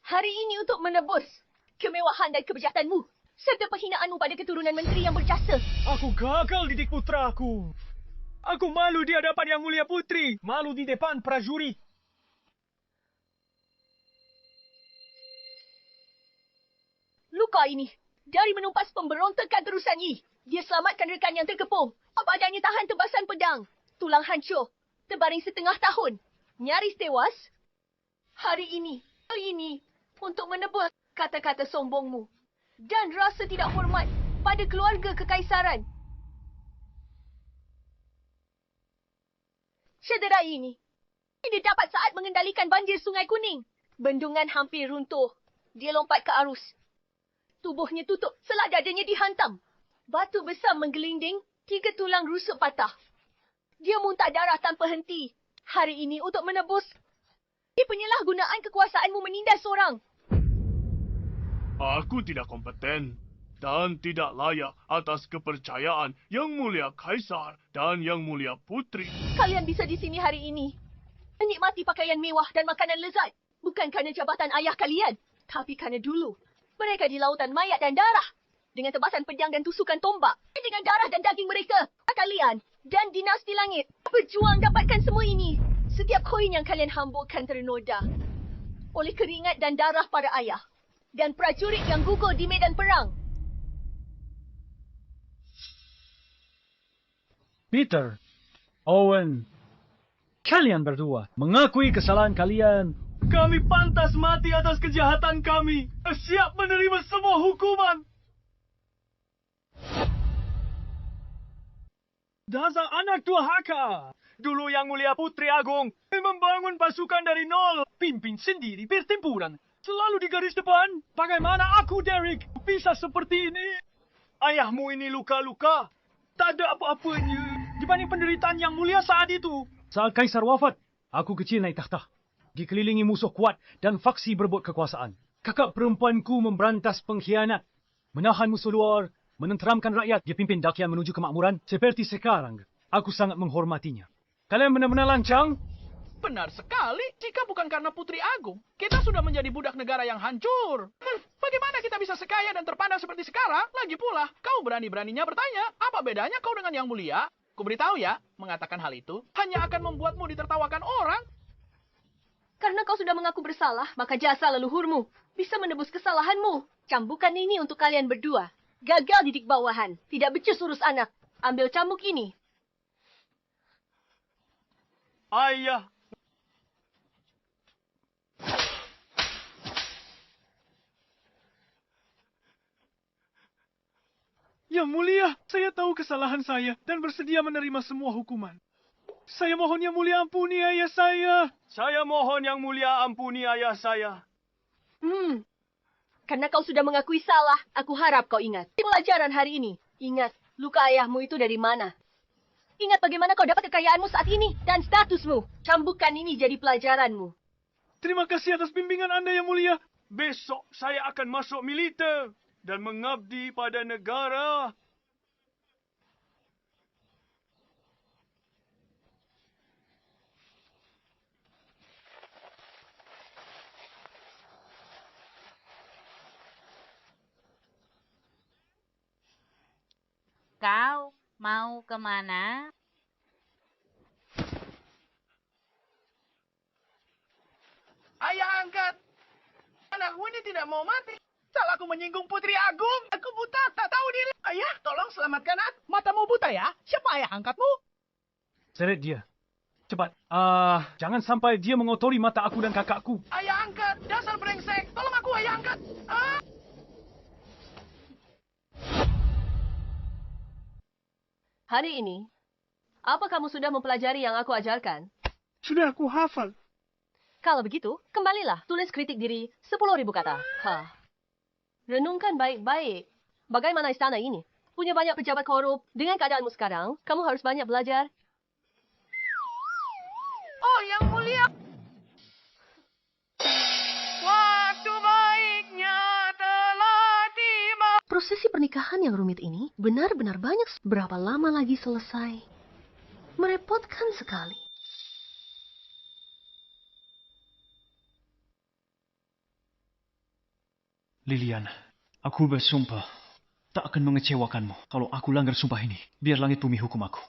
Hari ini untuk menebus kemewahan dan kebejatanmu. Serta perhinaanmu pada keturunan menteri yang berjasa. Aku gagal didik putraku. Aku malu di hadapan Yang Mulia Putri. Malu di depan prajurit. Luka ini dari menumpas pemberontakan terusan Yi. Dia selamatkan rekan yang terkepung. Badannya tahan tebasan pedang. Tulang hancur. Terbaring setengah tahun. Nyaris tewas. Hari ini untuk menebus kata-kata sombongmu. Dan rasa tidak hormat pada keluarga kekaisaran. Cedera ini didapat saat mengendalikan banjir Sungai Kuning. Bendungan hampir runtuh. Dia lompat ke arus. Tubuhnya tutup selah dadanya dihantam. Batu besar menggelinding, 3 tulang rusuk patah. Dia muntah darah tanpa henti. Hari ini untuk menebus penyalahgunaan kekuasaanmu menindas orang. Aku tidak kompeten dan tidak layak atas kepercayaan Yang Mulia Kaisar dan Yang Mulia Putri. Kalian bisa di sini hari ini menikmati pakaian mewah dan makanan lezat. Bukan kerana jabatan ayah kalian, tapi kerana dulu mereka di lautan mayat dan darah. dengan tebasan pedang dan tusukan tombak. Dengan darah dan daging mereka, kalian dan dinasti langit berjuang dapatkan semua ini. Setiap koin yang kalian hamburkan ternoda oleh keringat dan darah para ayah dan prajurit yang gugur di medan perang. Peter, Owen, kalian berdua mengakui kesalahan kalian. Kami pantas mati atas kejahatan kami. Siap menerima semua hukuman. Dasar anak durhaka. Dulu Yang Mulia Putri Agung membangun pasukan dari nol. Pimpin sendiri bertempuran. Selalu di garis depan. Bagaimana aku, Derek, bisa seperti ini? Ayahmu ini luka-luka. Tak ada apa-apanya dibanding penderitaan Yang Mulia saat itu. Saat Kaisar wafat, aku kecil naik takhta. Dikelilingi musuh kuat dan faksi berebut kekuasaan. Kakak perempuanku memberantas pengkhianat. Menahan musuh luar, menenteramkan rakyat. Dia pimpin dakian menuju kemakmuran. Seperti sekarang, aku sangat menghormatinya. Kalian benar-benar lancang? Benar sekali. Jika bukan karena Putri Agung, kita sudah menjadi budak negara yang hancur. Bagaimana kita bisa sekaya dan terpandang seperti sekarang? Lagi pula, kau berani-beraninya bertanya, apa bedanya kau dengan Yang Mulia? Ku beritahu ya, mengatakan hal itu hanya akan membuatmu ditertawakan orang. Karena kau sudah mengaku bersalah, maka jasa leluhurmu bisa menebus kesalahanmu. Cambukan ini untuk kalian berdua. Gagal didik bawahan, tidak becus urus anak. Ambil cambuk ini. Ayah. Yang Mulia, saya tahu kesalahan saya dan bersedia menerima semua hukuman. Saya mohon Yang Mulia ampuni ayah saya. Saya mohon Yang Mulia ampuni ayah saya. Karena kau sudah mengakui salah, aku harap kau ingat. Pelajaran hari ini. Ingat, luka ayahmu itu dari mana? Ingat bagaimana kau dapat kekayaanmu saat ini dan statusmu. Cambukkan ini jadi pelajaranmu. Terima kasih atas bimbingan Anda Yang Mulia. Besok saya akan masuk militer dan mengabdi pada negara. Kau mau kemana? Ayah angkat. Anakku ini tidak mau mati. Salahku menyinggung Putri Agung. Aku buta, tak tahu diri. Ayah, tolong selamatkan aku. Matamu buta ya? Siapa ayah angkatmu? Seret dia. Cepat. Jangan sampai dia mengotori mata aku dan kakakku. Ayah angkat. Dasar brengsek. Tolong aku, ayah angkat. Hari ini, apa kamu sudah mempelajari yang aku ajarkan? Sudah aku hafal. Kalau begitu, kembalilah. Tulis kritik diri 10.000 kata. Renungkan baik-baik. Bagaimana istana ini? Punya banyak pejabat korup. Dengan keadaanmu sekarang, kamu harus banyak belajar. Oh, Yang Mulia. Waktu baiknya telah tiba. Prosesi pernikahan yang rumit ini benar-benar banyak. Berapa lama lagi selesai? Merepotkan sekali. Liliana, aku bersumpah tak akan mengecewakanmu kalau aku langgar sumpah ini. Biar langit bumi hukum aku.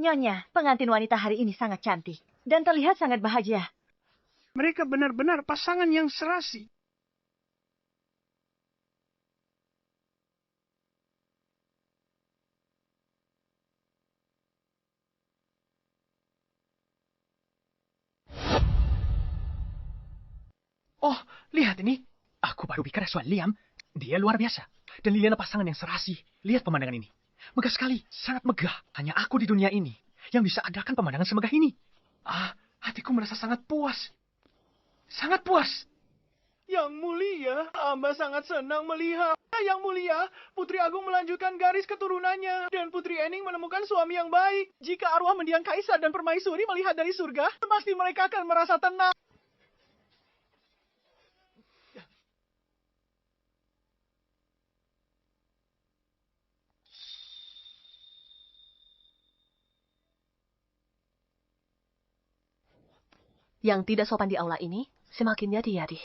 Nyonya, pengantin wanita hari ini sangat cantik dan terlihat sangat bahagia. Mereka benar-benar pasangan yang serasi. Oh, lihat ini. Aku baru bicara soal Liam. Dia luar biasa. Dan Liliana pasangan yang serasi. Lihat pemandangan ini. Megah sekali. Sangat megah. Hanya aku di dunia ini yang bisa adakan pemandangan semegah ini. Hatiku merasa sangat puas. Sangat puas. Yang Mulia, hamba sangat senang melihat. Yang Mulia, Putri Agung melanjutkan garis keturunannya. Dan Putri Ening menemukan suami yang baik. Jika arwah mendiang kaisar dan permaisuri melihat dari surga, pasti mereka akan merasa tenang. Yang tidak sopan di aula ini semakin jadi-jadi.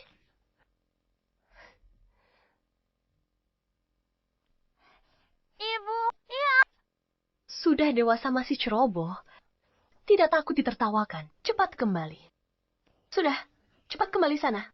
Ibu, iya. Sudah dewasa masih ceroboh. Tidak takut ditertawakan. Cepat kembali. Sudah, cepat kembali sana.